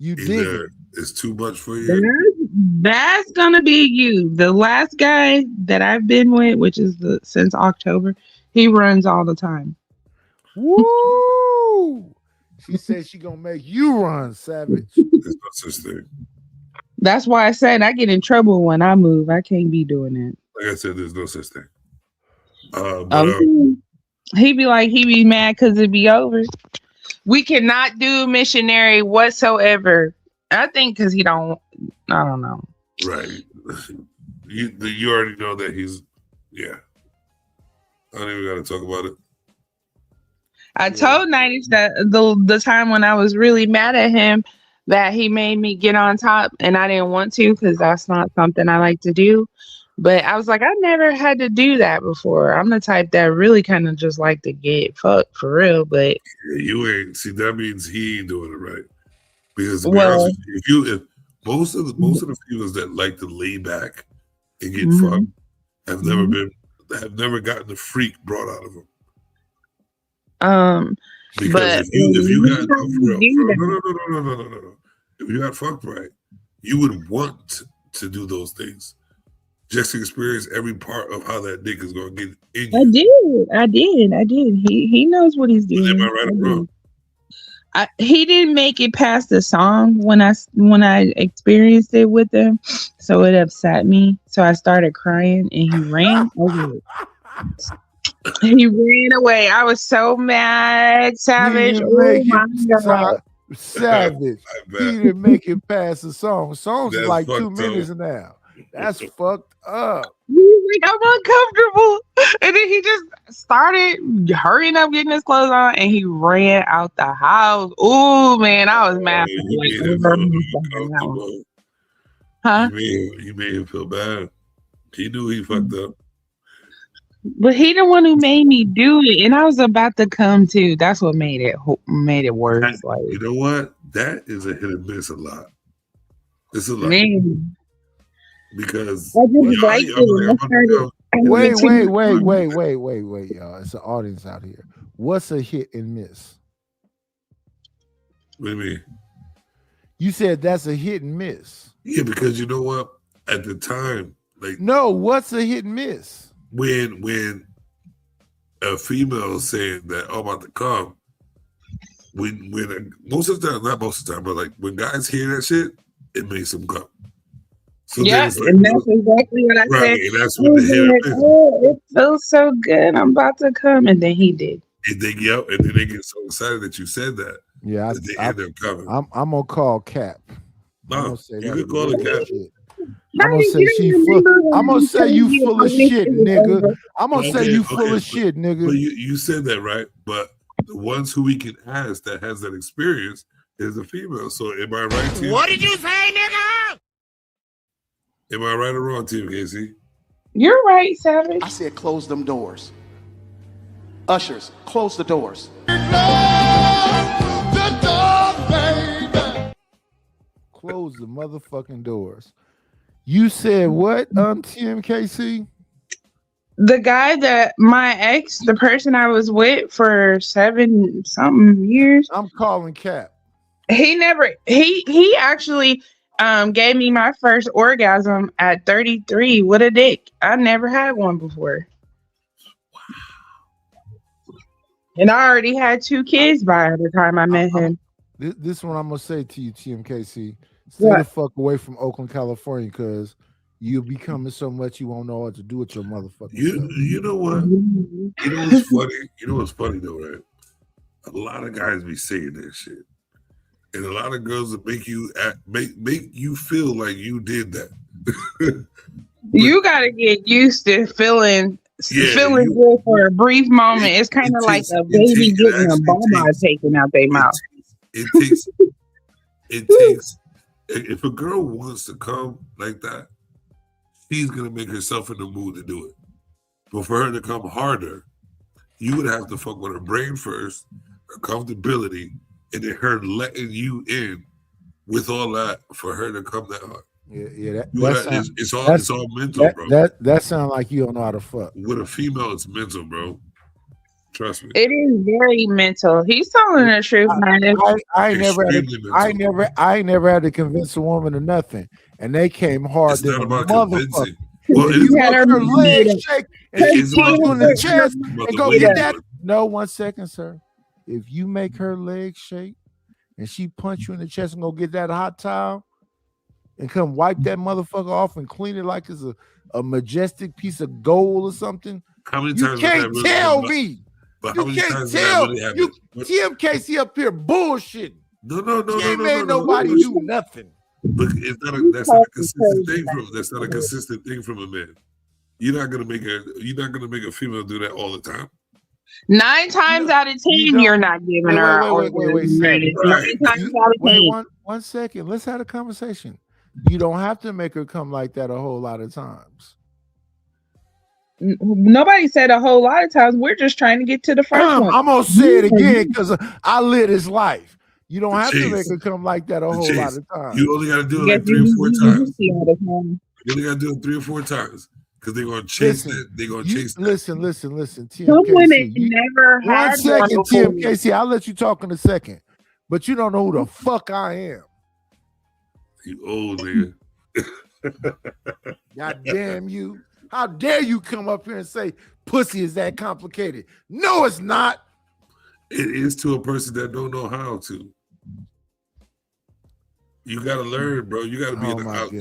either it's too much for you. That's gonna be you. The last guy that I've been with, which is since October, he runs all the time. Woo! She said she gonna make you run, savage. There's no such thing. That's why I said I get in trouble when I move. I can't be doing that. Like I said, there's no such thing. He be mad because it be over. We cannot do missionary whatsoever. I think because I don't know. Right. You already know that he's, yeah. I don't even got to talk about it. I told Nightish that the time when I was really mad at him that he made me get on top and I didn't want to because that's not something I like to do. But I was like, I never had to do that before. I'm the type that really kind of just like to get fucked for real. But yeah, you ain't. See, that means he ain't doing it right. Because to be honest with you, if most of the females that like to lay back and get fucked have never gotten the freak brought out of them. Because if you got no. If you got fucked right, you would want to do those things. Just to experience every part of how that dick is going to get in you. I did. He knows what he's doing. Am I right or wrong? He didn't make it past the song when I experienced it with him, so it upset me. So I started crying, and he ran away. He ran away. I was so mad, savage. Oh my God. Savage. He didn't make it past the song. The song's like 2 minutes now. That's fucked up. He's like, I'm uncomfortable. And then he just started hurrying up, getting his clothes on, and he ran out the house. Oh man, I was mad for You like made him over feel that one. uncomfortable. Huh? You made him feel bad. He knew he fucked up. But he the one who made me do it, and I was about to come too. That's what made it worse. Like, You know what? That is a hit and miss a lot. It's a lot. man, Because I just liked it. Wait, y'all. It's an audience out here. What's a hit and miss? What do you mean? You said that's a hit and miss. Yeah, because you know what? At the time, like No, what's a hit and miss? when a female is saying that I'm about to come, when most of the time, not most of the time, but like when guys hear that shit, it makes them come. So Yeah, like, and that's exactly what I right, said. and that's when the hit and miss. Oh, it feels so good. I'm about to come, and then he did. And they yell, and then they get so excited that you said that. Yeah, that they end up coming. I'm gonna call Cap. No, you could call it Cap. I'm gonna say she full. I'm gonna say you full of shit, nigga. I'm gonna say you full of shit, nigga. But you said that right, but the ones who we can ask that has that experience is a female. So am I right, Team? What did you say, nigga? Am I right or wrong, Team Casey? You're right, Savage. I said close them doors. Ushers, close the doors. Close the motherfucking doors. You said what, TMKC? The guy that my ex, the person I was with for 7-something years. I'm calling Cap. He actually gave me my first orgasm at 33 with a dick. I never had one before. And I already had 2 kids by the time I met him. This one I'm gonna say to you, TMKC. Stay the fuck away from Oakland, California, because you'll be coming so much you won't know what to do with your motherfucking self. You know what? You know what's funny? You know what's funny though, right? A lot of guys be saying that shit, and a lot of girls that make you feel like you did that. You gotta get used to feeling good for a brief moment. It's kind of like a baby getting a bomb taken out their mouth. It takes. If a girl wants to come like that, she's gonna make herself in the mood to do it. But for her to come harder, you would have to fuck with her brain first, her comfortability, and then her letting you in with all that for her to come that hard. Yeah, it's all mental, bro. That sounds like you don't know how to fuck. With a female, it's mental, bro. Trust me. It is very mental. He's telling the truth, man. I ain't never had to convince a woman of nothing, and they came hard. It's not about convincing. Well, you had her leg shake and she punch you in the chest and go get that. No, 1 second, sir. If you make her leg shake and she punch you in the chest and go get that hot towel and come wipe that motherfucker off and clean it like it's a majestic piece of gold or something, how many you times can't tell me. But you can't tell you TMKC up here bullshitting. No. He ain't made nobody do nothing. But that's not a consistent thing from a man. You're not gonna make a female do that all the time. 9 times out of 10, you're not giving her. Wait. 9 times out of 10. 1 second. Let's have a conversation. You don't have to make her come like that a whole lot of times. Nobody said a whole lot of times. We're just trying to get to the first one. I'm gonna say it again because I live this life. You don't have to make her come like that a whole lot of times. You only got to do it like 3 or 4 times. You only got to do it 3 or 4 times because they're gonna chase it. They're gonna chase that. Listen. TMKC, never had 1 second, TMKC. I'll let you talk in a second, but you don't know who the fuck I am. You old nigga. God damn you. How dare you come up here and say pussy is that complicated? No, it's not. It is to a person that don't know how to. You gotta learn, bro. You gotta be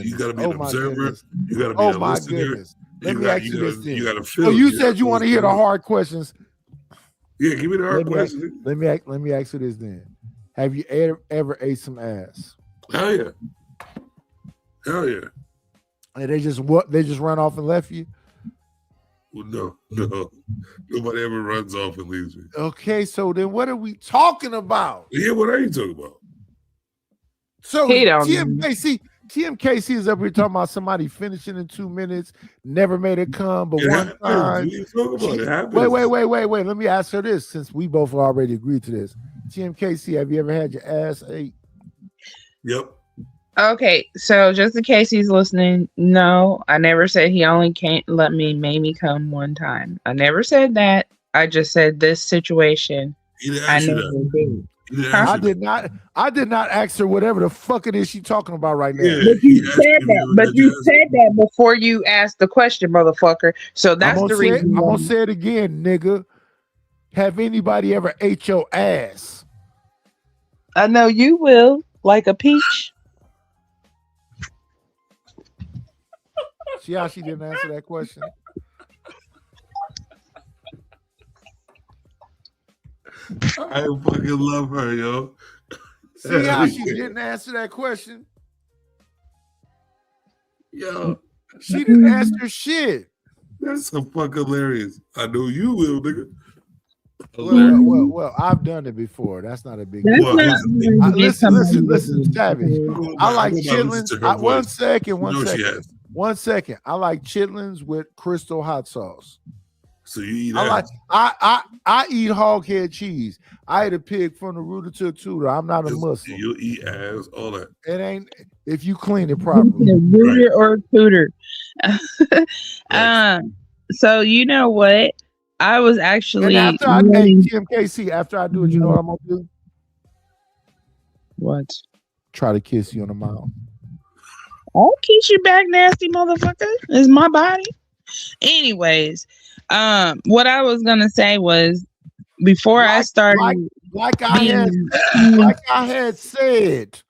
you gotta be an observer. Goodness. You gotta be a listener. Goodness. Let me ask you this then. You gotta feel. So you said you want to hear the hard questions. Yeah, give me the hard questions. Let me ask you this then. Have you ever ate some ass? Hell yeah. And they just run off and left you? Well, no. Nobody ever runs off and leaves me. Okay, so then what are we talking about? Yeah, what are you talking about? So He don't TMKC is up here talking about somebody finishing in 2 minutes, never made it come, but It one happens. time. What are you talking about? It happens. Wait. Let me ask her this, since we both already agreed to this. TMKC, have you ever had your ass ate? Yep. Okay, so just in case he's listening, no, I never said he only can't let me made me come one time. I never said that. I just said this situation. He didn't I ask you never that. did. He didn't Huh? ask I you did not. I did not ask her whatever the fuck it is she talking about right now. Yeah, But he you asked said you if you that. ever But had you your ass said that before you asked the question, motherfucker. So that's the reason. I'm why. gonna say it again, nigga. Have anybody ever ate your ass? I know you will, like a peach. See how she didn't answer that question? I fucking love her, yo. See how she didn't answer that question? Yo, She didn't answer shit. that's so fucking hilarious. I know you will, nigga. Well, I've done it before. That's not a big That's deal. not Listen, Savage. I like chitlins. One second. I like chitlins with Crystal hot sauce. So you eat I like ass. I eat hog head cheese. I ate a pig from the rooter to the tutor. I'm not a Muslim. You eat ass, all that. It ain't if you clean it properly. Rooter or cooter. So you know what? I was actually And after I TMKC, after I do it, you know what I'm gonna do? What? Try to kiss you on the mouth. I'll kiss you back, nasty motherfucker. It's my body. Anyways, what I was gonna say was before I started, like I had said,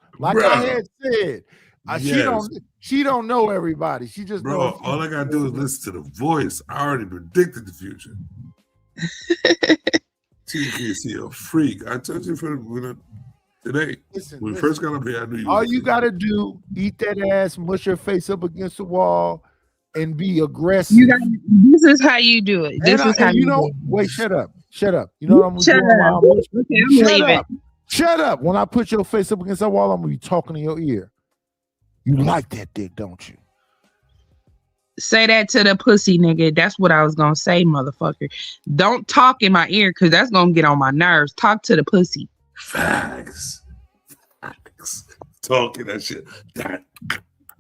she don't know everybody. She just knows. All I gotta do is listen to the voice. I already predicted the future. TKC a freak. I told you from today. When we first got up here, I knew you. All you gotta do, eat that ass, mush your face up against the wall, and be aggressive. This is how you do it. This is how you know. Wait, shut up. You know what I'm shut doing? Up. Okay, I'm leaving. Shut up. When I put your face up against the wall, I'm gonna be talking in your ear. You like that dick, don't you? Say that to the pussy, nigga. That's what I was gonna say, motherfucker. Don't talk in my ear, because that's gonna get on my nerves. Talk to the pussy. Facts. Talking that shit.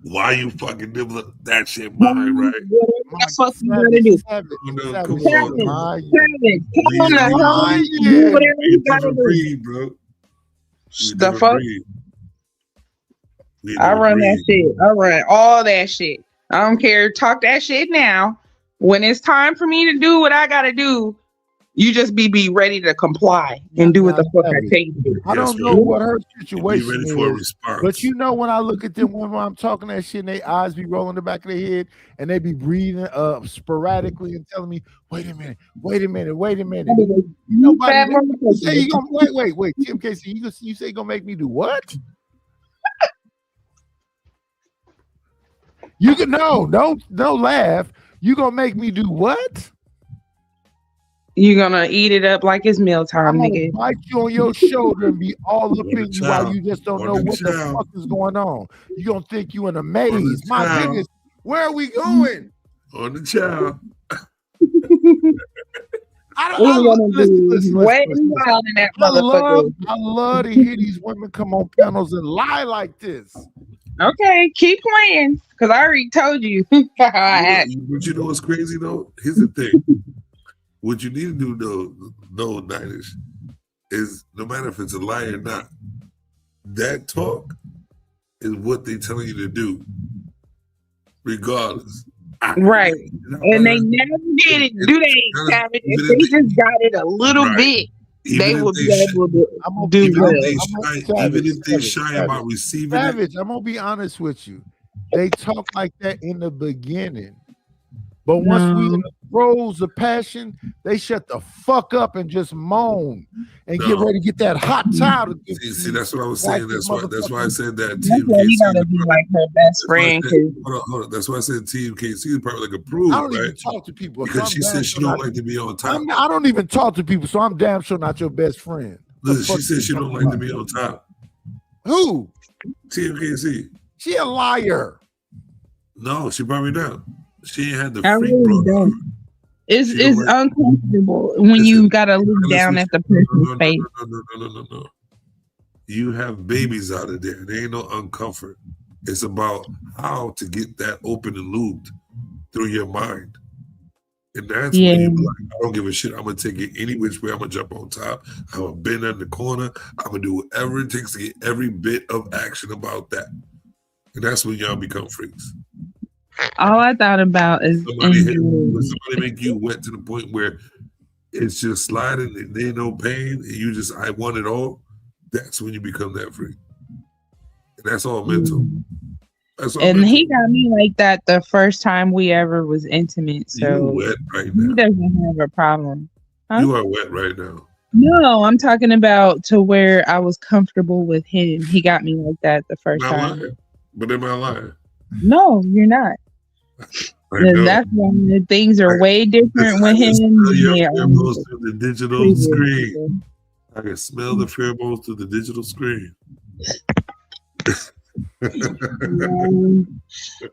Why you fucking nibbling that shit mine, right? That's what you gotta do. Do whatever you gotta do. Bro. The fuck? I run that shit. I run all that shit. I don't care. Talk that shit now. When it's time for me to do what I gotta do, you just be ready to comply and do what the fuck I tell you to do. I don't know what her situation ready is, for a response. but you know when I look at them when I'm talking that shit and their eyes be rolling the back of their head and they be breathing sporadically and telling me, wait a minute. Nobody, you say you gonna, wait, TMKC, you say you gonna make me do what? You can don't laugh. You gonna make me do what? You're gonna eat it up like it's mealtime, nigga. Bite you on your shoulder and be all up in you while you just don't know what the fuck is going on. You gonna think you in a maze. My goodness, where are we going? On the child. I love to hear these women come on panels and lie like this. Okay, keep playing, because I already told you how I act. But you know what's crazy though? Here's the thing. What you need to do though, Ninish, is no matter if it's a lie or not, that talk is what they telling you to do, regardless. Right. And they never did it, do they, Savage? If they just got it a little bit, they will be able to do well. Even if they shy about receiving Savage, it. I'm gonna be honest with you. They talk like that in the beginning. But once we in No. the throes of passion, they shut the fuck up and just moan and get No. ready to get that hot towel to get See, that's what I was Like saying. this That's why I said that That's why you TMKC. gotta be like her best friend. Hold on. That's why I said TMKC is probably like approved, I don't even right? talk to people. so Because I'm she damn said she sure don't not- like to be on top. I don't even talk to people, so I'm damn sure not your best friend. Listen, The fuck she said you she don't talking like to about? be on top. Who? TMKC. She a liar. No, she probably not. She ain't had the I freak really brought don't. on. It's She don't like- uncomfortable when Listen, you gotta look down at the person's no, face. no. You have babies out of there. There ain't no uncomfort. It's about how to get that open and lubed through your mind. And that's when you be like, I don't give a shit. I'm gonna take it any which way. I'm gonna jump on top. I'm gonna bend in the corner. I'm gonna do whatever it takes to get every bit of action about that. And that's when y'all become freaks. All I thought about is Somebody injury. make you wet to the point where it's just sliding and there ain't no pain, and you just I want it all. That's when you become that freak. And that's all mental. That's all And mental. he got me like that the first time we ever was intimate. You So wet right he now. doesn't have a problem. Huh? You are wet right now. No, I'm talking about to where I was comfortable with him. He got me like that the first Not time. lying. But am I lying? No, you're not. I know. That's when the things are way different with him. Smell your Yeah, pheromones through the digital previous. screen. I can smell the pheromones through the digital screen.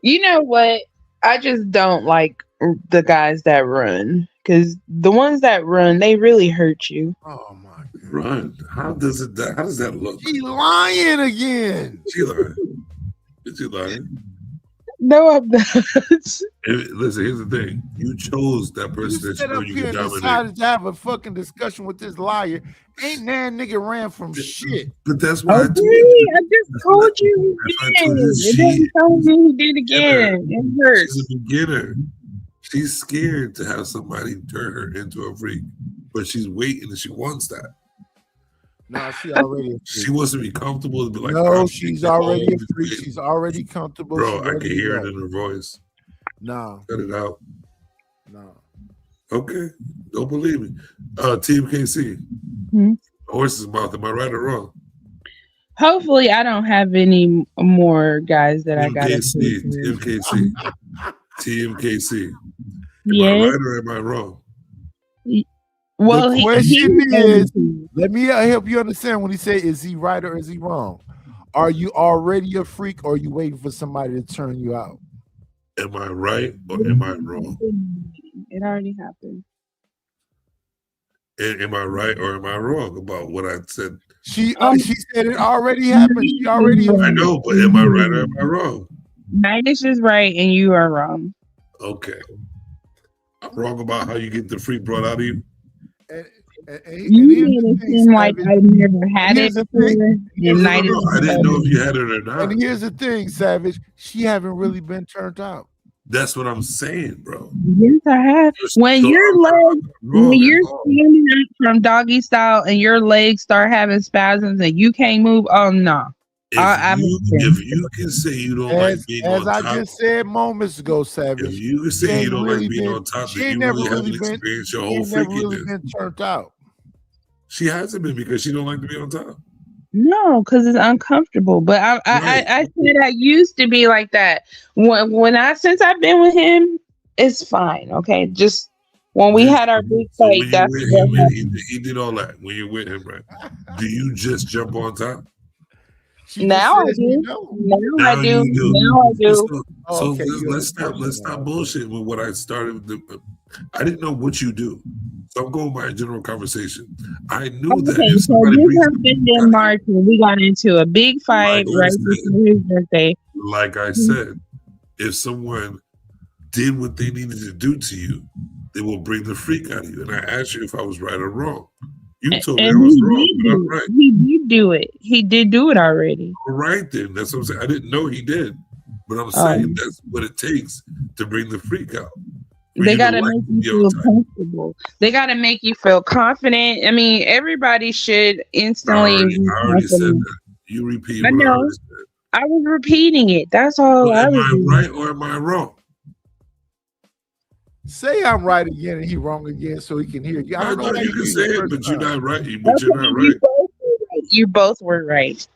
You know what? I just don't like the guys that run because the ones that run, they really hurt you. Oh my god. Run. How does that look? She lying again. She lying. Is she lying? No, I'm not. Listen, here's the thing. You chose that You person that sit you know up you here can and dominate. decided to have a fucking discussion with this liar. Ain't that nigga ran from shit. But that's why I Okay, told you. I just told you That's why he I told you did. It doesn't tell me he did again. It She's hurts. a beginner. She's scared to have somebody turn her into a freak, but she's waiting and she wants that. No, she already a She freak. wants to be comfortable to be like, No, I'm she's taking already a all the freak. weight. She's already comfortable. Bro, She's I can ready to hear go. it in her voice. No, Cut it out. no. Okay. Don't believe me. Team KC. Hmm? Horse's mouth. Am I right or wrong? Hopefully, I don't have any more guys that I Team got to KC. Team KC. Am I Yes. right or am I wrong? Well, The he question is, he- let me help you understand when he said, is he right or is he wrong? Are you already a freak or are you waiting for somebody to turn you out? Am I right or am I wrong? It already happened. And am I right or am I wrong about what I said? She said it already happened. She already. I know, but am I right or am I wrong? Midas is right and you are wrong. Okay. I'm wrong about how you get the freak brought out of you. You made it seem like I've never had it before. No, And no, Midas no, I didn't know if you had it or not. And here's the thing, Savage. She haven't really been turned out. That's what I'm saying, bro. Yes, I have. When So your I'm not legs, wrong when at you're all. standing up from doggy style and your legs start having spasms and you can't move, oh no. If you can say you don't like being As on I top, just said moments ago, Savage. if you can she say you ain't don't really like being been- on top, she then ain't you never really haven't really been- experienced your she whole ain't never really freakiness. been turned out. She hasn't been because she don't like to be on top. No, because it's uncomfortable. But I said I used to be like that. Since I've been with him, it's fine. Okay, just when we had our big So fight, when you're that's with what him and happened. he did all that, when you're with him, right? Do you just jump on top? Now I says do. you don't. Now I do. you do. Now I do. So, Oh, okay, let's stop bullshitting with what I started. I didn't know what you do, so I'm going by a general conversation. I knew that Okay, if so somebody this brings happened in March and we got into a big fight right before his birthday. like I said, if someone did what they needed to do to you, they will bring the freak out of you. And I asked you if I was right or wrong. You told me I And was he wrong, did but I'm do right. it. He did do it. He did do it already. All right, then. That's what I'm saying. I didn't know he did, but I'm saying that's what it takes to bring the freak out. For They you got to like make to be you on feel top. comfortable. They got to make you feel confident. I mean, everybody should I instantly already be said confident. that. You repeat I what I know. already said. I was repeating it. That's all Well, I am was I doing. right or am I wrong? Say I'm right again and he wrong again, so he can hear you. I I don't know know why you can you say hear it, the but first you're time. not right. But you're not right. You both were right.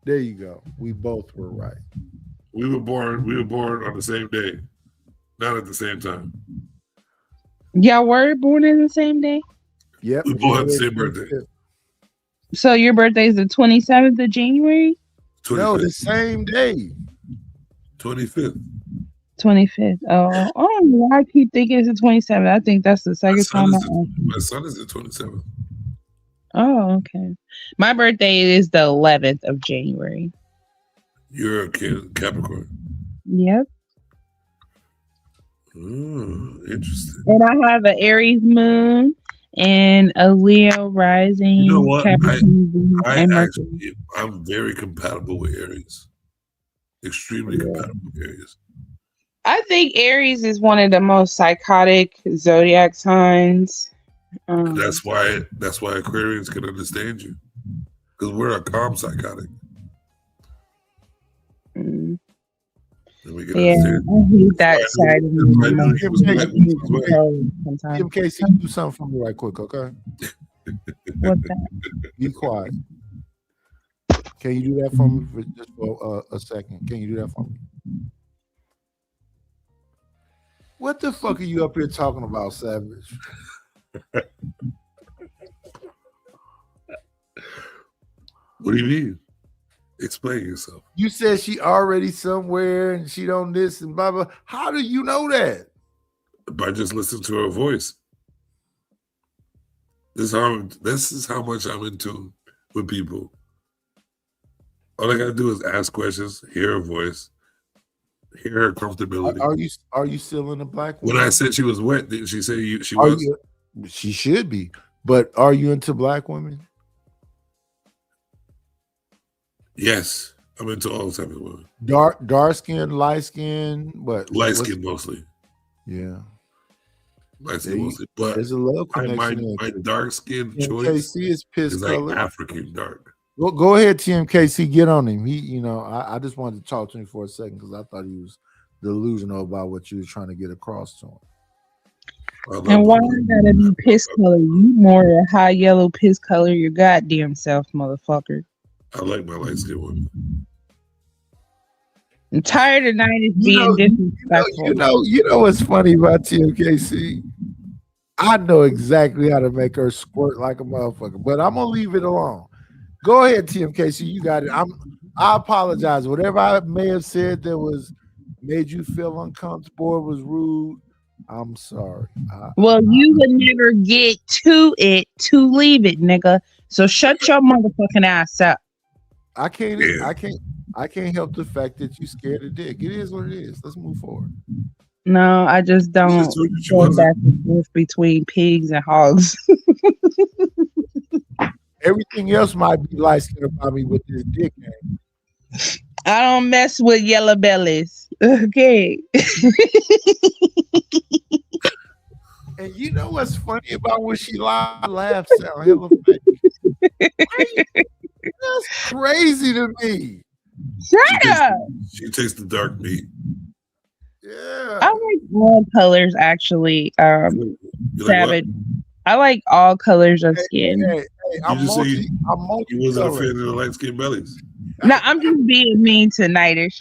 There you go. We both were right. We were born on the same day, not at the same time. Y'all were born in the same day? Yep. We both had the January same birthday. 25th. So your birthday is the 27th of January? No, 25th. the same day. 25th. 25th. Oh, I don't know why I keep thinking it's the 27th. I think that's the second time. My son is the 27th. Oh, okay. My birthday is the 11th of January. You're a Capricorn. Yep. Interesting. And I have an Aries moon and a Leo rising. You know what? Capricorn, and Mercury. I'm very compatible with Aries. Extremely compatible with Aries. I think Aries is one of the most psychotic zodiac signs. That's why Aquarians can understand you, because we're a calm psychotic. And we can understand. I hate that side of me. MKC, do something for me right quick, okay? What's that? Be quiet. Can you do that for me for just for a second? Can you do that for me? What the fuck are you up here talking about, Savage? What do you mean? Explain yourself. You said she already somewhere and she don't this and blah blah. How do you know that? By just listening to her voice. This is how much I'm in tune with people. All I gotta do is ask questions, hear her voice, hear her comfortability. Are you still in the black woman? When I said she was wet, didn't she say she are was? She should be. But are you into black women? Yes, I'm into all types of women. Dark skin, light skin, what? Light skin mostly. Yeah. Light skin mostly. But there's a love connection. My dark skin choice TMKC is piss like color. African dark. Well, go ahead, TMKC, get on him. He, I just wanted to talk to him for a second because I thought he was delusional about what you were trying to get across to him. And why I gotta be piss color? You more a high yellow piss color your goddamn self, motherfucker. I like my light skinned women. I'm tired of night being disrespectful. You know what's funny about TMKC? I know exactly how to make her squirt like a motherfucker, but I'm gonna leave it alone. Go ahead, TMKC. You got it. I apologize. Whatever I may have said that was made you feel uncomfortable or was rude, I'm sorry. You would never get to it to leave it, nigga. So shut your motherfucking ass up. I can't help the fact that you scared of dick. It is what it is. Let's move forward. No, I just don't go back and forth between pigs and hogs. Everything else might be light skinned about me with this dick game. I don't mess with yellow bellies. Okay. And you know what's funny about when she laughs sound hella fake. That's crazy to me. Shut up. She takes the dark meat. Yeah. I like all colors actually. Savage. I like all colors of skin. Hey, I'm you wasn't a fan of the light skinned bellies. No, I'm just being mean to Nightish.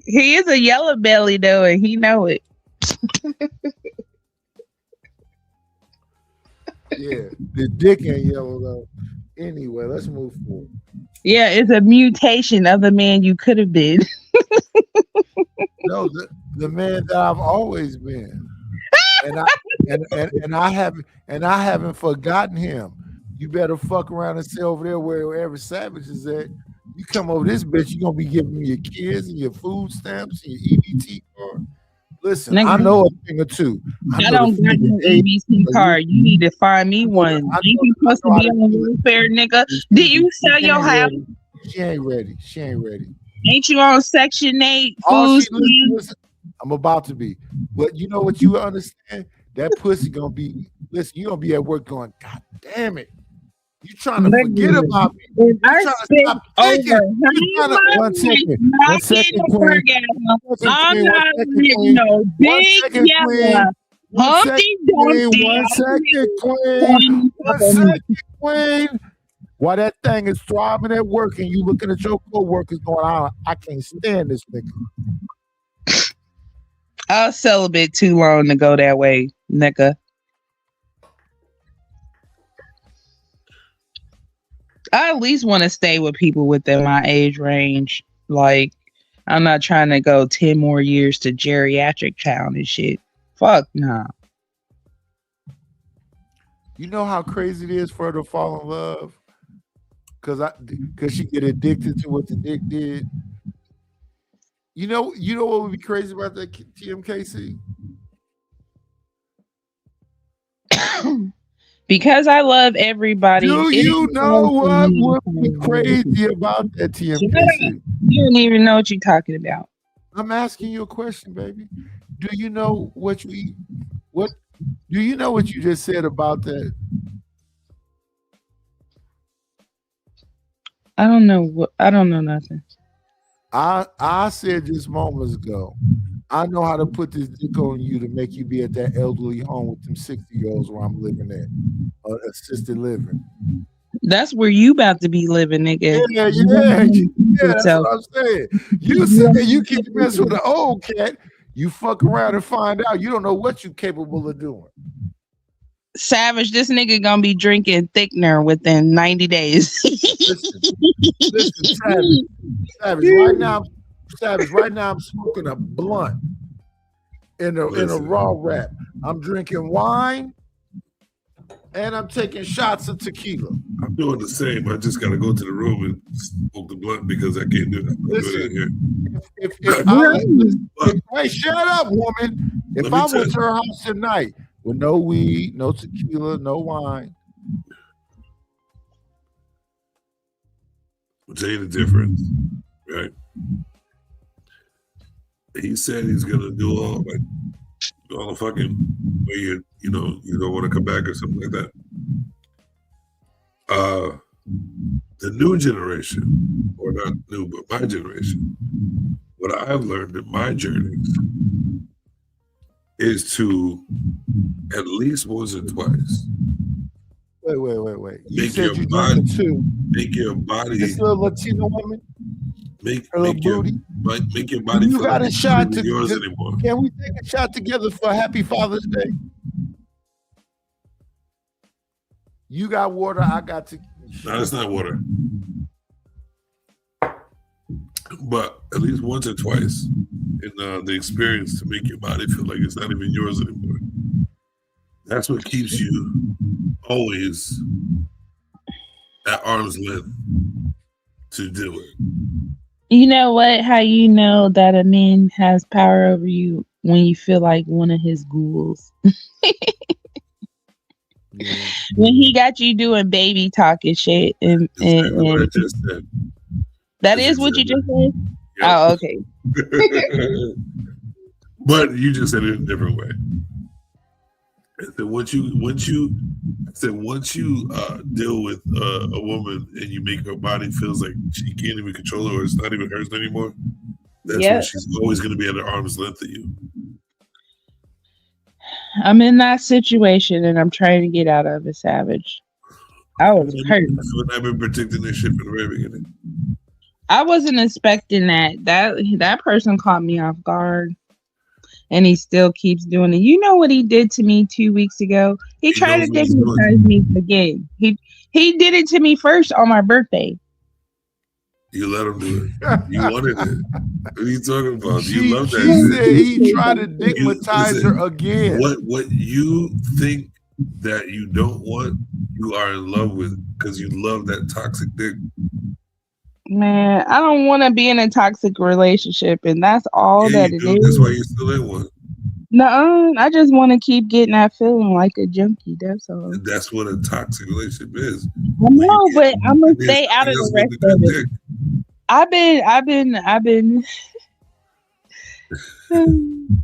He is a yellow belly though, and he know it. Yeah, the dick ain't yellow though. Anyway, let's move forward. Yeah, it's a mutation of the man you could have been. No, the man that I've always been, and I haven't forgotten him. You better fuck around and stay over there wherever Savage is at. You come over this bitch, you're gonna be giving me your kids and your food stamps and your EBT card. Listen, Nigga, I know a thing or two. I don't got no EBT card. You need to find me one. Ain't you supposed to be on welfare, nigga? Did you sell your house? She ain't ready. She ain't ready. Ain't you on Section 8 food stamps? I'm about to be. But you know what you understand? That pussy gonna be, listen, you're gonna be at work going, God damn it. You trying to forget about me. If I trying to spit stop over thinking. You trying to, one second, one second, Queen. I'm not getting no big yellow Humpty Dumpty. One second, Queen. One second, Queen. While that thing is throbbing at work and you looking at your co-workers going, I can't stand this nigga. I was celibate too long to go that way, nigga. I at least want to stay with people within my age range. Like, I'm not trying to go 10 more years to geriatric town and shit. Fuck nah. You know how crazy it is for her to fall in love? Cause she get addicted to what the dick did. You know what would be crazy about that, TMKC? Because I love everybody. Do you know what would be crazy about that, TMKC? You don't even know what you're talking about. I'm asking you a question, baby. Do you know what do you know what you just said about that? I don't know nothing. I said just moments ago, I know how to put this dick on you to make you be at that elderly home with them 60-year-olds where I'm living at, assisted living. That's where you about to be living, nigga. Yeah, that's what I'm saying. You said you keep messing with an old cat, you fuck around and find out you don't know what you're capable of doing. Savage, this nigga gonna be drinking thickener within 90 days. Listen, Savage. Right now, I'm smoking a blunt in a raw wrap. I'm drinking wine and I'm taking shots of tequila. I'm doing the same. I just gotta go to the room and smoke the blunt because I can't do that. Listen, hey, shut up, woman. If I went to her house tonight with no weed, no tequila, no wine. I'll tell you the difference, right? He said he's gonna do all the fucking where you don't want to come back or something like that. The new generation, or not new, but my generation, what I've learned in my journeys is to at least once or twice. Wait. You Make said your you body, drinking too. make your body. This little Latino woman. Make your body. You got a shot to yours anymore. Can we take a shot together for a Happy Father's Day? You got water. I got to. No, it's not water. But at least once or twice in the experience to make your body feel like it's not even yours anymore. That's what keeps you always at arm's length to do it. You know what? How you know that a man has power over you when you feel like one of his ghouls. When he got you doing baby talk and shit. And what I just said. That is what you just said? Yep. Oh, okay. But you just said it in a different way. I said once you deal with a woman and you make her body feels like she can't even control it or it's not even hers anymore, that's when she's always going to be at an arm's length of you. I'm in that situation and I'm trying to get out of it, Savage. I was hurt. I've been predicting this shit from the very beginning. I wasn't expecting that. That person caught me off guard. And he still keeps doing it. You know what he did to me 2 weeks ago? He tried to digmatize me again. He did it to me first on my birthday. You let him do it. You wanted it. What are you talking about? You love that. She said he tried to digmatize her again. What you think that you don't want, you are in love with because you love that toxic dick. Man, I don't want to be in a toxic relationship, and that's all that it is. That's why you're still in one. No, I just want to keep getting that feeling like a junkie. That's all. And that's what a toxic relationship is. I know, but I'm gonna stay out of the rest of it. I've been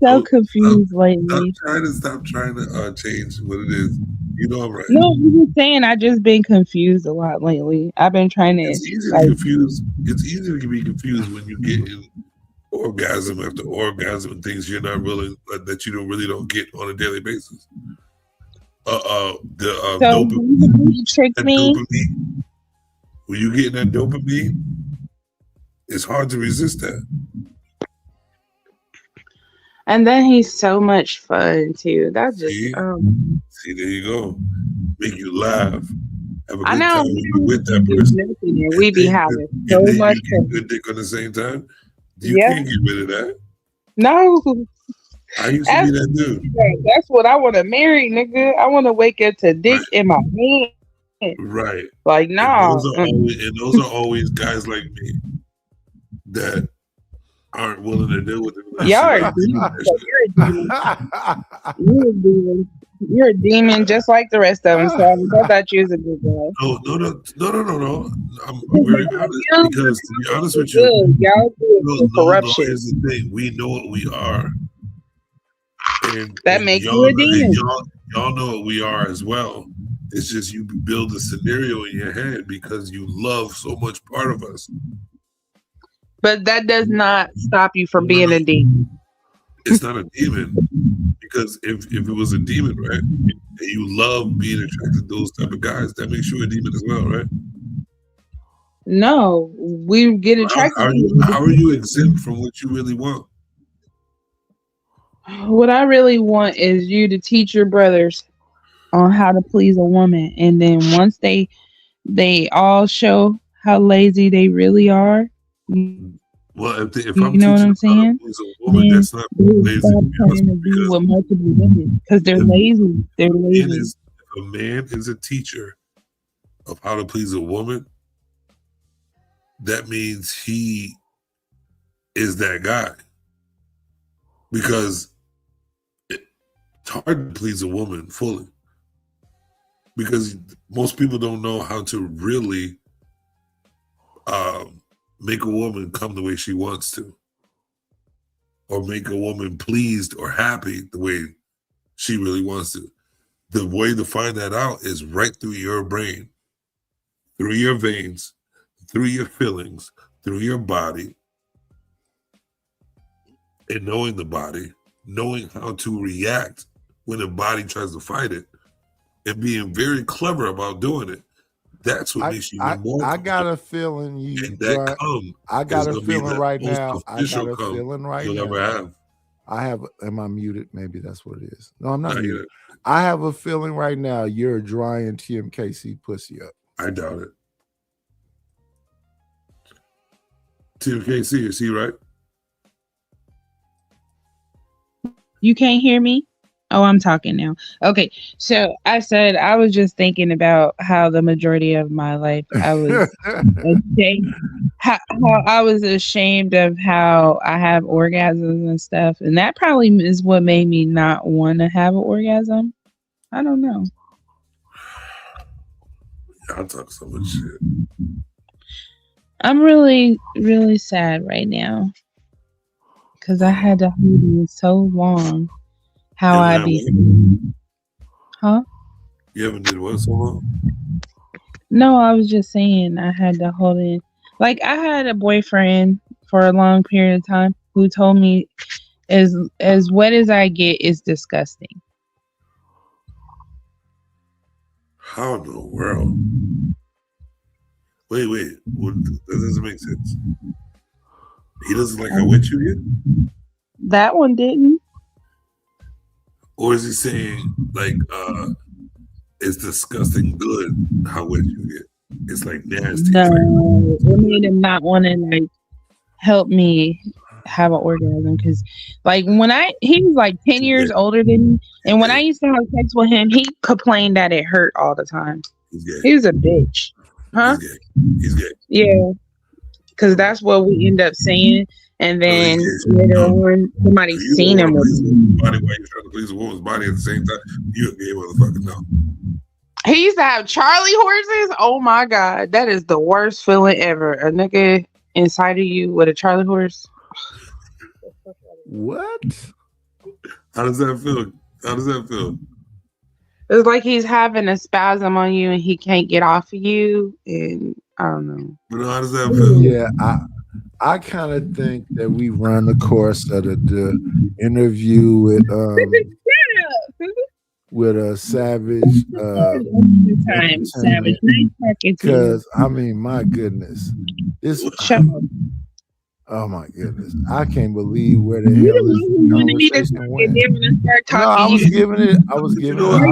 so confused lately. Stop trying to change what it is. You know I'm right. No, I'm just saying I just been confused a lot lately. I've been trying to It's easy like to confuse. It's easy to be confused when you get in orgasm after orgasm and things you're not really that you don't get on a daily basis. so Dopamine. you tricked That me. dopamine. When you get that dopamine, it's hard to resist that. And then he's so much fun too. That just See, there you go. Make you laugh. Have a I good know time when you with that do person. nothing and we be having And so then much you get fun. good dick on the same time. You Yeah. can't get rid of that. No. I used to be that dude. That's what I want to marry, nigga. I want to wake up to dick in my hand. Right. Like, nah. And those are always guys like me that aren't willing to deal with it. Y'all are demons. You're a demon. You're a demon just like the rest of them. So I thought you was a good guy. No. I'm very honest because to be honest with you, y'all do corruption. Here's the thing: we know what we are, and that makes you a demon. Y'all know what we are as well. It's just you build a scenario in your head because you love so much part of us. But that does not stop you from being a demon. It's not a demon because if it was a demon, right, and you love being attracted to those type of guys, that makes you a demon as well, right? No, we get attracted. How are you exempt from what you really want? What I really want is you to teach your brothers on how to please a woman, and then once they all show how lazy they really are. Well, if you I'm know what teaching I'm saying, a woman that's not lazy, stop trying to be with multiple women because they're lazy. They're lazy. If a man is a teacher of how to please a woman, that means he is that guy. Because it's hard to please a woman fully. Because most people don't know how to really make a woman come the way she wants to, or make a woman pleased or happy the way she really wants to. The way to find that out is right through your brain, through your veins, through your feelings, through your body, and knowing the body, knowing how to react when the body tries to fight it, and being very clever about doing it. That's what makes you more. I got a feeling you. And that come. I got a feeling right now. I got a come feeling right you'll now. ever have. I have. Am I muted? Maybe that's what it is. No, I'm not muted. I have a feeling right now you're drying TMKC pussy up. I doubt it. TMKC, is he right? You can't hear me? Oh, I'm talking now. Okay, so I said I was just thinking about how the majority of my life I was ashamed, how I was ashamed of how I have orgasms and stuff, and that probably is what made me not want to have an orgasm. I don't know. I talk so much shit. I'm really, really sad right now because I had to hold it so long. How I be? Huh? You haven't did what so long? No, I was just saying I had to hold it. Like I had a boyfriend for a long period of time who told me as wet as I get is disgusting. How in the world? Wait. That doesn't make sense. He doesn't like how wet you get? That one didn't. Or is he saying like it's disgusting good how wet you get? It's like nasty. No, it made him not want to like help me have an orgasm because like when he was like 10 years older than me, and when I used to have sex with him, he complained that it hurt all the time. He was a bitch. Huh? He's gay. Yeah. Because that's what we end up saying. And then later on, somebody seen him with body while you're trying to please a woman's body at the same time. You're a gay motherfucker, no. He used to have Charlie horses. Oh my God. That is the worst feeling ever. A nigga inside of you with a Charlie horse. What? How does that feel? It's like he's having a spasm on you and he can't get off of you. And I don't know. But how does that feel? Yeah, I kind of think that we run the course of the interview with a Savage. Time, Savage. Because I mean, my goodness, this. Shut up. Oh my goodness, I can't believe where the hell this conversation went. No, I was giving it. I was giving it.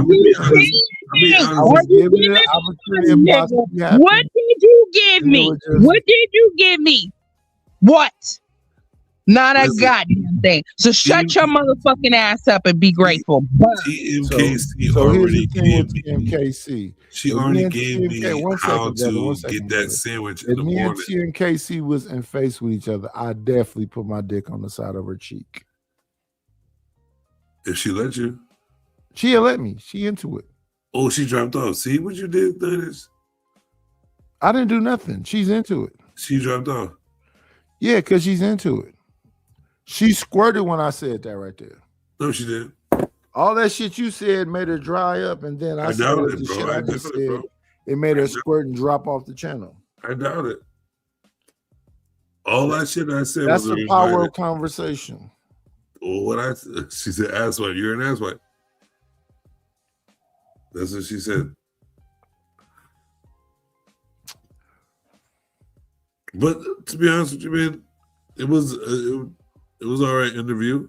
What did you give me? What did you give me? What? Not a goddamn thing. So shut your motherfucking ass up and be grateful. TMKC So here's the already thing gave with me. TMKC. She already gave me how to get that sandwich in If the me and morning. TMKC was in face with each other, I definitely put my dick on the side of her cheek. If she let you. She'll let me. She into it. Oh, she dropped off. See what you did, Dennis? I didn't do nothing. She's into it. She dropped off. Yeah, because she's into it. She squirted when I said that right there. No, she didn't. All that shit you said made her dry up, and then I said doubt the it, bro. shit I I just doubt it, said. bro. It made her squirt and drop off the channel. I doubt it. All that shit I said That's was the a power reminder. of conversation. Well, she said asswipe. You're an asswipe. That's what she said. But to be honest with you, man, it was all right interview.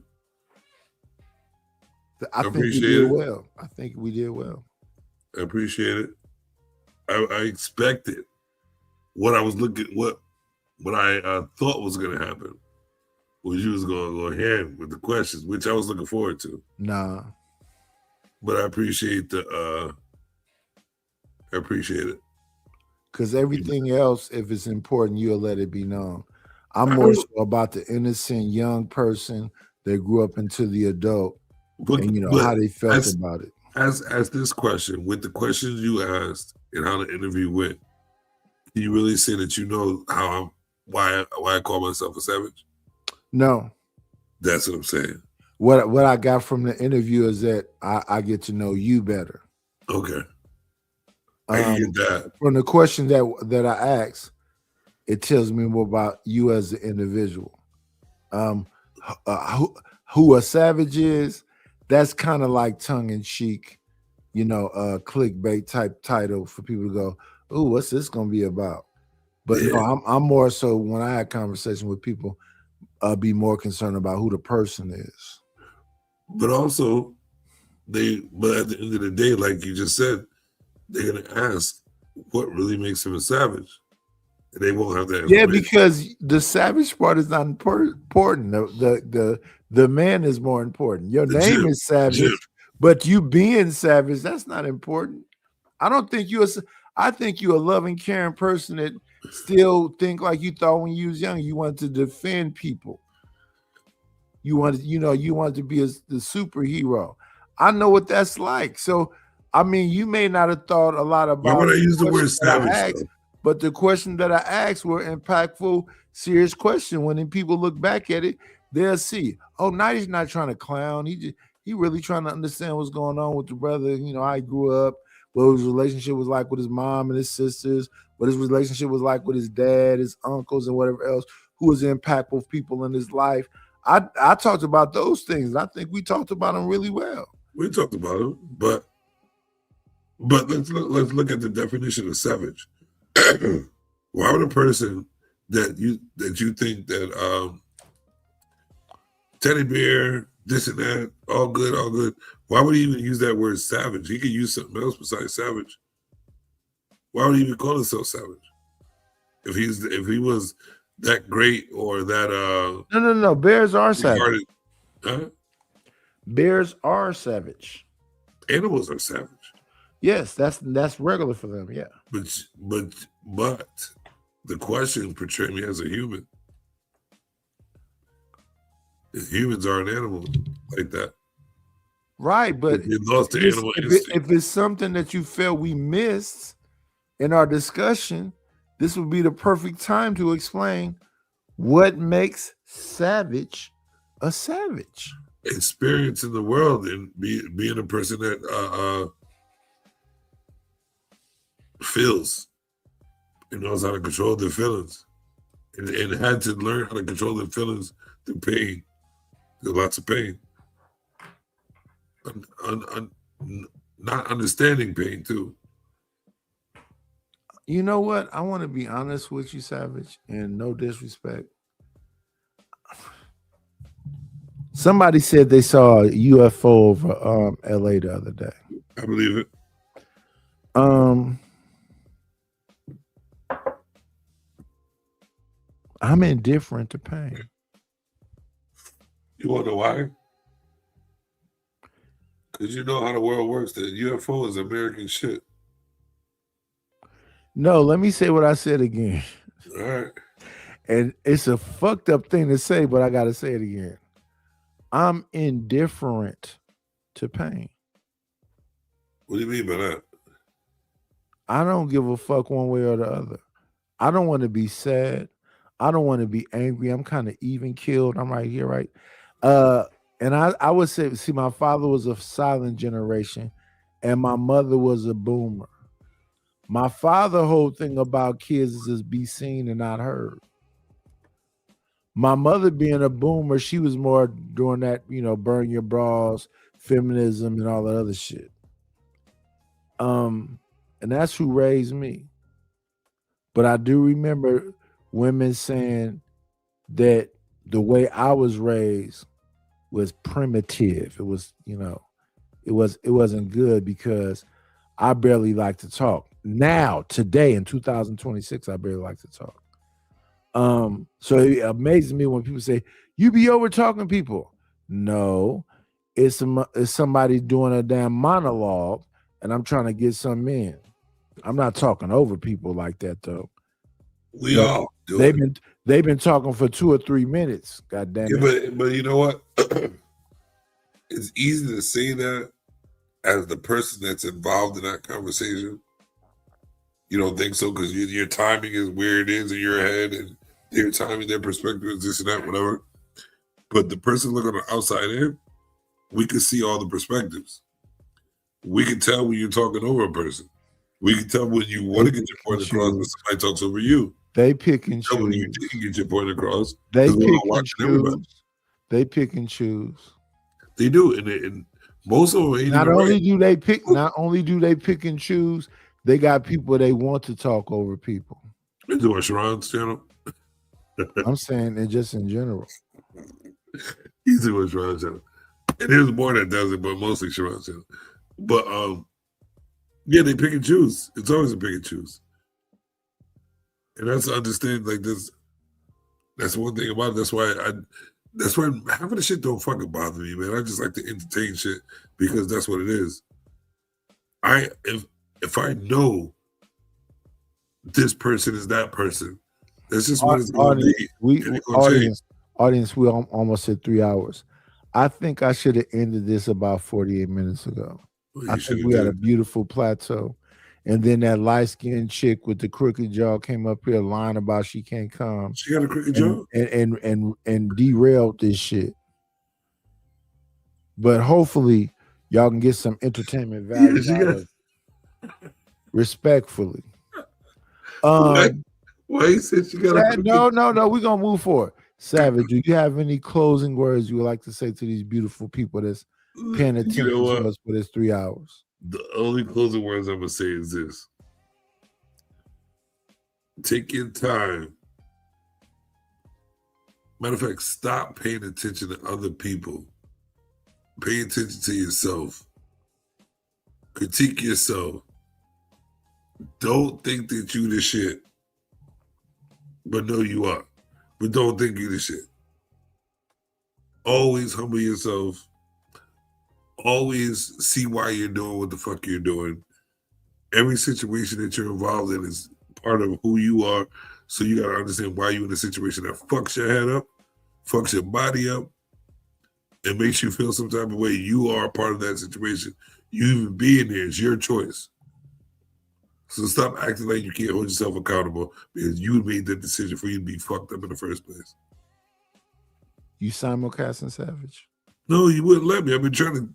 I think we appreciate did it. well. I think we did well. I appreciate it. I expected what I was what I thought was going to happen was you was going to go ahead with the questions, which I was looking forward to. Nah. But I appreciate I appreciate it. Because everything else, if it's important, you'll let it be known. I'm more so about the innocent young person that grew up into the adult, and you know how they felt about it. As this question, with the questions you asked and how the interview went, can you really say that you know why I call myself a savage? No. That's what I'm saying. What I got from the interview is that I get to know you better. Okay. I get that. From the question that I asked, it tells me more about you as an individual. Who a savage is, that's kind of like tongue-in-cheek, clickbait type title for people to go, "Ooh, what's this gonna be about?" But no, I'm more so when I had conversation with people, be more concerned about who the person is. But also, but at the end of the day, like you just said, they're gonna ask what really makes him a savage. And they won't have that. Yeah, because the savage part is not important. The man is more important. Your name is Savage, but you being savage, that's not important. I don't think I think you're a loving, caring person that still think like you thought when you was young. You wanted to defend people. You wanted to be the superhero. I know what that's like. So, I mean, you may not have thought a lot about. Why would I use the word savage? But the question that I asked were impactful, serious question. When people look back at it, they'll see, oh, now he's not trying to clown. He really trying to understand what's going on with the brother. How he grew up, what his relationship was like with his mom and his sisters, what his relationship was like with his dad, his uncles, and whatever else, who was impactful people in his life. I talked about those things. I think we talked about them really well. We talked about them, but let's look at the definition of savage. Why would a person that you think that teddy bear, this and that, all good, why would he even use that word savage? He could use something else besides savage. Why would he even call himself savage? If he was that great or that No. Bears are savage. Huh? Bears are savage. Animals are savage. Yes, that's regular for them. Yeah. But the question portrayed me as a human. Humans are an animal like that. Right, but you lost the animal instinct. If it's something that you felt we missed in our discussion, this would be the perfect time to explain what makes savage a savage. Experience in the world and being a person that feels and knows how to control their feelings and had to learn how to control their feelings through pain. There's lots of pain. Not understanding pain too. You know what? I want to be honest with you, Savage, and no disrespect. Somebody said they saw a UFO over LA the other day. I believe it. I'm indifferent to pain. You wonder why? Because you know how the world works. The UFO is American shit. No, let me say what I said again. All right. And it's a fucked up thing to say, but I got to say it again. I'm indifferent to pain. What do you mean by that? I don't give a fuck one way or the other. I don't want to be sad. I don't want to be angry. I'm kind of even killed. I'm right here, right? And I would say, see, my father was a silent generation and my mother was a boomer. My father whole thing about kids is just be seen and not heard. My mother being a boomer, she was more doing that, you know, burn your bras, feminism and all that other shit. And that's who raised me. But I do remember women saying that the way I was raised was primitive. It was, you know, it wasn't good because I barely like to talk. Now, today in 2026, I barely like to talk. So it amazes me when people say, you be over talking people. No, it's somebody doing a damn monologue and I'm trying to get some in. I'm not talking over people like that though. We all do it. They've been talking for 2 or 3 minutes. God damn it. Yeah, but you know what? It's easy to say that as the person that's involved in that conversation. You don't think so because your timing is where it is in your head, and their timing, their perspective is this and that, whatever. But the person looking on the outside in, we can see all the perspectives. We can tell when you're talking over a person. We can tell when you want to get your point across when somebody talks over you. They pick and choose. When you didn't get your point across. They pick and choose. They pick and choose. They do, and most of them ain't not even only right. do they pick. Not only do they pick and choose. They got people they want to talk over people. You doing Sharon's channel? I'm saying it just in general. He's doing Sharon's channel. And there's more that does it, but mostly Sharon's channel. But yeah, they pick and choose. It's always a pick and choose. And that's to understand like this. That's one thing about it. That's why half of the shit don't fucking bother me, man. I just like to entertain shit because that's what it is. If I know this person is that person, that's just what it's going to be. Audience, we almost hit 3 hours. I think I should have ended this about 48 minutes ago. Well, I think we had a beautiful plateau. And then that light-skinned chick with the crooked jaw came up here lying about she can't come. She got a crooked jaw? And derailed this shit. But hopefully y'all can get some entertainment value out of it. Respectfully. Why you said you got no, we're gonna move forward. Savage, do you have any closing words you would like to say to these beautiful people that's paying attention to us for this 3 hours? The only closing words I'm gonna say is this: take your time. Matter of fact, stop paying attention to other people. Pay attention to yourself. Critique yourself. Don't think that you the shit, but know you are. But don't think you the shit. Always humble yourself. Always see why you're doing what the fuck you're doing. Every situation that you're involved in is part of who you are. So you gotta understand why you're in a situation that fucks your head up, fucks your body up, and makes you feel some type of way. You are a part of that situation. You even being there is your choice. So stop acting like you can't hold yourself accountable because you made that decision for you to be fucked up in the first place. You simulcasting Savage? No, you wouldn't let me. I've been trying to.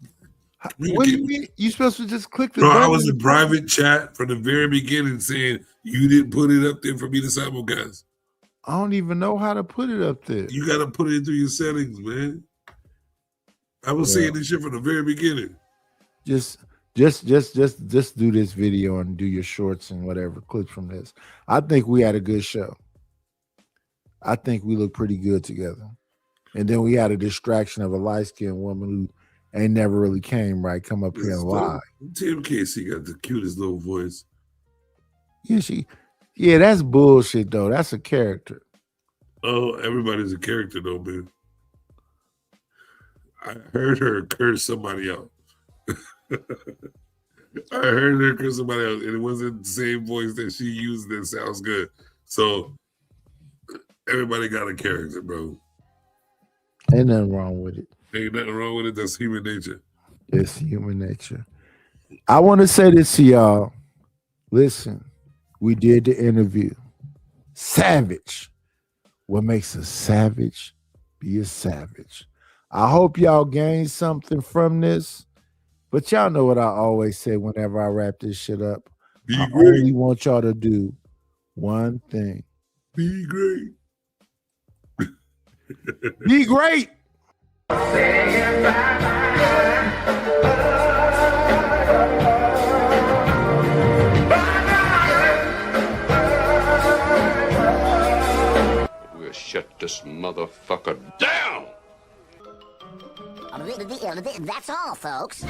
What do you mean? You supposed to just click the Bro, button? I was in private chat from the very beginning saying you didn't put it up there for me to simulcast. I don't even know how to put it up there. You got to put it through your settings, man. I was saying this shit from the very beginning. Just do this video and do your shorts and whatever clips from this. I think we had a good show. I think we look pretty good together. And then we had a distraction of a light-skinned woman who ain't never really came right, come up here and lie. Tim Casey got the cutest little voice. Yeah, that's bullshit though. That's a character. Oh, everybody's a character though, man. I heard her curse somebody out. I heard her curse somebody else, and it wasn't the same voice that she used that sounds good. So everybody got a character, bro. Ain't nothing wrong with it. Ain't nothing wrong with it. That's human nature. It's human nature. I want to say this to y'all. Listen, we did the interview. Savage. What makes a savage be a savage? I hope y'all gained something from this. But y'all know what I always say whenever I wrap this shit up. I only want y'all to do one thing. Be great. Be great. We'll shut this motherfucker down. That's all, folks.